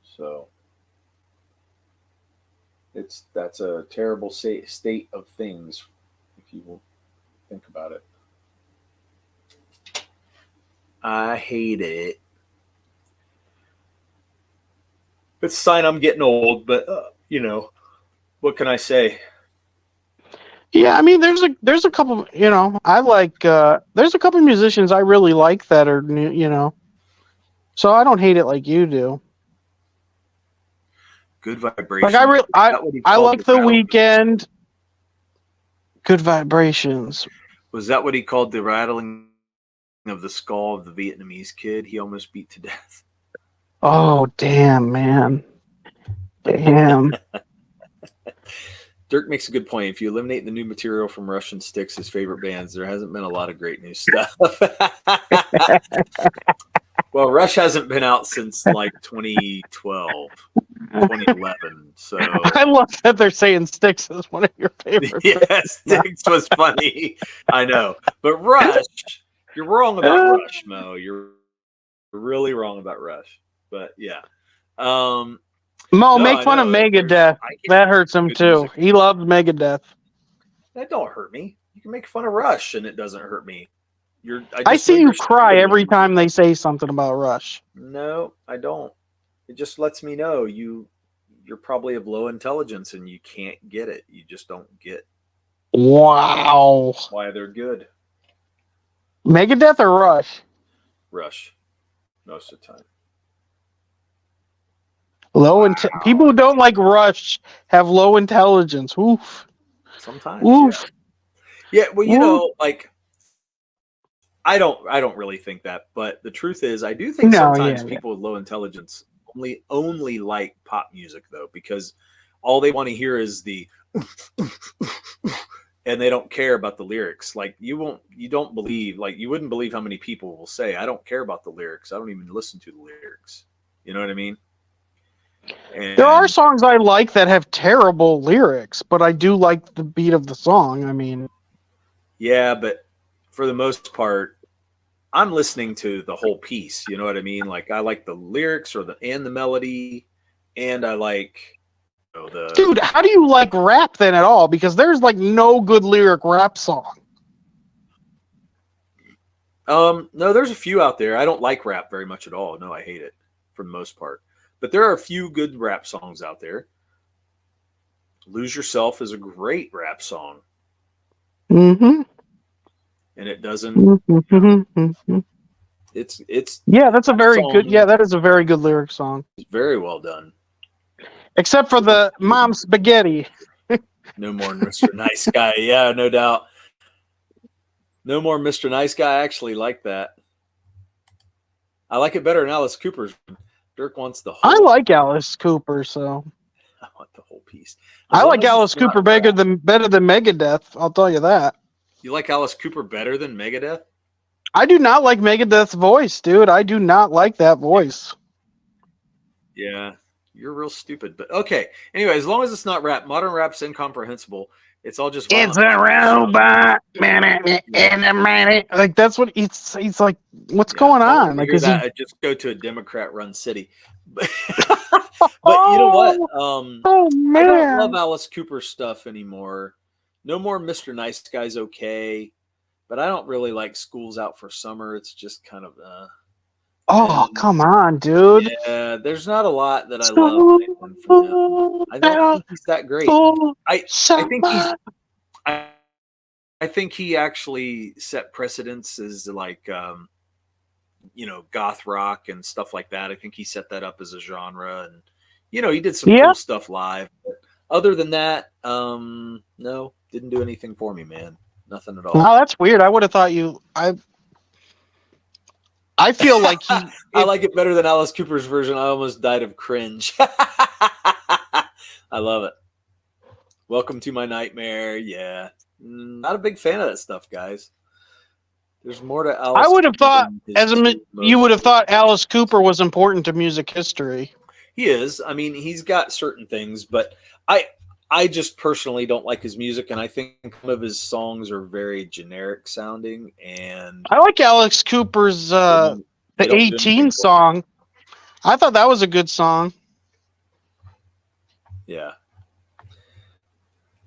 So that's a terrible state of things if you will think about it. I hate it. It's a sign I'm getting old, but you know, what can I say? Yeah, I mean, there's a couple. You know, I like. There's a couple musicians I really like that are new. You know, so I don't hate it like you do. Good Vibrations. Like I like The Weeknd. Good Vibrations. Was that what he called the rattling of the skull of the Vietnamese kid he almost beat to death? Oh, damn, man. Damn. Dirk makes a good point. If you eliminate the new material from Russian Sticks, his favorite bands, there hasn't been a lot of great new stuff. Well, Rush hasn't been out since like 2012, 2011. So I love that they're saying Styx is one of your favorites. Yeah, Styx was funny. I know. But Rush, you're wrong about Rush, Mo. You're really wrong about Rush. But yeah. Mo, make fun of Megadeth. That hurts him too. Music. He loves Megadeth. That don't hurt me. You can make fun of Rush and it doesn't hurt me. I see you cry every time they say something about Rush. No, I don't. It just lets me know you're probably of low intelligence and you can't get it. You just don't get. Wow. Why they're good. Megadeth or Rush? Rush. Most of the time. People who don't like Rush have low intelligence. Oof. Sometimes. Oof. Yeah, well, you know, like I don't really think that, but the truth is I do think sometimes people with low intelligence only like pop music though, because all they want to hear is the and they don't care about the lyrics. Like you wouldn't believe how many people will say, I don't care about the lyrics. I don't even listen to the lyrics. You know what I mean? And there are songs I like that have terrible lyrics, but I do like the beat of the song. I mean, yeah, but for the most part, I'm listening to the whole piece. You know what I mean? Like I like the lyrics and the melody, and I like the Dude, how do you like rap then at all? Because there's like no good lyric rap song. No, there's a few out there. I don't like rap very much at all. No, I hate it for the most part. But there are a few good rap songs out there. Lose Yourself is a great rap song. Mm-hmm. And it doesn't Mm-hmm. it's Yeah, that's a very song. good. Yeah, that is a very good lyric song. It's very well done. Except for the mom spaghetti. No more Mr. Nice Guy. Yeah, no doubt. No more Mr. Nice Guy. I actually like that. I like it better than Alice Cooper's. Dirk wants the whole. I like Alice Cooper, so I want the whole piece. I like Alice Cooper better than Megadeth. I'll tell you that. You like Alice Cooper better than Megadeth? I do not like Megadeth's voice, dude. I do not like that voice. Yeah, you're real stupid. But okay. Anyway, as long as it's not rap, modern rap's incomprehensible. It's all just It's a robot, like that's what he's like. What's going on? Like, is I just go to a Democrat-run city. But you know what? Oh man, I don't love Alice Cooper stuff anymore. No more Mr. Nice Guy's okay, but I don't really like School's Out for Summer. It's just kind of come on, dude. Yeah, there's not a lot that I love from him. I don't think he's that great. I think he actually set precedents as like goth rock and stuff like that. I think he set that up as a genre, and he did some cool stuff live. But other than that, no, didn't do anything for me, man. Nothing at all. Oh, that's weird. I would have thought you. I feel like he. I like it better than Alice Cooper's version. I almost died of cringe. I love it. Welcome to My Nightmare. Yeah, not a big fan of that stuff, guys. There's more to Alice. I would have thought, you would have thought Alice Cooper was important to music history. He is. I mean, he's got certain things, but I just personally don't like his music, and I think some of his songs are very generic sounding. And I like Alex Cooper's the 18 song. I thought that was a good song. Yeah.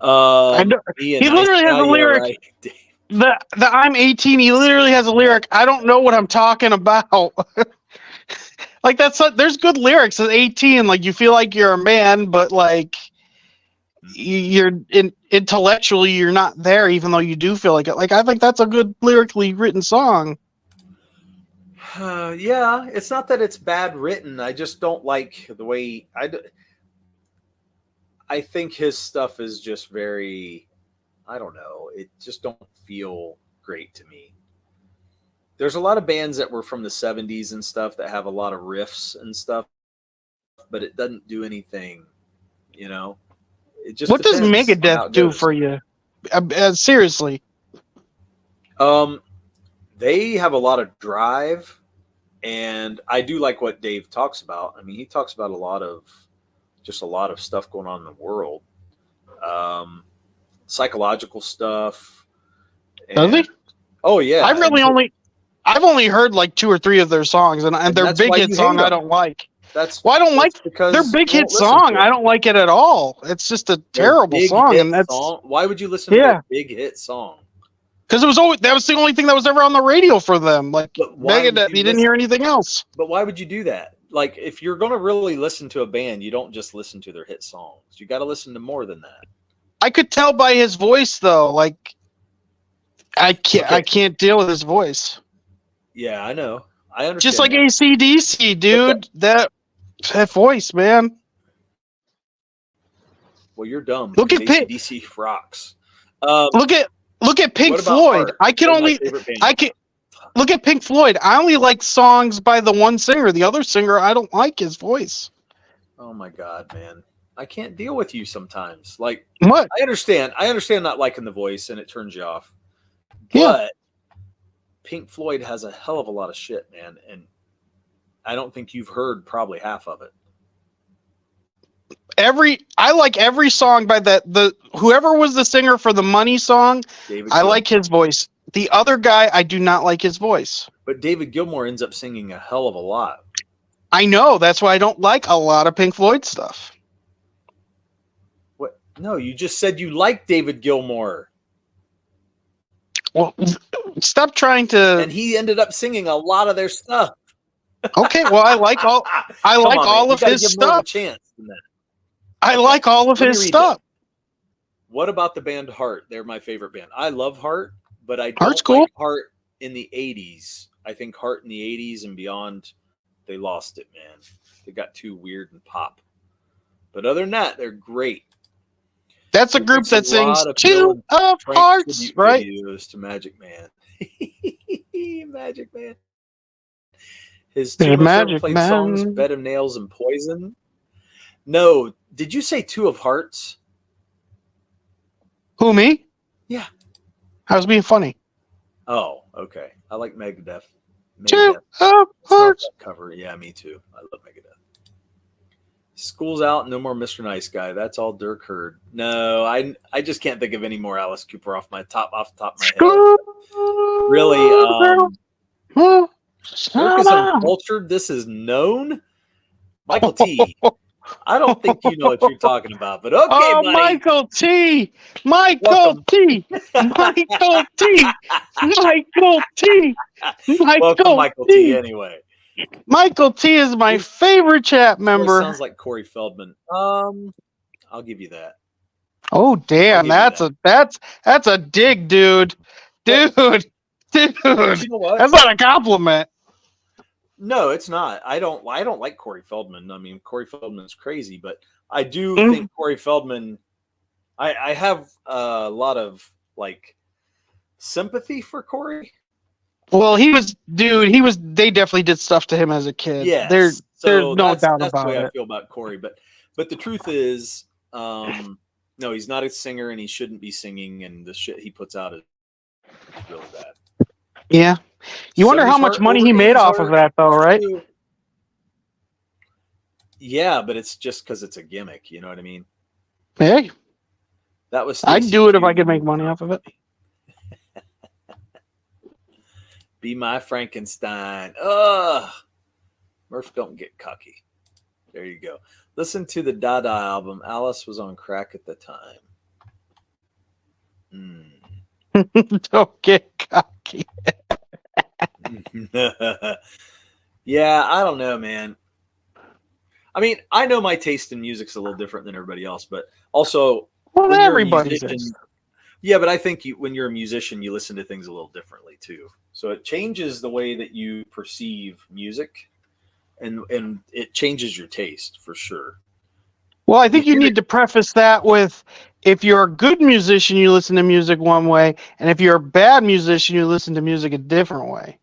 He literally has a lyric. Right. The I'm 18. He literally has a lyric. I don't know what I'm talking about. Like there's good lyrics at 18. Like you feel like you're a man, but like you're intellectually you're not there, even though you do feel like it. Like I think that's a good lyrically written song. Yeah, it's not that it's bad written. I just don't like the way I think his stuff is just very, I don't know. It just don't feel great to me. There's a lot of bands that were from the 70s and stuff that have a lot of riffs and stuff, but it doesn't do anything, It just what does Megadeth do for you? Seriously. They have a lot of drive, and I do like what Dave talks about. I mean, he talks about a lot of stuff going on in the world, psychological stuff. Does he? Oh yeah. I've only heard like 2 or 3 of their songs, and their big hit song I don't like. I don't like their big hit song. I don't like it at all. It's just a terrible song, and that's why would you listen to their big hit song? Because that was the only thing that was ever on the radio for them. Like Megadeth, you didn't hear anything else. But why would you do that? Like, if you're going to really listen to a band, you don't just listen to their hit songs. You got to listen to more than that. I could tell by his voice, though. Like, I can't deal with his voice. Yeah, I know. I understand. Just like AC/DC, dude. That voice, man. Well, you're dumb. Look at AC/DC rocks. Look at Pink Floyd. Look at Pink Floyd. I only like songs by the one singer. The other singer, I don't like his voice. Oh my God, man. I can't deal with you sometimes. Like, what? I understand not liking the voice and it turns you off. Yeah. But Pink Floyd has a hell of a lot of shit, man. And I don't think you've heard probably half of it. I like every song by whoever was the singer for the Money song. David I like his voice. The other guy, I do not like his voice. But David Gilmour ends up singing a hell of a lot. I know. That's why I don't like a lot of Pink Floyd stuff. What? No, you just said you like David Gilmour. Well, stop trying to. And he ended up singing a lot of their stuff. Okay, well, I like all. I Come like on, all man. of You gotta his give more of a stuff. chance than that. I Okay. like all of Let me his read stuff. What about the band Heart? They're my favorite band. I love Heart, but I don't Heart's cool. like Heart in the 80s. I think Heart in the 80s and beyond, they lost it, man. They got too weird and pop. But other than that, they're great. That's a He group makes a that sings lot of Two of Frank Hearts, tribute right? videos to Magic Man. Magic Man. His The two most ever Magic played songs, Man. Bed of Nails and Poison. No, did you say Two of Hearts? Who, me? Yeah. I was being funny. Oh, okay. I like Megadeth. Two Megadeth. of It's not Hearts. that cover. Yeah, me too. I love Megadeth. School's out. No more Mr. Nice Guy. That's all Dirk heard. No, I just can't think of any more Alice Cooper off the top of my head. Really, Dirk is uncultured. This is known. Michael T. I don't think you know what you're talking about, but okay, Oh, buddy. Michael T. Michael Welcome. T. Michael T. Michael T. Welcome, Michael T. Anyway, Michael T is my favorite chat Voice member. sounds like Corey Feldman. I'll give you that. Oh damn, I'll give you that's a dig, dude. Dude. But you know what? That's not a compliment. No, it's not. I don't like Corey Feldman. I mean, Corey Feldman's crazy, but I do Mhm. think Corey Feldman. I have a lot of like sympathy for Corey. Well, they definitely did stuff to him as a kid. Yes. There's no that's doubt the about way I it. feel about Corey. But the truth is, no, he's not a singer, and he shouldn't be singing. And the shit he puts out is really bad. Yeah. You wonder how 70s much heart, money over he made 80s off heart. of that, though, right? Yeah, but it's just because it's a gimmick. You know what I mean? Hey, That was. I'd Stacey do it if I Q. could make money off of it. Be my Frankenstein. Ugh. Murph, don't get cocky. There you go. Listen to the Dada album. Alice was on crack at the time. Don't get cocky. Yeah, I don't know, man. I mean, I know my taste in music's a little different than everybody else, but also Well, when you're a everybody's musician, is. yeah, but I think when you're a musician, you listen to things a little differently too. So it changes the way that you perceive music, and it changes your taste for sure. Well, I think you need to preface that with, if you're a good musician, you listen to music one way, and if you're a bad musician, you listen to music a different way.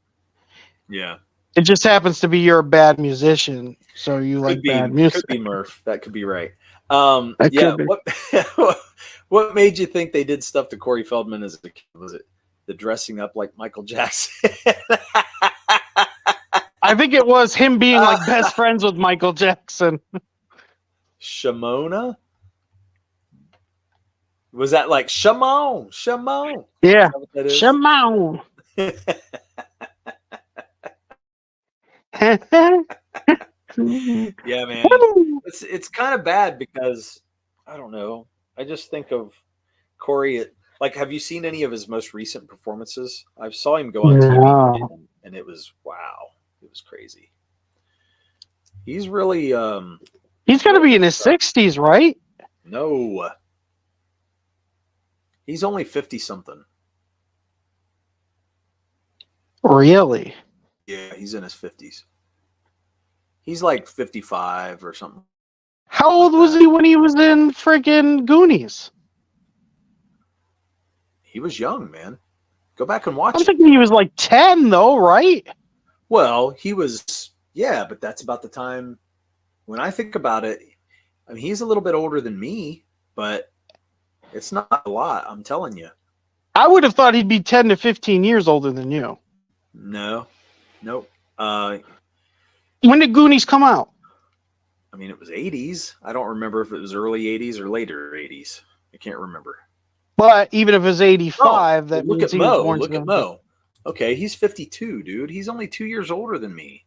Yeah. It just happens to be you're a bad musician, so you like bad music. Could be Murph. That could be right. That Yeah. could be. What made you think they did stuff to Corey Feldman as a kid? Was it the dressing up like Michael Jackson? I think it was him being like best friends with Michael Jackson. Shimona? Was that like Shimon? Shimon? Yeah. Is that what that is? Shimon. Yeah, man. It's kind of bad because I don't know. I just think of Corey. Like, have you seen any of his most recent performances? I saw him go on TV, and it was wow. It was crazy. He's really He's got to be in his 60s, right? no. He's only 50 something. Really? Yeah, he's in his 50s. He's like 55 or something. How old was he when he was in freaking Goonies? He was young, man. Go back and watch I'm it. thinking he was like 10, though, right? Well, he was, yeah, but that's about the time when I think about it. I mean, he's a little bit older than me, but it's not a lot. I'm telling you. I would have thought he'd be 10 to 15 years older than you. No, nope. When did Goonies come out? I mean, it was 80s. I don't remember if it was early 80s or later 80s. I can't remember. But even if it's 85, that look means at he was Mo. born. Look at Mo. Okay, he's 52, dude. He's only 2 years older than me.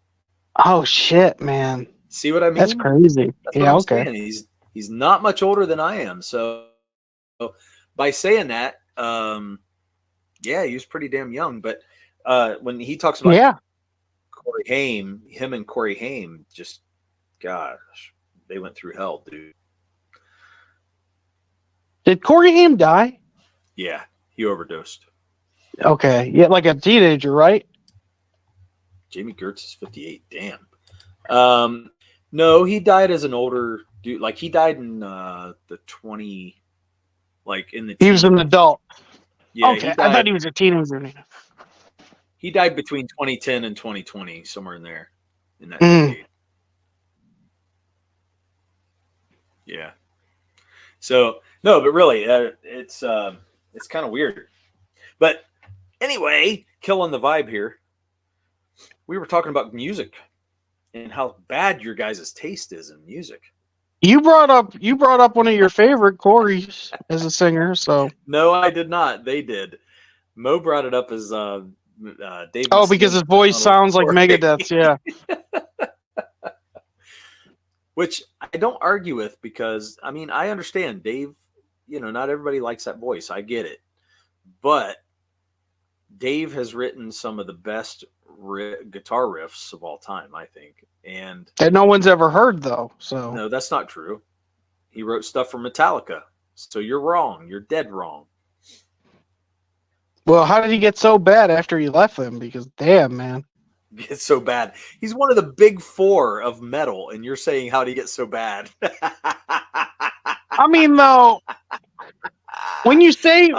Oh shit, man. See what I mean? That's crazy. That's Yeah, what I'm okay. saying. He's not much older than I am. So by saying that, yeah, he was pretty damn young. But when he talks about Yeah. Corey Haim, him and Corey Haim, just gosh, they went through hell, dude. Did Corey Haim die? Yeah, he overdosed. Okay. Yeah, like a teenager, right? Jamie Gertz is 58. Damn. No, he died as an older dude. Like he died in the 20, like in the. He was an adult. Yeah, okay, I thought he was a teenager. He died between 2010 and 2020, somewhere in there, in that decade. Yeah. So no, but really, it's kind of weird. But anyway, killing the vibe here. We were talking about music and how bad your guys' taste is in music. You brought up one of your favorite Corey's as a singer, so no, I did not. They did. Mo brought it up as Dave. Oh, because his voice sounds like Megadeth's, yeah. Which I don't argue with because I mean I understand Dave. You know, not everybody likes that voice. I get it, but Dave has written some of the best guitar riffs of all time, I think, and that no one's ever heard though. So no, that's not true. He wrote stuff for Metallica, so you're wrong. You're dead wrong. Well, how did he get so bad after he left them? Because damn, man, It's so bad. He's one of the big four of metal, and you're saying how did he get so bad? I mean, though, when you say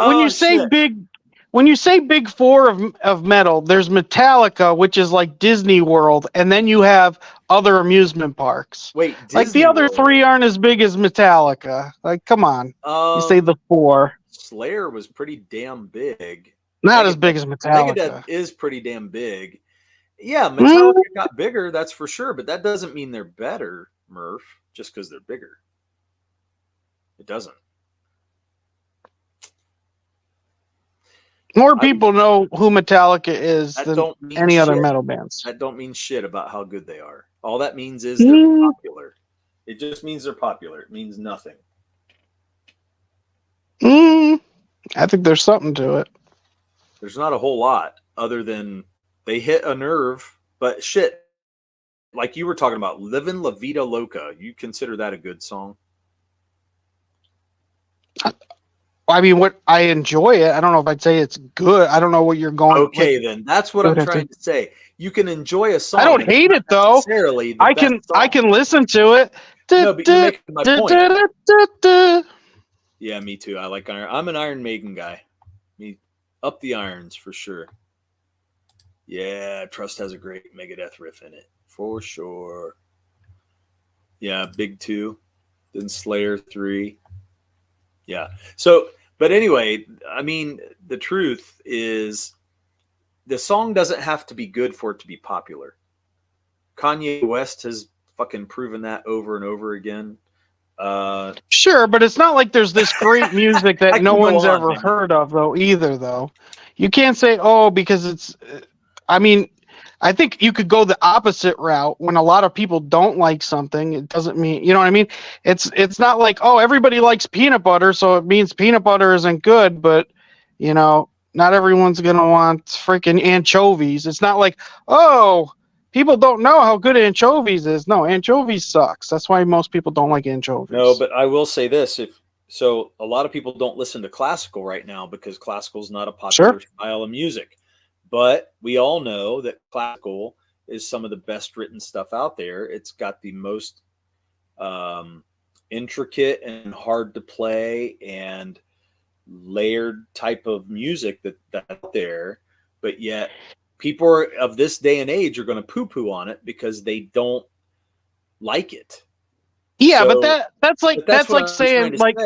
big four of metal, there's Metallica, which is like Disney World, and then you have other amusement parks. Wait, like the other three aren't as big as Metallica. Like, come on, you say the four. Slayer was pretty damn big. Not as big as Metallica. Megadeth is pretty damn big. Yeah, Metallica got bigger, that's for sure, but that doesn't mean they're better, Murph, just because they're bigger. It doesn't. More people know who Metallica is than any other metal bands. That don't mean shit about how good they are. All that means is they're popular. It just means they're popular. It means nothing. I think there's something to it. There's not a whole lot other than they hit a nerve, but shit, like you were talking about, Livin' La Vida Loca, you consider that a good song? I mean, what I enjoy it. I don't know if I'd say it's good. I don't know what you're going. Okay, then that's what I'm trying to say. You can enjoy a song. I don't hate it though. I can listen to it. No, but you're making my point. Yeah, me too. I like Iron. I'm an Iron Maiden guy. Me up the irons for sure. Yeah, Trust has a great Megadeth riff in it for sure. Yeah, Big 2, then Slayer 3. Yeah. So, but anyway, I mean, the truth is the song doesn't have to be good for it to be popular. Kanye West has fucking proven that over and over again. Sure, but it's not like there's this great music that no one's ever heard of, though, either, though. You can't say, oh, because it's, I mean, I think you could go the opposite route. When a lot of people don't like something, it doesn't mean, you know what I mean? It's not like, oh, everybody likes peanut butter, so it means peanut butter isn't good, but, you know, not everyone's going to want freaking anchovies. It's not like, oh, people don't know how good anchovies is. No, anchovies sucks. That's why most people don't like anchovies. No, but I will say this. So a lot of people don't listen to classical right now because classical is not a popular style of music. But we all know that classical is some of the best written stuff out there. It's got the most intricate and hard to play and layered type of music that's out there. But yet people of this day and age are going to poo-poo on it because they don't like it. Yeah, so, but that's like saying like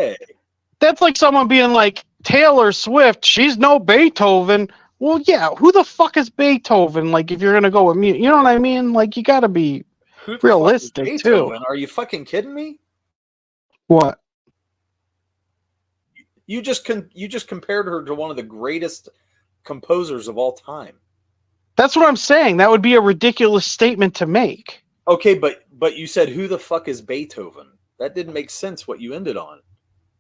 that's like someone being like Taylor Swift, she's no Beethoven. Well, yeah, who the fuck is Beethoven? Like, if you're gonna go with me, you know what I mean? Like, you gotta be realistic too. Are you fucking kidding me? What? You just compared her to one of the greatest composers of all time. That's what I'm saying. That would be a ridiculous statement to make. Okay, but you said who the fuck is Beethoven? That didn't make sense. What you ended on?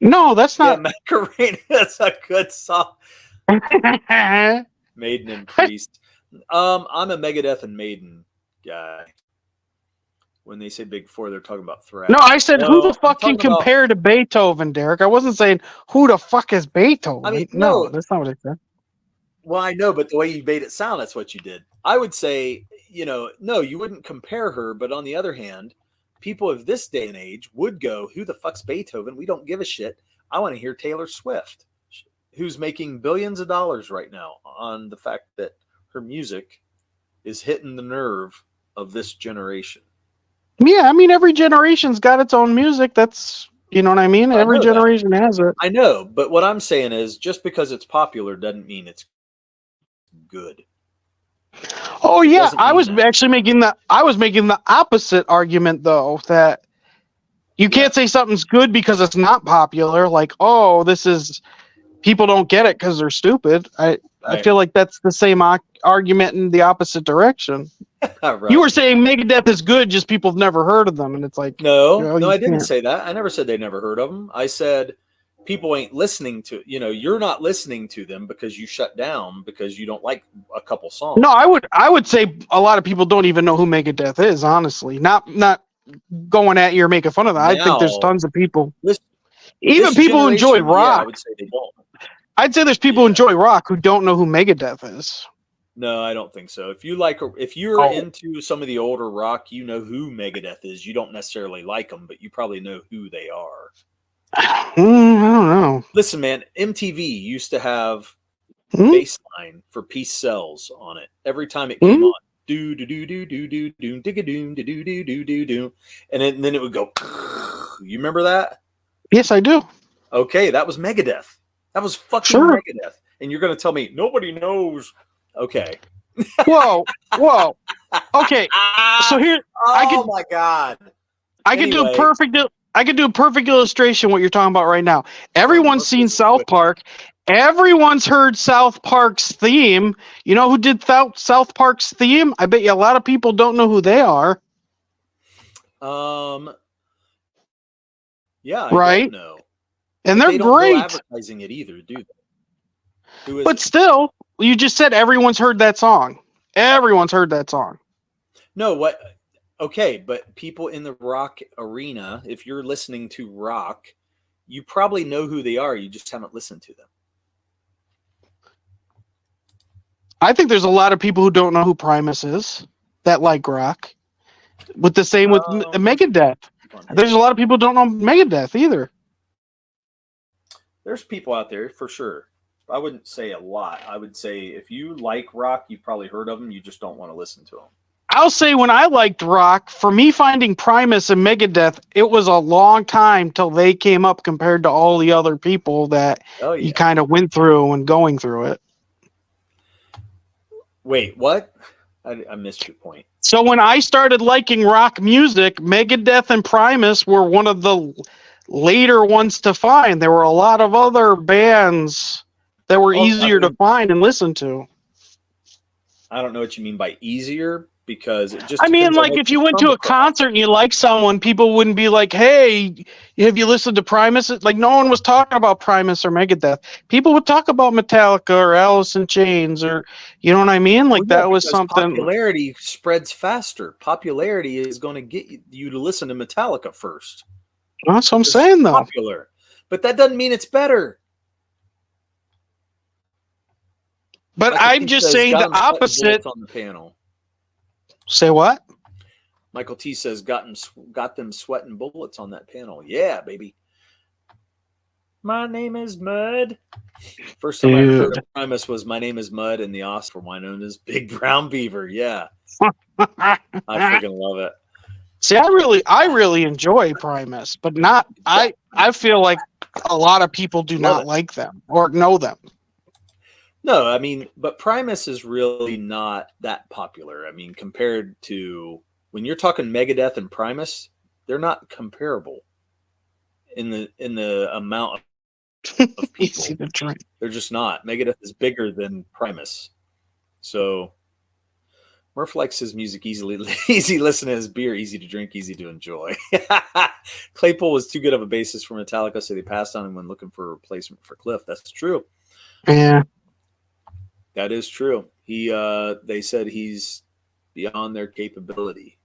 No, that's Yeah, not. Macarena. That's a good song. Maiden and Priest. I'm a Megadeth and Maiden guy. When they say Big Four, they're talking about thrash. No, I said who No, the fuck can I'm talking about- compare to Beethoven, Derek? I wasn't saying who the fuck is Beethoven. I mean, no, no. that's not what I said. Well, I know, but the way you made it sound, that's what you did. I would say, no, you wouldn't compare her. But on the other hand, people of this day and age would go, who the fuck's Beethoven? We don't give a shit. I want to hear Taylor Swift, who's making billions of dollars right now on the fact that her music is hitting the nerve of this generation. Yeah, I mean, every generation's got its own music. That's, you know what I mean? Every generation has it. I know, but what I'm saying is just because it's popular doesn't mean it's good. Oh It yeah, doesn't I mean was that. actually making the opposite argument though, that you can't say something's good because it's not popular. Like, oh, this is people don't get it because they're stupid. I Right. feel like that's the same argument in the opposite direction. Right. You were saying Megadeth is good, just people have never heard of them, and it's like, No, you I didn't can't. say that. I never said they never heard of them. I said people ain't listening to, you're not listening to them because you shut down because you don't like a couple songs. No, I would say a lot of people don't even know who Megadeth is. Honestly, not going at you or making fun of them. I think there's tons of people, even people who enjoy rock. Yeah, I would say they don't. I'd say there's people who enjoy rock who don't know who Megadeth is. No, I don't think so. If you're into some of the older rock, you know who Megadeth is. You don't necessarily like them, but you probably know who they are. I don't know. Listen, man, MTV used to have bass line for Peace Cells on it every time it came on. Do do do do do do do digga doom do do do do do do, and then it would go. You remember that? Yes, I do. Okay, that was Megadeth. That was fucking Megadeth. And you're going to tell me nobody knows. Okay. Whoa. Okay. So here, my God. I could do a perfect illustration of what you're talking about right now. Everyone's seen South Park. Everyone's heard South Park's theme. You know who did South Park's theme? I bet you a lot of people don't know who they are. Yeah, right. I don't know. And but they're great. Go advertising it either, do they? But still, you just said everyone's heard that song. Everyone's heard that song. No, what? Okay, but people in the rock arena, if you're listening to rock, you probably know who they are. You just haven't listened to them. I think there's a lot of people who don't know who Primus is that like rock. With the same with Megadeth. There's a lot of people who don't know Megadeth either. There's people out there for sure. I wouldn't say a lot. I would say if you like rock, you've probably heard of them. You just don't want to listen to them. I'll say when I liked rock, for me finding Primus and Megadeth, it was a long time till they came up compared to all the other people that you kind of went through and going through it. Wait, what? I missed your point. So when I started liking rock music, Megadeth and Primus were one of the later ones to find. There were a lot of other bands that were easier to find and listen to. I don't know what you mean by easier, because it just. I mean, like if you went to a concert and you like someone, people wouldn't be like, "Hey, have you listened to Primus?" Like no one was talking about Primus or Megadeth. People would talk about Metallica or Alice in Chains, or you know what I mean? Like that was something. Popularity spreads faster. Popularity is going to get you to listen to Metallica first. That's what I'm saying, though. Popular, but that doesn't mean it's better. But I'm just saying the opposite. On the panel. Say what? Michael T says got them sweating bullets on that panel. Yeah, baby. My name is Mud. First time I heard of Primus was My Name is Mud, and the Oscar why known as Big Brown Beaver. Yeah. I freaking love it. See, I really enjoy Primus, but not I feel like a lot of people do not like them or know them. No, I mean, but Primus is really not that popular. I mean, compared to when you're talking Megadeth and Primus, they're not comparable in the amount of people. Easy to drink. They're just not. Megadeth is bigger than Primus. So Murph likes his music easy listen to his beer, easy to drink, easy to enjoy. Claypool was too good of a bassist for Metallica, so they passed on him when looking for a replacement for Cliff. That's true. Yeah. That is true. They said he's beyond their capability.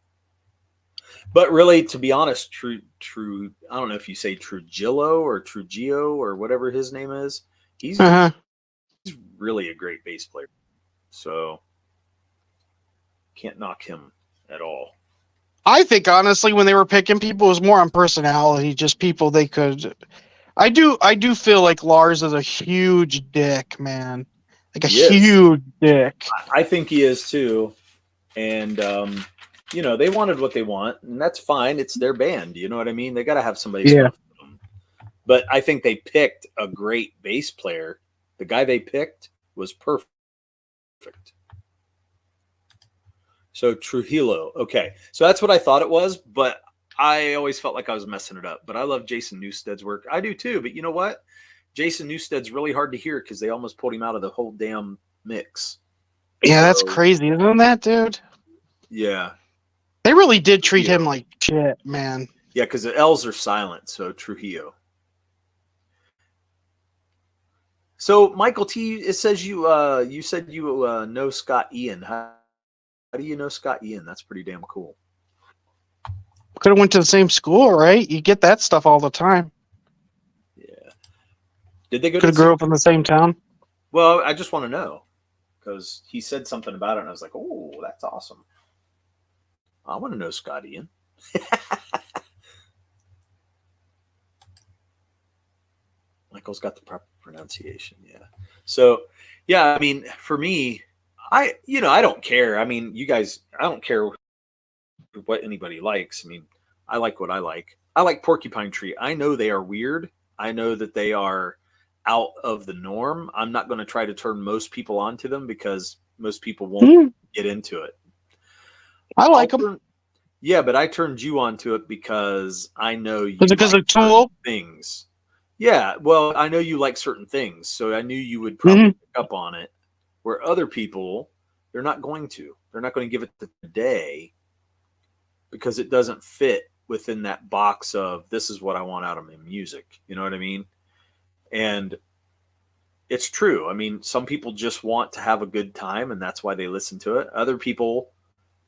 But really, to be honest, True, I don't know if you say Trujillo or Trujillo or whatever his name is. He's really a great bass player. So can't knock him at all. I think honestly, when they were picking people, it was more on personality, just people they could. I do feel like Lars is a huge dick, man. Like a huge dick. I think he is too. And they wanted what they want, and that's fine. It's their band. You know what I mean? They got to have somebody. Yeah. But I think they picked a great bass player. The guy they picked was perfect. So Trujillo. Okay. So that's what I thought it was, but I always felt like I was messing it up. But I love Jason Newsted's work. I do too. But you know what? Jason Newsted's really hard to hear because they almost pulled him out of the whole damn mix. Yeah, that's crazy, isn't that, dude? Yeah. They really did treat him like shit, man. Yeah, because the L's are silent, so Trujillo. So, Michael T, it says you said you know Scott Ian. How do you know Scott Ian? That's pretty damn cool. Could have went to the same school, right? You get that stuff all the time. Yeah. Did they go? Could have grew up in the same town. Well, I just want to know because he said something about it, and I was like, "Oh, that's awesome." I want to know Scott Ian. Michael's got the proper pronunciation. Yeah. So, yeah, I mean, for me, I don't care. I mean, you guys, I don't care what anybody likes. I mean, I like what I like. I like Porcupine Tree. I know they are weird. I know that they are out of the norm. I'm not going to try to turn most people onto them because most people won't get into it. I like them. Yeah, but I turned you onto it because I know you Was it because of Tool? Things. Yeah, well, I know you like certain things, so I knew you would probably pick up on it. Where other people, they're not going to. They're not going to give it the day because it doesn't fit within that box of this is what I want out of my music. You know what I mean? And it's true. I mean, some people just want to have a good time, and that's why they listen to it. Other people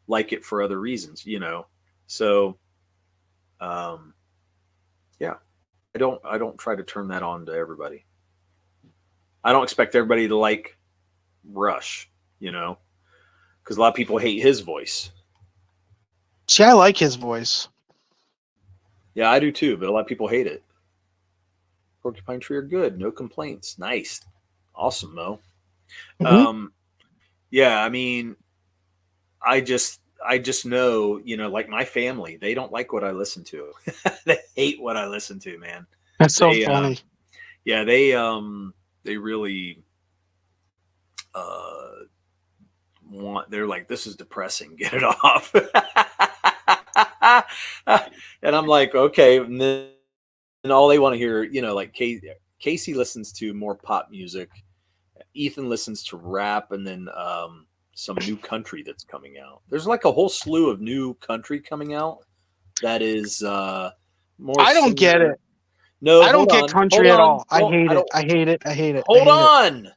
like it for other reasons, So, yeah, I don't try to turn that on to everybody. I don't expect everybody to like Rush, because a lot of people hate his voice. See, I like his voice. Yeah, I do too, but a lot of people hate it. Porcupine Tree are good. No complaints. Nice. Awesome, Mo. Yeah, I mean, I just know, like my family, they don't like what I listen to. They hate what I listen to, man. That's so funny. Yeah, they really they're like, this is depressing. Get it off. And I'm like, okay. And then all they want to hear, like Casey listens to more pop music. Ethan listens to rap, and then some new country that's coming out. There's like a whole slew of new country coming out that is more. I don't get it. No, I don't get country at all. I hate it. Hold on.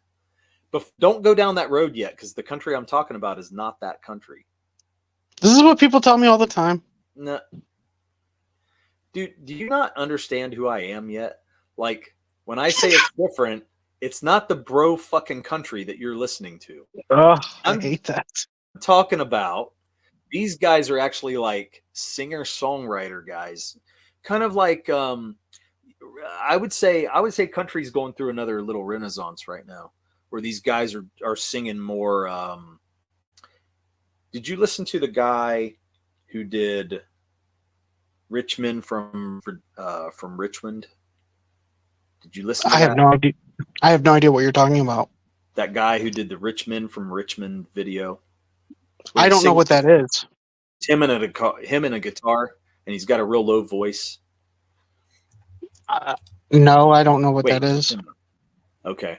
But don't go down that road yet, because the country I'm talking about is not that country. This is what people tell me all the time. No. Dude, do you not understand who I am yet? Like, when I say it's different, it's not the bro fucking country that you're listening to. I hate that. I'm talking about these guys are actually like singer-songwriter guys. Kind of like I would say country's going through another little renaissance right now, where these guys are singing more. Did you listen to the guy who did Richmond from Richmond? Did you listen to I have no idea. I have no idea what you're talking about. That guy who did the Richmond from Richmond video. I don't know what that is. It's him and a guitar, and he's got a real low voice. No, I don't know what Wait, that is. okay.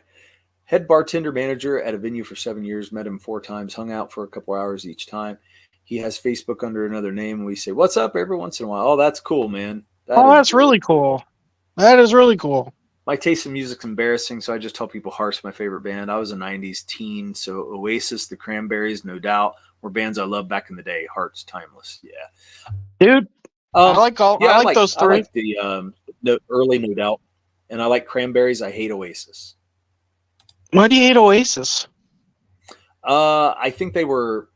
Head bartender manager at a venue for 7 years. Met him 4 times. Hung out for a couple hours each time. He has Facebook under another name. We say, "What's up?" every once in a while. Oh, that's cool, man. Oh, that's really cool. That is really cool. My taste in music's embarrassing, so I just tell people Heart's my favorite band. I was a 90s teen, so Oasis, the Cranberries, no doubt, were bands I loved back in the day. Heart's timeless. Yeah. Dude, I like those three. I like the early No Doubt, and I like Cranberries. I hate Oasis. Why do you hate Oasis? I think they were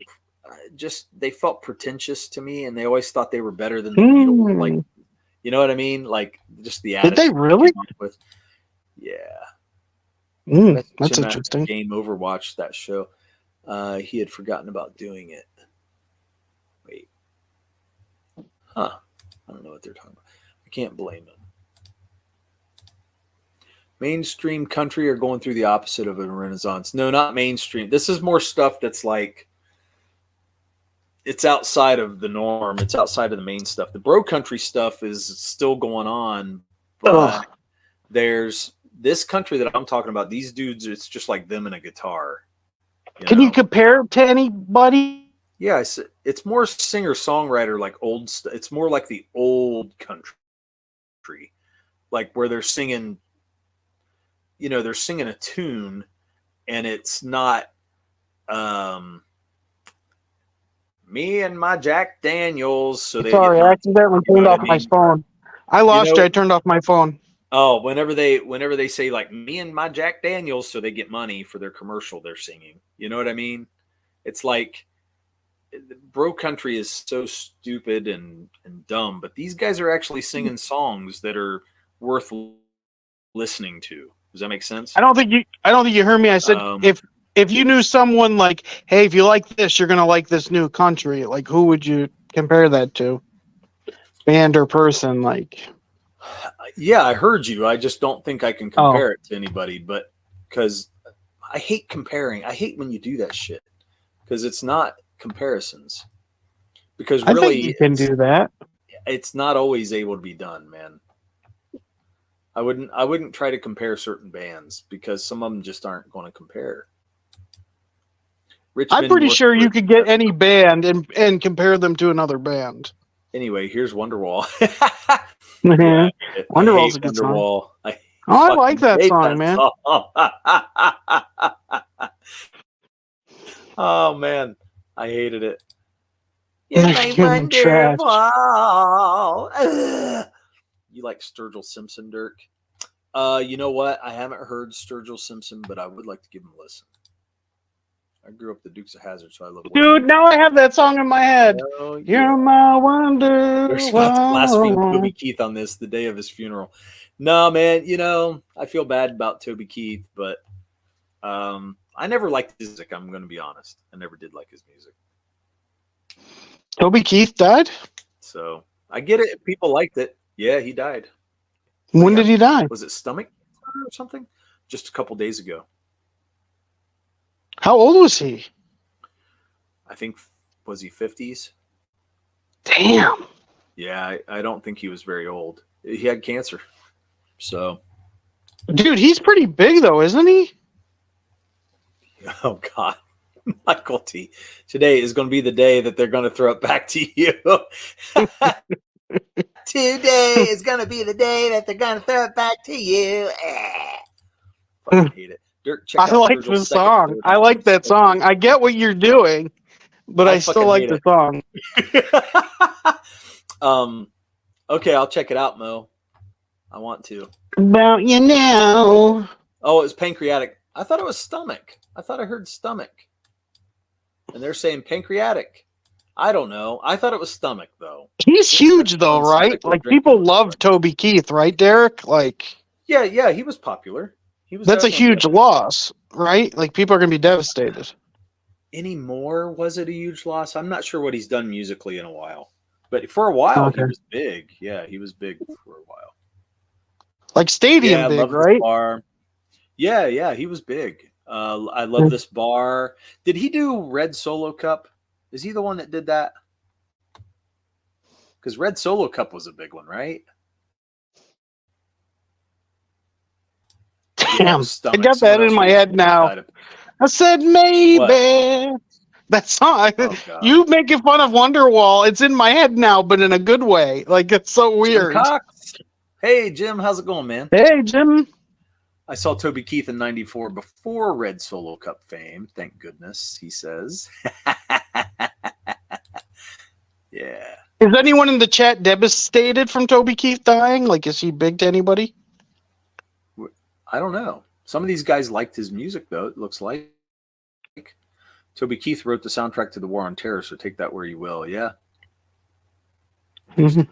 they felt pretentious to me, and they always thought they were better than the Beatles. Like, you know what I mean? Like, just the attitude. Did they really? With, yeah. That's interesting. Game Overwatch, that show. He had forgotten about doing it. Wait. Huh. I don't know what they're talking about. I can't blame him. Mainstream country are going through the opposite of a renaissance. No, not mainstream. This is more stuff that's like, it's outside of the norm. It's outside of the main stuff. The bro country stuff is still going on, but there's this country that I'm talking about. These dudes, it's just like them and a guitar. Can you compare it to anybody? Yeah, it's more singer-songwriter, like old. It's more like the old country, like where they're singing. You know, they're singing a tune, and it's not me and my Jack Daniels. So Sorry, I accidentally turned off my phone. I lost you. I turned off my phone. Oh, whenever they say like me and my Jack Daniels, so they get money for their commercial they're singing. You know what I mean? It's like bro country is so stupid and dumb, but these guys are actually singing songs that are worth listening to. Does that make sense? I don't think you heard me. I said if you knew someone like, hey, if you like this, you're gonna like this new country. Like, who would you compare that to? Band or person? Like, yeah, I heard you. I just don't think I can compare it to anybody. But because I hate comparing. I hate when you do that shit because it's not comparisons. Because really, I think you can do that. It's not always able to be done, man. I wouldn't try to compare certain bands because some of them just aren't going to compare. I'm pretty sure you could get any band and compare them to another band. Anyway, here's Wonderwall. Yeah, Wonderwall's a good song. I like that song, man. Oh man, I hated it. You're Wonderwall. You like Sturgill Simpson, Dirk? You know what? I haven't heard Sturgill Simpson, but I would like to give him a listen. I grew up the Dukes of Hazzard, so I love. Dude, now I have that song in my head. Oh, yeah. You're my Wonderwall. They're about to blaspheme Toby Keith on this the day of his funeral. No, man. You know, I feel bad about Toby Keith, but I never liked his music. I'm going to be honest. I never did like his music. Toby Keith died? So I get it if people liked it. Yeah, he died. When did he die? Was it stomach cancer or something? Just a couple days ago. How old was he? I think, was he 50s? Damn. Yeah, I don't think he was very old. He had cancer. So. Dude, he's pretty big though, isn't he? Oh, God. Michael T. Today is going to be the day that they're going to throw it back to you. Today is going to be the day that they're going to throw it back to you. Fucking hate it. Dirk, check I like the song. I like that song. I get what you're doing, but I still like the song. Okay, I'll check it out, Mo. I want to. About you now. Oh, it was pancreatic. I thought it was stomach. I thought I heard stomach. And they're saying pancreatic. I don't know. I thought it was stomach, though. He's huge, though, right? Like, people love Toby Keith, right, Derek? Like, yeah, he was popular. That's a huge loss, right? Like, people are going to be devastated. Anymore, was it a huge loss? I'm not sure what he's done musically in a while. But for a while, he was big. Yeah, he was big for a while. Like stadium big, right? Bar. Yeah, he was big. I love this bar. Did he do Red Solo Cup? Is he the one that did that? Because Red Solo Cup was a big one, right? Damn, I stomach. got Someone that in else my was head now. inside of- I said maybe. That song, Oh, God. you making fun of Wonderwall. It's in my head now, but in a good way. Like, it's so Jim weird. Cox. Hey, Jim, how's it going, man? Hey, Jim. I saw Toby Keith in '94 before Red Solo Cup fame. Thank goodness, he says. Yeah. Is anyone in the chat devastated from Toby Keith dying? Like, is he big to anybody? I don't know. Some of these guys liked his music, though, it looks like. Toby Keith wrote the soundtrack to the War on Terror, so take that where you will. Yeah. Mhm.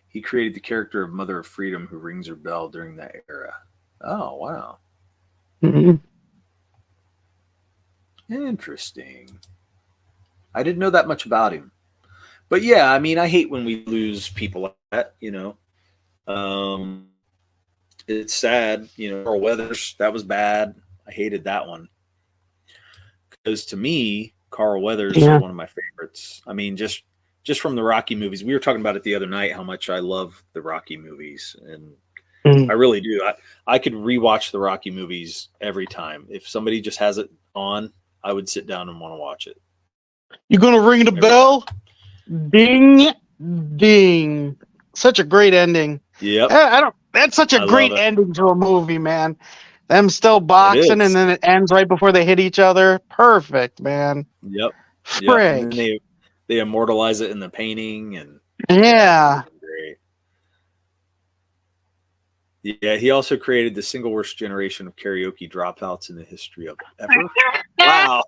He created the character of Mother of Freedom who rings her bell during that era. Oh, wow. Mhm. Interesting. I didn't know that much about him. But yeah, I mean, I hate when we lose people like that, you know. It's sad, you know. Carl Weathers, that was bad. I hated that one. Because to me, Carl Weathers is one of my favorites. I mean, just from the Rocky movies. We were talking about it the other night, how much I love the Rocky movies. And I really do. I could rewatch the Rocky movies every time. If somebody just has it on, I would sit down and want to watch it. You gonna ring the bell? Ding, ding. Such a great ending. Yep. I don't. That's such a I great love it. ending to a movie, man. Them still boxing, and then it ends right before they hit each other. Perfect, man. Yep. Frig. Yep. And then they immortalize it in the painting, and Yeah. great. Yeah, he also created the single worst generation of karaoke dropouts in the history of ever. Wow.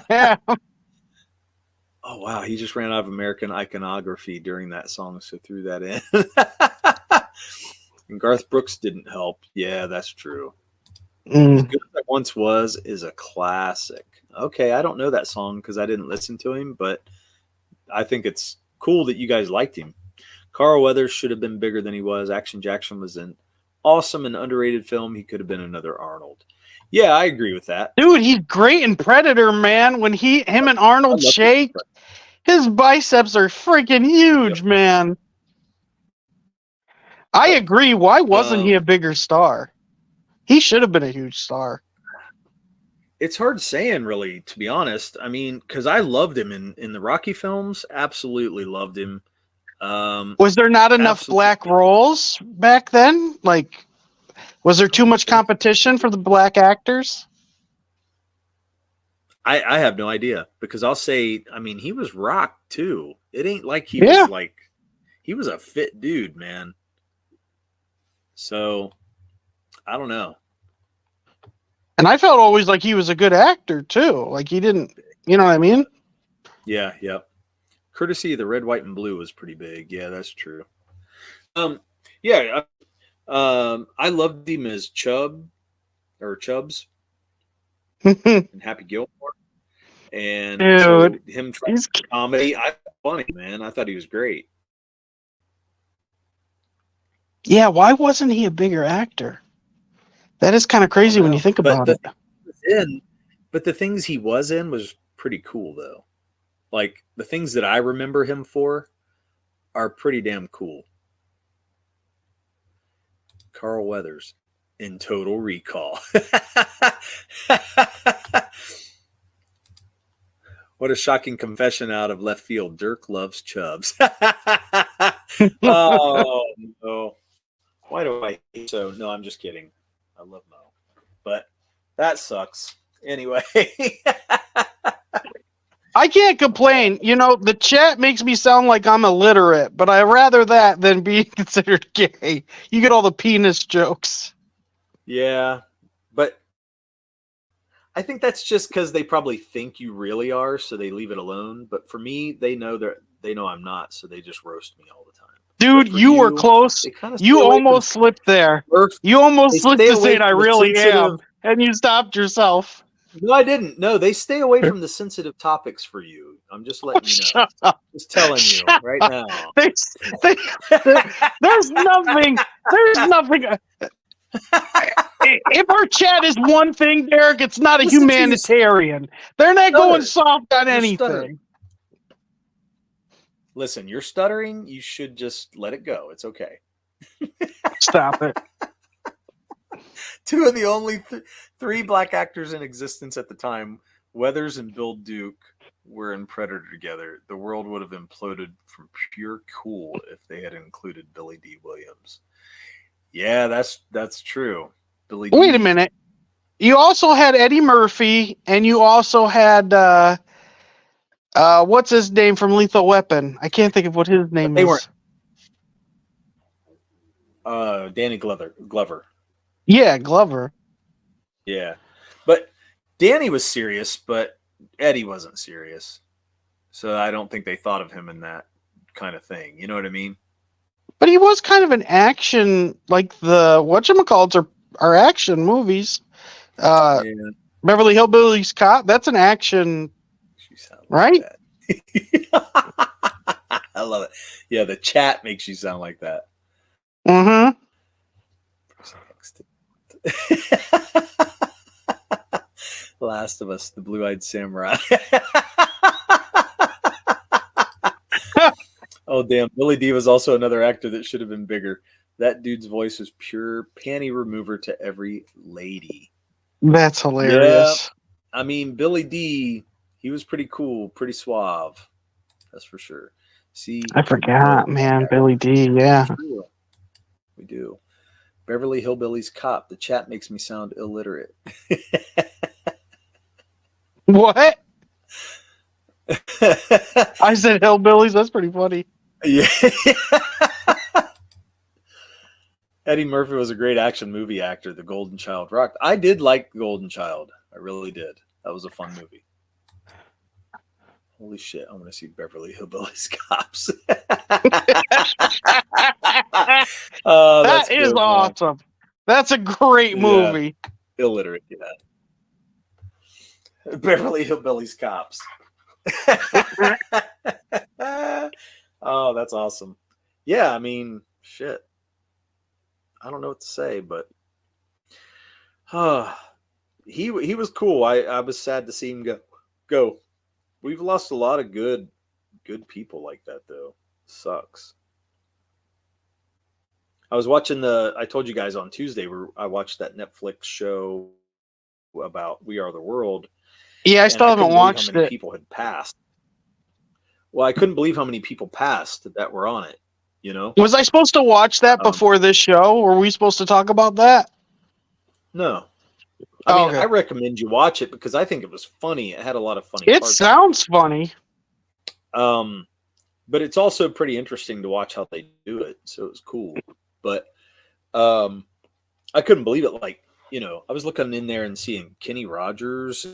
Yeah. Oh, wow. He just ran out of American iconography during that song, so threw that in. And Garth Brooks didn't help. Yeah, that's true. As Good as I Once Was is a classic. Okay, I don't know that song because I didn't listen to him, but I think it's cool that you guys liked him. Carl Weathers should have been bigger than he was. Action Jackson was an awesome and underrated film. He could have been another Arnold. Yeah, I agree with that. Dude, he's great in Predator, man. When him and Arnold shake, his biceps are freaking huge, man. I agree. Why wasn't he a bigger star? He should have been a huge star. It's hard saying, really, to be honest. I mean, because I loved him in the Rocky films. Absolutely loved him. Was there not enough black roles back then? Like, was there too much competition for the black actors? I have no idea, because I'll say, I mean, he was Rock too. It ain't like he was like, he was a fit dude, man. So I don't know. And I felt always like he was a good actor too. Like he didn't, you know what I mean? Yeah, yeah. Courtesy of the Red, White, and Blue was pretty big. Yeah, that's true. Yeah, I loved him as Chubbs and Happy Gilmore, and dude, so him trying comedy. I funny, man. I thought he was great. Yeah, why wasn't he a bigger actor? That is kind of crazy when you think about it. But the things he was in was pretty cool, though. Like, the things that I remember him for are pretty damn cool. Carl Weathers in Total Recall. What a shocking confession out of left field. Dirk loves Chubbs. Oh, no. Why do I hate so? No, I'm just kidding. I love Mo. But that sucks. Anyway. I can't complain. You know, the chat makes me sound like I'm illiterate, but I'd rather that than be considered gay. You get all the penis jokes. Yeah, but I think that's just because they probably think you really are, so they leave it alone. But for me, they know I'm not, so they just roast me all the time. Dude, you were close. You almost slipped there. You almost slipped to say I really am, and you stopped yourself. No, I didn't. No, they stay away from the sensitive topics for you. I'm just letting you know. Just telling you right now. There's nothing. There's nothing. If our chat is one thing, Derek, it's not a humanitarian. They're not going soft on anything. Listen, you're stuttering. You should just let it go. It's okay. Stop it. Two of the only three black actors in existence at the time, Weathers and Bill Duke, were in Predator together. The world would have imploded from pure cool if they had included Billy D. Williams. Yeah, that's true. Billy Wait D. a minute. You also had Eddie Murphy, and you also had what's his name from Lethal Weapon? I can't think of what his name they is. weren't. Danny Glover. Yeah, Glover. Yeah, but Danny was serious, but Eddie wasn't serious. So I don't think they thought of him in that kind of thing. You know what I mean? But he was kind of an action, like the whatchamacallits are action movies. Yeah, Beverly Hillbillies Cop, that's an action, you sound right? like that. I love it. Yeah, the chat makes you sound like that. Mm-hmm. Last of Us, the Blue-Eyed Samurai. Oh, damn. Billy D was also another actor that should have been bigger. That dude's voice was pure panty remover to every lady. That's hilarious. Yeah. I mean, Billy D, he was pretty cool, pretty suave. That's for sure. See, I forgot, man. Billy D, yeah. We do. Beverly Hillbillies Cop. The chat makes me sound illiterate. What? I said hillbillies. That's pretty funny. Yeah. Eddie Murphy was a great action movie actor. The Golden Child rocked. I did like The Golden Child. I really did. That was a fun movie. Holy shit. I want to see Beverly Hillbillies Cops. That is good, awesome. Man. That's a great movie. Yeah. Illiterate, yeah. Beverly Hillbillies Cops. Oh, that's awesome. Yeah, I mean, shit. I don't know what to say, but he was cool. I was sad to see him go. We've lost a lot of good people like that, though. Sucks. I was watching I told you guys on Tuesday where I watched that Netflix show about We Are the World. Yeah, I still haven't watched how many it. People had passed. Well, I couldn't believe how many people passed that were on it. You know, was I supposed to watch that before this show? Were we supposed to talk about that? No. I mean, I recommend you watch it because I think it was funny. It had a lot of funny parts. It sounds funny. But it's also pretty interesting to watch how they do it. So it was cool. But I couldn't believe it. Like, you know, I was looking in there and seeing Kenny Rogers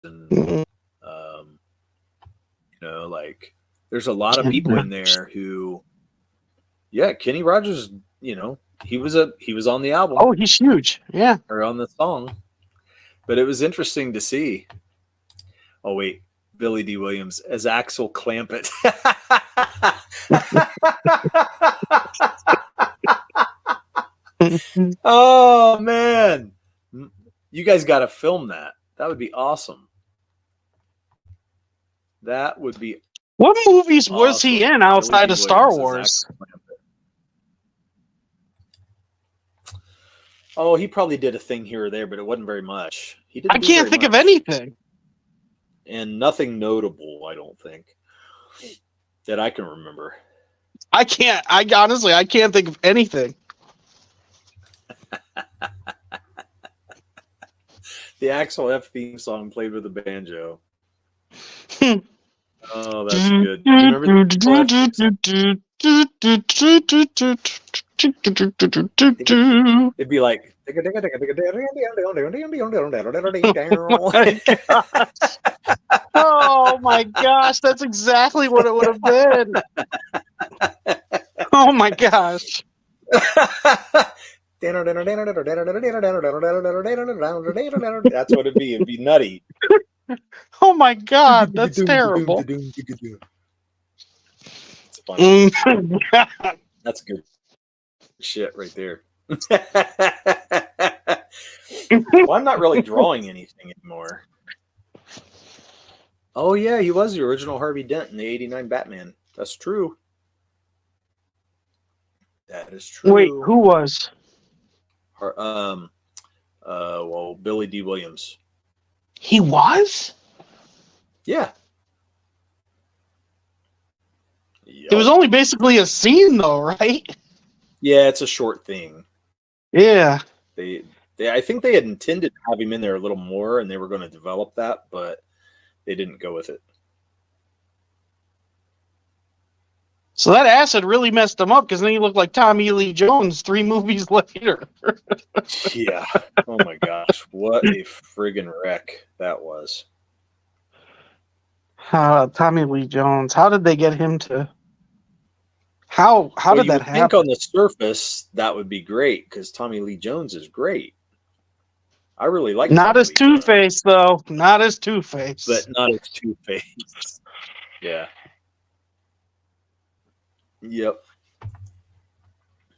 and you know, like there's a lot of people in there who Kenny Rogers, you know, he was on the album. Oh, he's huge. Yeah. Or on the song. But it was interesting to see. Oh wait, Billy D. Williams as Axel Clampett. Oh man. You guys got to film that. That would be awesome. That would be What movies was he in outside of Star Wars? Oh, he probably did a thing here or there, but it wasn't very much. I can't think of anything. And nothing notable, I don't think, that I can remember. I honestly can't think of anything. The Axel F theme song played with a banjo. Oh, that's good. You remember it'd be like oh my gosh, that's exactly what it would have been. Oh my gosh. That's what it'd be. It'd be nutty. Oh my god, that's terrible. It's funny. That's good shit right there. Well, I'm not really drawing anything anymore. Oh yeah, he was the original Harvey Dent in the '89 Batman. That's true. That is true. Wait, who was? Or, Billy D. Williams. He was? Yeah. It was only basically a scene, though, right? Yeah, it's a short thing. Yeah. I think they had intended to have him in there a little more, and they were going to develop that, but they didn't go with it. So that acid really messed him up because then he looked like Tommy Lee Jones 3 movies later. Yeah. Oh my gosh, what a friggin' wreck that was. Tommy Lee Jones. How did they get him to? How did you that would happen? think on the surface that would be great because Tommy Lee Jones is great. I really like Not Tommy as Lee Jones, Two-Face, though. Not as Two-Face. but not as Two-Face. Yeah. Yep.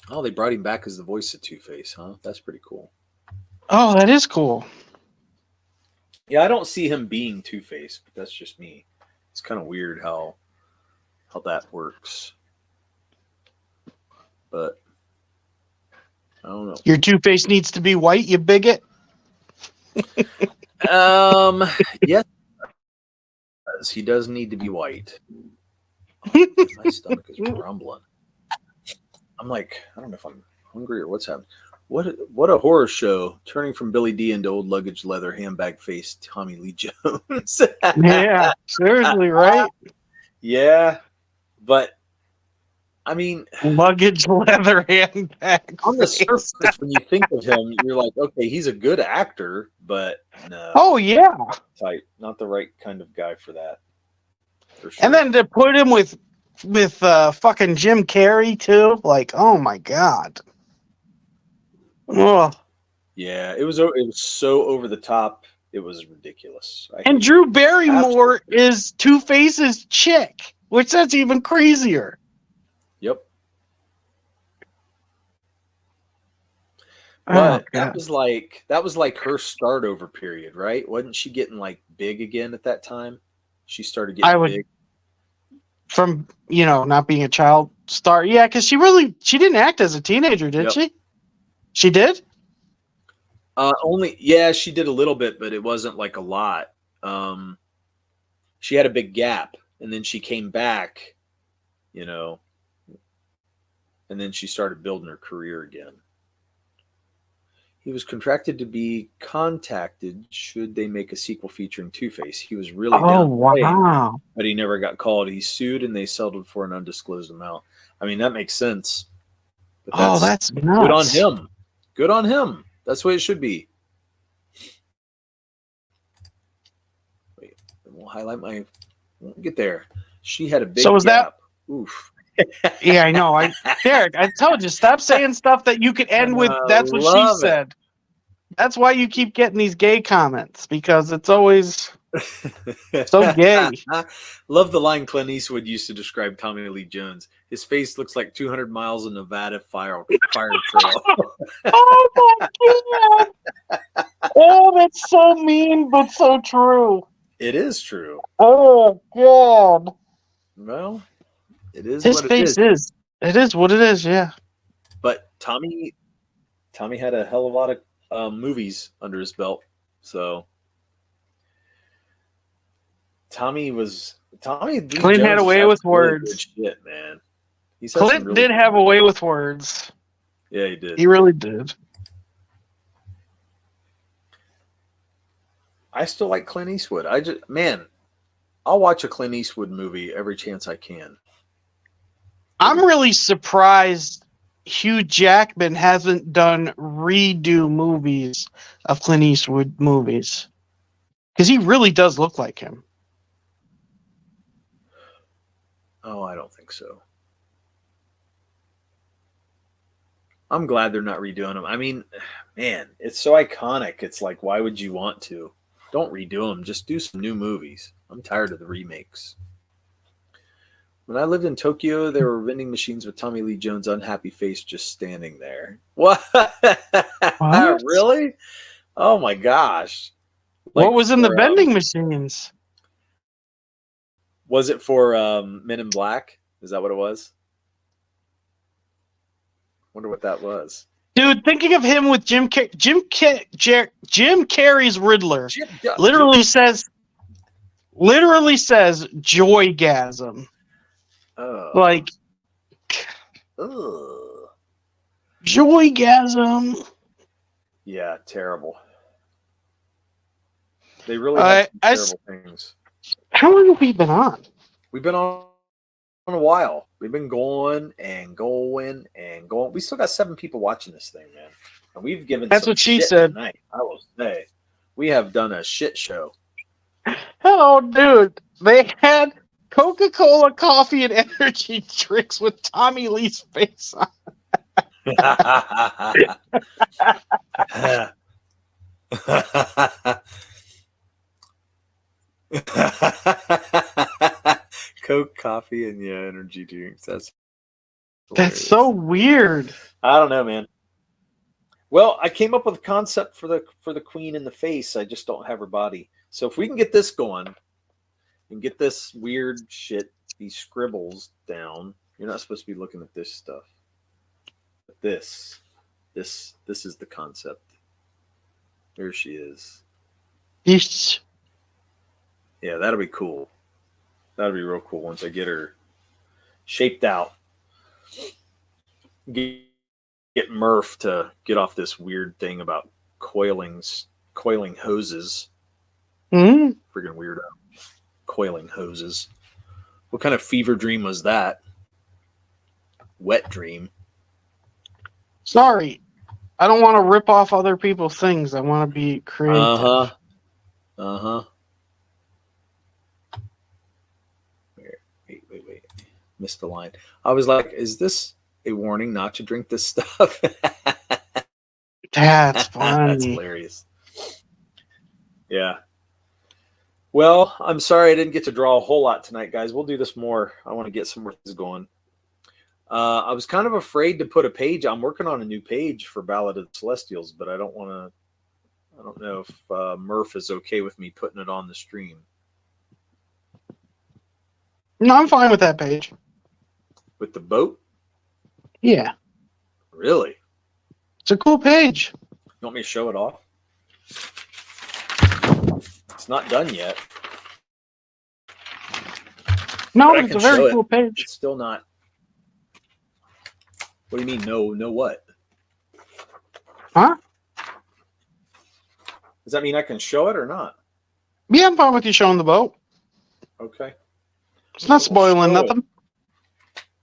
Oh, they brought him back as the voice of Two-Face, huh? That's pretty cool. Oh, that is cool. Yeah, I don't see him being Two-Face, but that's just me. It's kind of weird how that works. But I don't know. Your Two-Face needs to be white, you bigot. Yes, he does need to be white. My stomach is rumbling. I'm like, I don't know if I'm hungry or what's happening. What a horror show! Turning from Billy D into old luggage leather handbag face Tommy Lee Jones. Yeah, seriously, right? Yeah, but I mean, Luggage leather handbag. on the face. surface, when you think of him, you're like, okay, he's a good actor, but no. Oh yeah. Not the right kind of guy for that. For sure. And then to put him with fucking Jim Carrey too, like, oh my god. Oh. Yeah, it was so over the top. It was ridiculous. And Drew Barrymore is Two-Face's chick, which that's even crazier. Yep. Oh, But that was like her start over period, right? Wasn't she getting like big again at that time? She started getting big. From, not being a child star. Yeah, because she didn't act as a teenager, did she? She did? She did a little bit, but it wasn't like a lot. She had a big gap, and then she came back, and then she started building her career again. He was contracted to be contacted should they make a sequel featuring Two-Face. He was really down to play, but he never got called. He sued, and they settled for an undisclosed amount. I mean, that makes sense. But that's nuts. Good on him. Good on him. That's the way it should be. Wait, we'll highlight my. We'll get there. She had a big gap. Oof. Yeah, I know. Derek, I told you, stop saying stuff that you could end with. That's what she said. That's why you keep getting these gay comments, because it's always so gay. Love the line Clint Eastwood used to describe Tommy Lee Jones. His face looks like 200 miles of Nevada fire trail. Oh my god! Oh, that's so mean, but so true. It is true. Oh god! Well, it is. His face is. It is what it is. Yeah. But Tommy had a hell of a lot of movies under his belt, so Clint had a way with words. Really shit, man. Clint did have a way with words. Yeah, he did. He really did. I still like Clint Eastwood. I'll watch a Clint Eastwood movie every chance I can. I'm really surprised Hugh Jackman hasn't done redo movies of Clint Eastwood movies, because he really does look like him. Oh, I don't think so. I'm glad they're not redoing them. I mean, man, it's so iconic. It's like, why would you want to? Don't redo them. Just do some new movies. I'm tired of the remakes. When I lived in Tokyo, there were vending machines with Tommy Lee Jones' unhappy face just standing there. What? Really? Oh my gosh. What was in the vending machines? Was it for Men in Black? Is that what it was? Wonder what that was. Dude, thinking of him with Jim Carrey's Riddler literally says joygasm. Like joygasm. Yeah, terrible. They really have some terrible things. How long have we been on? We've been on a while. We've been going and going and going. We still got 7 people watching this thing, man. And we've given That's some what she shit said. Tonight, I will say. We have done a shit show. Oh, dude. They had Coca-Cola, coffee, and energy drinks with Tommy Lee's face on. Coke, coffee, and energy drinks. That's so weird. I don't know, man. Well, I came up with a concept for the queen in the face. I just don't have her body. So if we can get this going and get this weird shit, these scribbles down, you're not supposed to be looking at this stuff. But this is the concept. There she is. Yeesh. Yeah, that'll be cool. That'll be real cool once I get her shaped out. Get Murph to get off this weird thing about coiling hoses. Mm-hmm. Friggin' weirdo. Coiling hoses. What kind of fever dream was that? Wet dream. Sorry. I don't want to rip off other people's things. I want to be creative. Uh-huh. Wait. Missed the line. I was like, is this a warning not to drink this stuff? That's funny. That's hilarious. Yeah. Well, I'm sorry I didn't get to draw a whole lot tonight, guys. We'll do this more. I want to get some more things going. I was kind of afraid to put a page. I'm working on a new page for Ballad of the Celestials, but I don't know if Murph is okay with me putting it on the stream. No, I'm fine with that page. With the boat? Yeah. Really? It's a cool page. You want me to show it off? It's not done yet. No, but it's a very cool page. It's still not. What do you mean, no what? Huh? Does that mean I can show it or not? Yeah, I'm fine with you showing the boat. Okay. It's not spoiling nothing.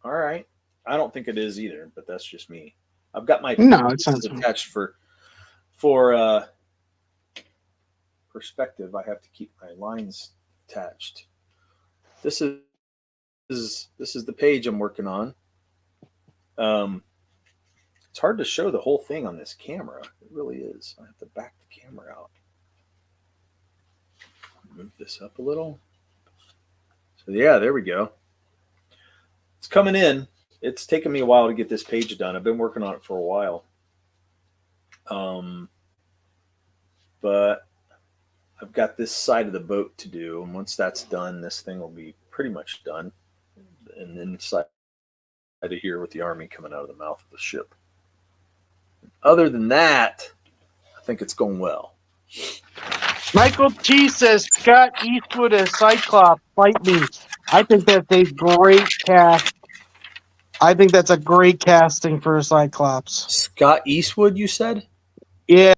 All right. I don't think it is either, but that's just me. I've got my it's not attached for perspective. I have to keep my lines attached. This is the page I'm working on. It's hard to show the whole thing on this camera. It really is. I have to back the camera out. Move this up a little. So yeah, there we go. It's coming in. It's taken me a while to get this page done. I've been working on it for a while. But I've got this side of the boat to do. And once that's done, this thing will be pretty much done. And then inside of here with the army coming out of the mouth of the ship. Other than that, I think it's going well. Michael T says Scott Eastwood as Cyclops. Fight me. I think that's a great cast. I think that's a great casting for a Cyclops. Scott Eastwood, you said? Yeah.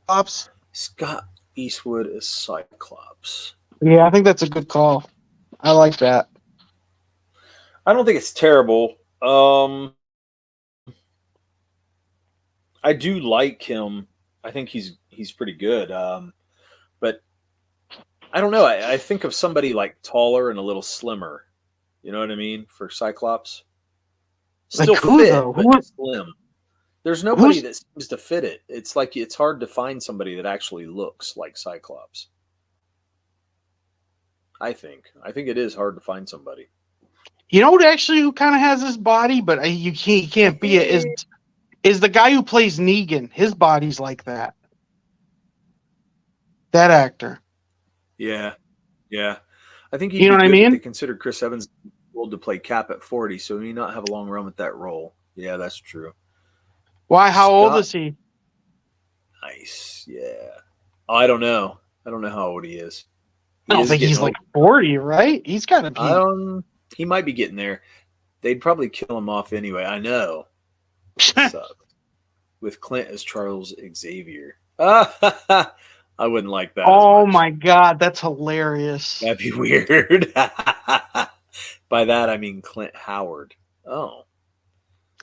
Cyclops. Scott Eastwood is Cyclops. Yeah, I think that's a good call. I like that. I don't think it's terrible. I do like him. I think he's pretty good. But I don't know. I think of somebody like taller and a little slimmer. You know what I mean? For Cyclops. Still like who, fit, though? but slim. There's nobody that seems to fit it. It's like it's hard to find somebody that actually looks like Cyclops. I think it is hard to find somebody. You know what actually who kind of has his body, but you can't be it, is the guy who plays Negan. His body's like that. That actor. Yeah. I think you know what I mean? They considered Chris Evans old to play Cap at 40, so he may not have a long run with that role. Yeah, that's true. Why? How old Scott- is he? Nice. Yeah. I don't know. I don't know how old he is. I He don't is think getting he's old. like 40, right? He's got to be. He might be getting there. They'd probably kill him off anyway. I know. Sucks. With Clint as Charles Xavier. I wouldn't like that as Oh much. my God, that's hilarious. That'd be weird. By that I mean Clint Howard. Oh,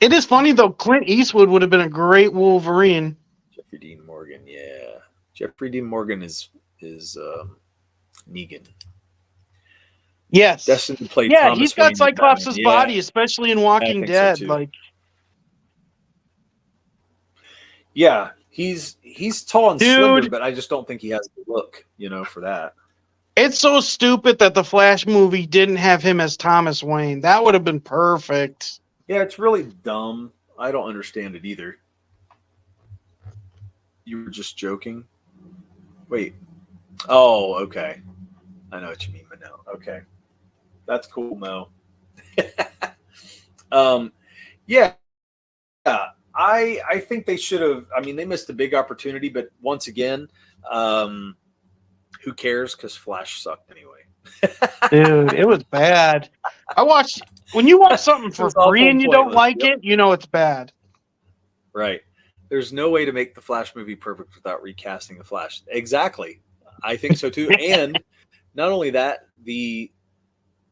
It is funny though. Clint Eastwood would have been a great Wolverine. Jeffrey Dean Morgan. Yeah, Jeffrey Dean Morgan is Negan. Yes. Destined to play Yeah, Thomas he's got Wayne in Batman. Cyclops' Yeah, body, especially in I Walking think so Dead. too. Like, Yeah, he's tall and slender, dude, but I just don't think he has the look, for that. it's so stupid that the Flash movie didn't have him as Thomas Wayne. That would have been perfect. Yeah, it's really dumb. I don't understand it either. You were just joking? Wait. Oh, okay. I know what you mean, but no. Okay. That's cool, Mo. Yeah. I think they should have. I mean, they missed a big opportunity, but once again, who cares? Because Flash sucked anyway. Dude, it was bad. When you watch something for was awful free and and you don't pointless. like Yep. it, you know it's bad. Right. There's no way to make the Flash movie perfect without recasting the Flash. Exactly. I think so too. And not only that,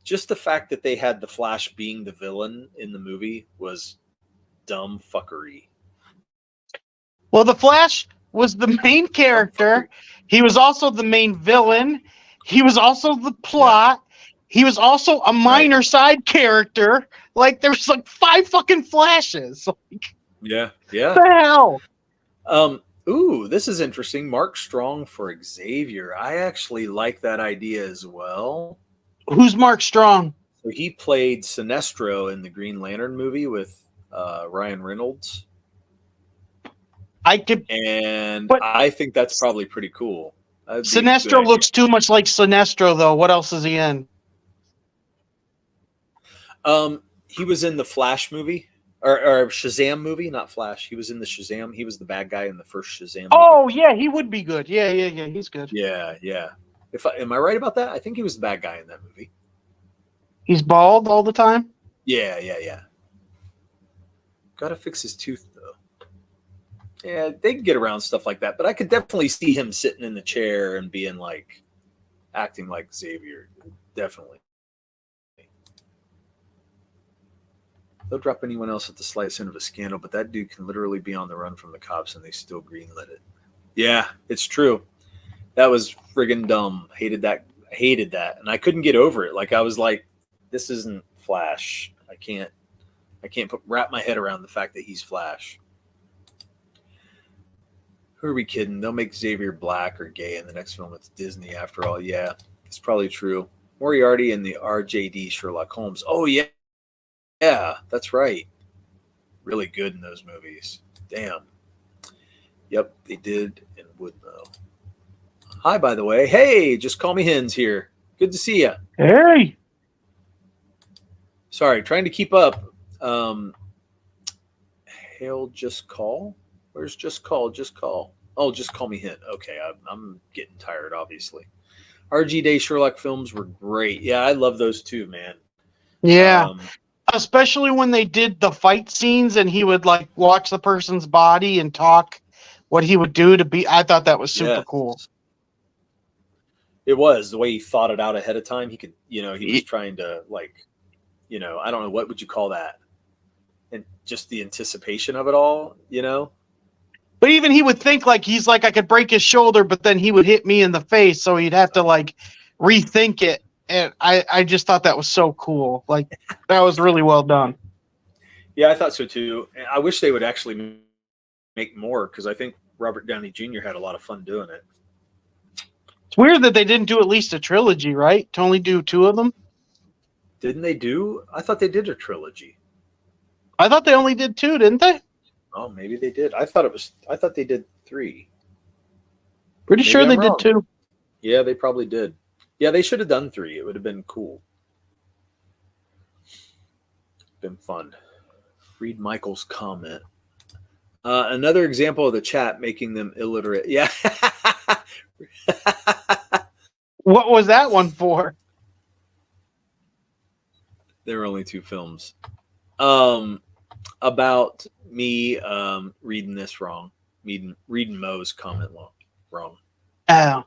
just the fact that they had the Flash being the villain in the movie was dumb fuckery. Well, the Flash was the main character. He was also the main villain. He was also the plot. He was also a minor side character. Like, there was like 5 fucking Flashes. Yeah. What the hell? Ooh, this is interesting. Mark Strong for Xavier. I actually like that idea as well. Who's Mark Strong? So he played Sinestro in the Green Lantern movie with Ryan Reynolds. I think that's probably pretty cool. Sinestro looks too much like Sinestro, though. What else is he in? He was in the Flash movie. Or Shazam movie, not Flash. He was in the Shazam. He was the bad guy in the first Shazam movie. Oh, yeah, he would be good. Yeah, he's good. Yeah. Am I right about that? I think he was the bad guy in that movie. He's bald all the time? Yeah. Gotta fix his tooth, though. Yeah, they can get around stuff like that, but I could definitely see him sitting in the chair and being like, acting like Xavier. Definitely. They'll drop anyone else at the slightest hint of a scandal, but that dude can literally be on the run from the cops and they still greenlit it. Yeah, it's true. That was friggin' dumb. Hated that. And I couldn't get over it. Like, I was like, this isn't Flash. I can't wrap my head around the fact that he's Flash. Who are we kidding? They'll make Xavier black or gay in the next film. It's Disney after all. Yeah, it's probably true. Moriarty and the RJD Sherlock Holmes. Oh, yeah. Yeah, that's right. Really good in those movies. Damn. Yep, they did and would though. Hi, by the way. Hey, just call me Hens here. Good to see you. Hey. Sorry, trying to keep up. Hail, just call. Where's just call? Just call. Oh, just call me Hen. Okay, I'm getting tired, obviously. RG Day Sherlock films were great. Yeah, I love those too, man. Yeah. Especially when they did the fight scenes and he would like watch the person's body and talk what he would do to be. I thought that was super cool. It was the way he thought it out ahead of time. He could, he was trying to like, I don't know, what would you call that? And just the anticipation of it all, But even he would think like, he's like, I could break his shoulder, but then he would hit me in the face. So he'd have to like rethink it. And I just thought that was so cool. Like, that was really well done. Yeah, I thought so too. I wish they would actually make more because I think Robert Downey Jr. had a lot of fun doing it. It's weird that they didn't do at least a trilogy, right? To only do 2 of them? Didn't they do? I thought they did a trilogy. I thought they only did 2, didn't they? Oh, maybe they did. I thought they did 3. Pretty sure they did 2. Yeah, they probably did. Yeah, they should have done 3. It would have been cool. Been fun. Read Michael's comment. Another example of the chat making them illiterate. Yeah. What was that one for? There were only 2 films. About me reading this wrong. Reading Mo's comment wrong. Oh,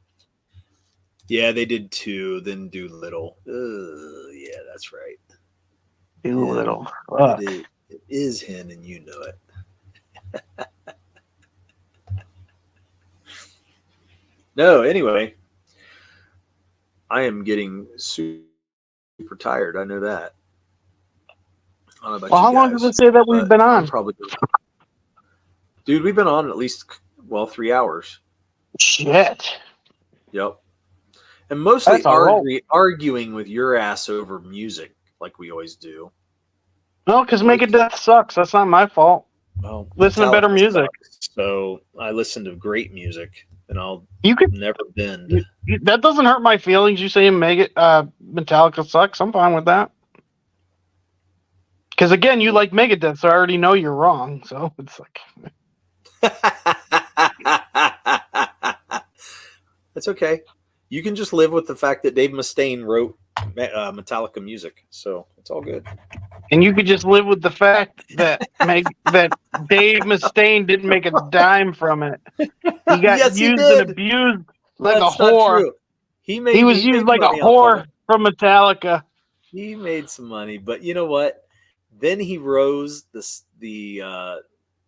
Yeah, they did 2, then Doolittle. Yeah, that's right. Doolittle. It is him, and you know it. No, anyway, I am getting super tired. I know that. I don't know about Well, you how long guys, does it say that we've but been I'm on? probably, dude, we've been on at least 3 hours. Shit. Yep, and mostly That's a roll. arguing with your ass over music, like we always do. No, because Megadeth sucks. That's not my fault. Well, Listen to better Metallica music. sucks, so I listen to great music, and I'll You could. never bend. That doesn't hurt my feelings. You saying Metallica sucks? I'm fine with that. Because again, you like Megadeth, so I already know you're wrong. So it's like. That's okay. You can just live with the fact that Dave Mustaine wrote Metallica music, so it's all good. And you could just live with the fact that that Dave Mustaine didn't make a dime from it. He got Yes, he used did. and abused like That's a whore. not true. He was used made like a money off of whore it. from Metallica. He made some money, but you know what? Then he rose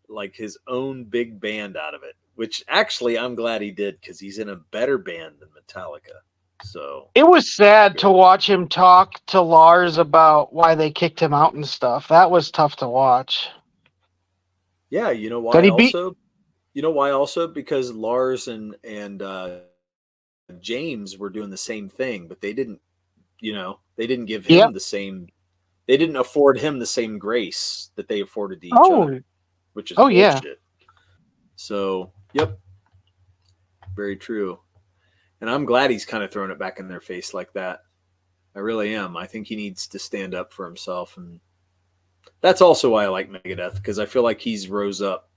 like his own big band out of it, which actually I'm glad he did because he's in a better band than Metallica. So It was sad to watch him talk to Lars about why they kicked him out and stuff. That was tough to watch. yeah, you know why That he also? You know why also? Because Lars and James were doing the same thing, but they didn't give him Yep. the same. They didn't afford him the same grace that they afforded to each other, which is bullshit. Yeah. So, yep, very true. And I'm glad he's kind of throwing it back in their face like that. I really am. I think he needs to stand up for himself, and that's also why I like Megadeth, because I feel like he's rose up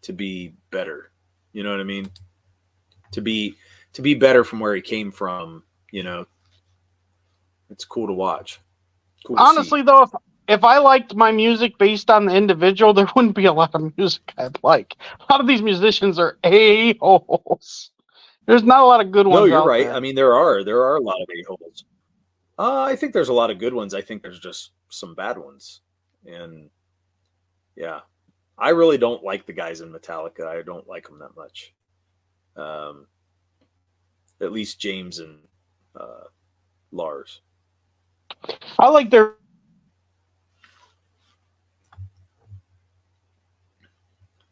to be better. You know what I mean? To be better from where he came from. You know, it's cool to watch. Cool to Honestly, see. though, if I liked my music based on the individual, there wouldn't be a lot of music I'd like. A lot of these musicians are a-holes. There's not a lot of good ones. No, you're out right. there. I mean, there are a lot of a-holes. I think there's a lot of good ones. I think there's just some bad ones, and yeah, I really don't like the guys in Metallica. I don't like them that much. At least James and Lars. I like their.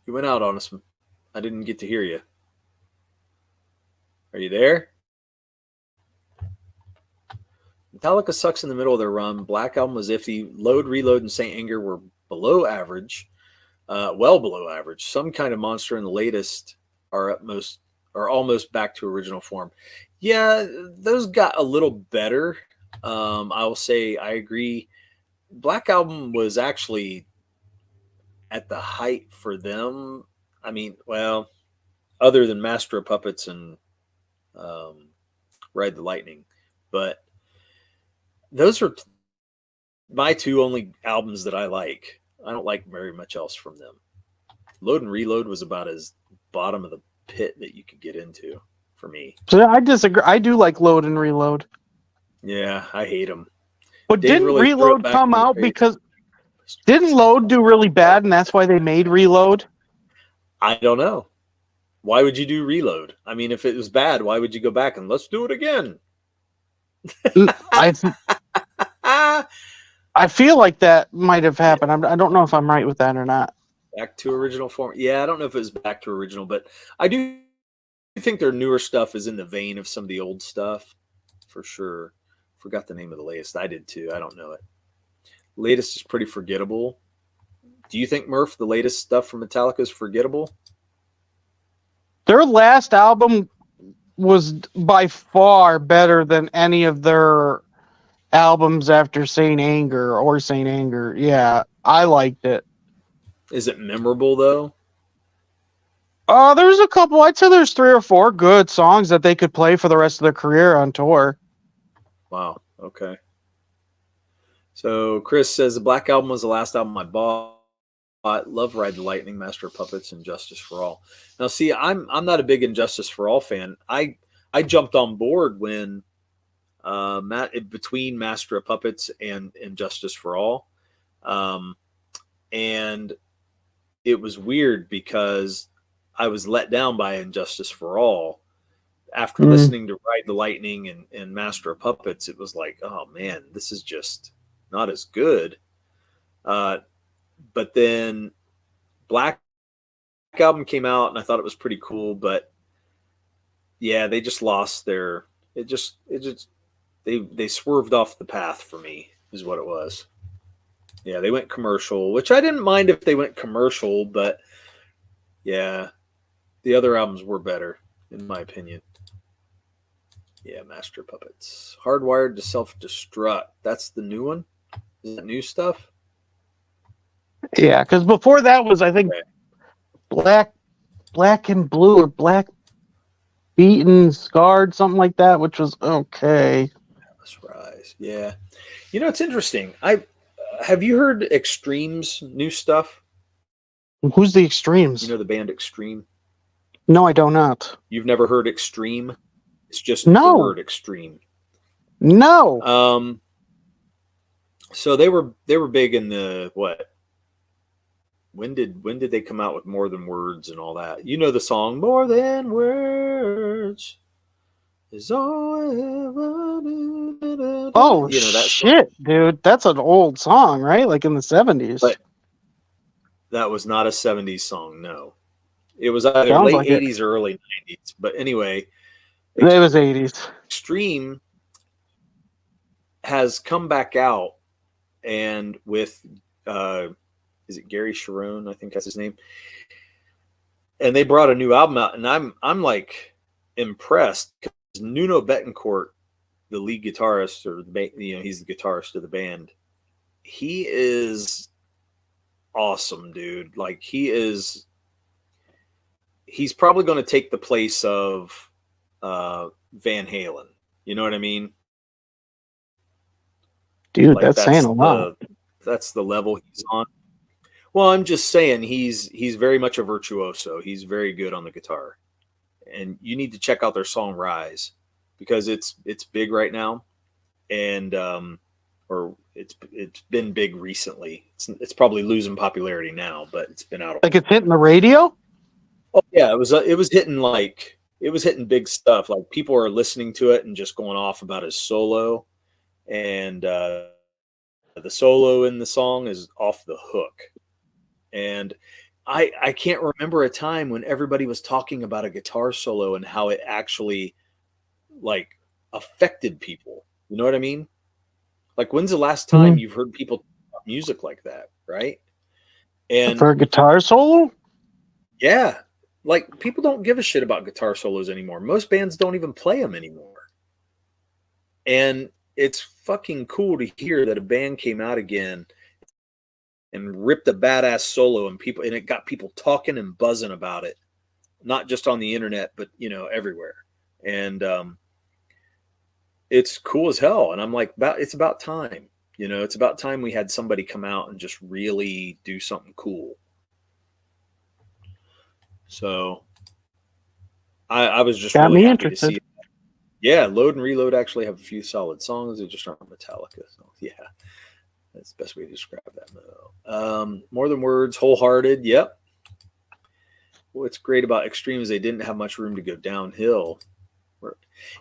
You went out on us. I didn't get to hear you. Are you there? Metallica sucks in the middle of their run. Black Album was iffy. Load, Reload, and Saint Anger were below average, well below average. Some Kind of Monster and the latest are almost back to original form. Yeah, those got a little better. I will say I agree. Black Album was actually at the height for them. I mean, well, other than Master of Puppets and Ride the Lightning, but those are my 2 only albums that I like. I don't like very much else from them. Load and Reload was about as bottom of the pit that you could get into for me. So I disagree. I do like Load and Reload. Yeah, I hate them. But Dave didn't really threw it Reload back come in their out face. because didn't Load do really bad, and that's why they made Reload? I don't know. Why would you do Reload? I mean, if it was bad, why would you go back and let's do it again? I feel like that might have happened. I don't know if I'm right with that or not. Back to original form. Yeah, I don't know if it was back to original, but I do think their newer stuff is in the vein of some of the old stuff, for sure. Forgot the name of the latest. I did too. I don't know it. Latest is pretty forgettable. Do you think, Murph, the latest stuff from Metallica is forgettable? Their last album was by far better than any of their albums after Saint Anger or Saint Anger. Yeah, I liked it. Is it memorable, though? There's a couple. I'd say there's 3 or 4 good songs that they could play for the rest of their career on tour. Wow. Okay. So Chris says the Black Album was the last album I bought. Love Ride the Lightning, Master of Puppets, and Justice for All. Now, see, I'm not a big Injustice for All fan. I jumped on board when between Master of Puppets and Justice for All, and it was weird because I was let down by Injustice for All. After listening to Ride the Lightning and Master of Puppets, it was like, oh man, this is just not as good. But then Black Album came out and I thought it was pretty cool, but yeah, they just lost their they swerved off the path for me is what it was. Yeah, they went commercial, which I didn't mind if they went commercial, but yeah, the other albums were better in my opinion. Yeah, Master Puppets. Hardwired to Self-Destruct. That's the new one? Is that new stuff? Yeah, because before that was, I think, Black and Blue or Black Beaten, Scarred, something like that, which was okay. Let's Rise. Yeah. You know, it's interesting. Have you heard Extreme's new stuff? Who's the Extremes? You know the band Extreme? No, I do not. You've never heard Extreme? It's just the word Extreme. No. So they were big in the what? When did they come out with More Than Words and all that? You know the song More Than Words is all I ever knew. Oh, you know that shit, song? dude. That's an old song, right? Like in the 70s. But that was not a 70s song, no. It was either Sounds late like 80s or early 90s. But anyway, it was 80s. Extreme has come back out and with is it Gary Sharon? I think that's his name. And they brought a new album out, and I'm like impressed because Nuno Betancourt, the lead guitarist, or he's the guitarist of the band. He is awesome, dude. Like he's probably going to take the place of Van Halen. You know what I mean? Dude, like that's saying a lot. That's the level he's on. Well, I'm just saying he's very much a virtuoso. He's very good on the guitar. And you need to check out their song Rise because it's big right now. And or it's been big recently. It's probably losing popularity now, but it's been out. Like it's hitting the radio? Oh yeah, it was hitting big stuff. Like people are listening to it and just going off about his solo. And the solo in the song is off the hook. And I can't remember a time when everybody was talking about a guitar solo and how it actually like affected people. You know what I mean? Like when's the last time you've heard people talk about music like that, right? And for a guitar solo? Yeah. Like people don't give a shit about guitar solos anymore. Most bands don't even play them anymore. And it's fucking cool to hear that a band came out again and ripped a badass solo and it got people talking and buzzing about it, not just on the internet, but everywhere. And it's cool as hell. And I'm like, it's about time, it's about time we had somebody come out and just really do something cool. So I was just really happy to see it. Yeah, Load and Reload actually have a few solid songs. They just aren't Metallica. So yeah. That's the best way to describe that. More Than Words, Wholehearted. Yep. What's great about Extreme is they didn't have much room to go downhill.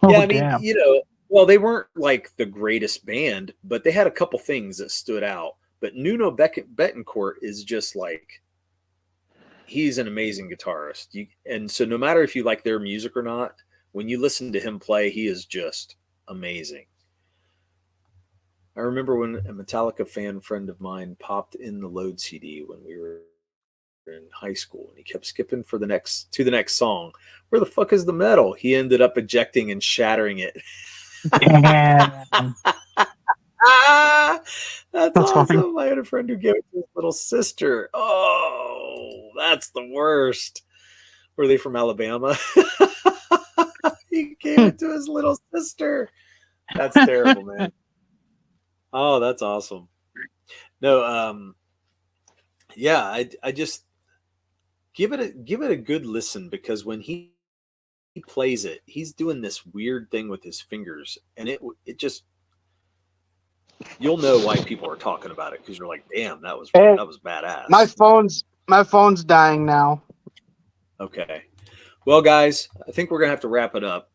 Well, they weren't like the greatest band, but they had a couple things that stood out. But Nuno Betancourt is just like, he's an amazing guitarist. And so no matter if you like their music or not, when you listen to him play, he is just amazing. I remember when a Metallica fan friend of mine popped in the Load CD when we were in high school, and he kept skipping to the next song. Where the fuck is the metal? He ended up ejecting and shattering it. That's awesome. Funny. I had a friend who gave it to his little sister. Oh, that's the worst. Were they from Alabama? He gave it to his little sister. That's terrible, man. Oh, that's awesome. No, yeah, I just give it a good listen, because when he plays it, he's doing this weird thing with his fingers, and it just, you'll know why people are talking about it, because you're like, damn, that was badass. My phone's dying now. Okay. Well, guys, I think we're gonna have to wrap it up.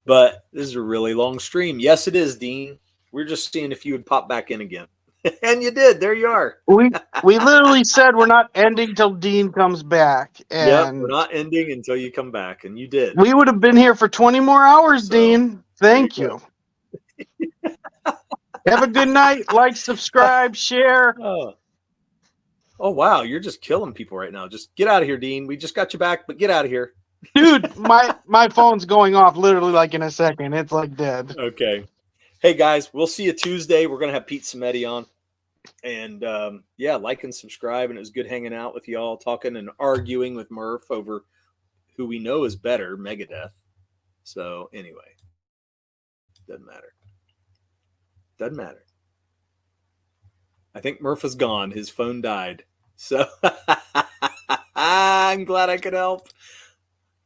But this is a really long stream. Yes, it is, Dean. We're just seeing if you would pop back in again. And you did. There you are. We literally said we're not ending till Dean comes back, Yep, and we're not ending until you come back, and you did. we would have been here for 20 more hours, So, Dean. Thank there you. Have a good night. Like, subscribe, share. Oh, wow. You're just killing people right now. Just get out of here, Dean. We just got you back, but get out of here. Dude, my phone's going off literally like in a second. It's like dead. Okay. Hey, guys, we'll see you Tuesday. We're going to have Pete Cimetti on. And, yeah, like and subscribe. And it was good hanging out with y'all, talking and arguing with Murph over who we know is better, Megadeth. So, anyway, doesn't matter. Doesn't matter. I think Murph is gone. His phone died. So, I'm glad I could help.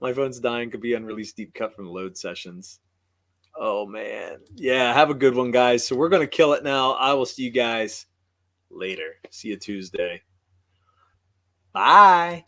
My phone's dying. Could be unreleased deep cut from the load sessions. Oh, man. Yeah, have a good one, guys. So we're going to kill it now. I will see you guys later. See you Tuesday. Bye.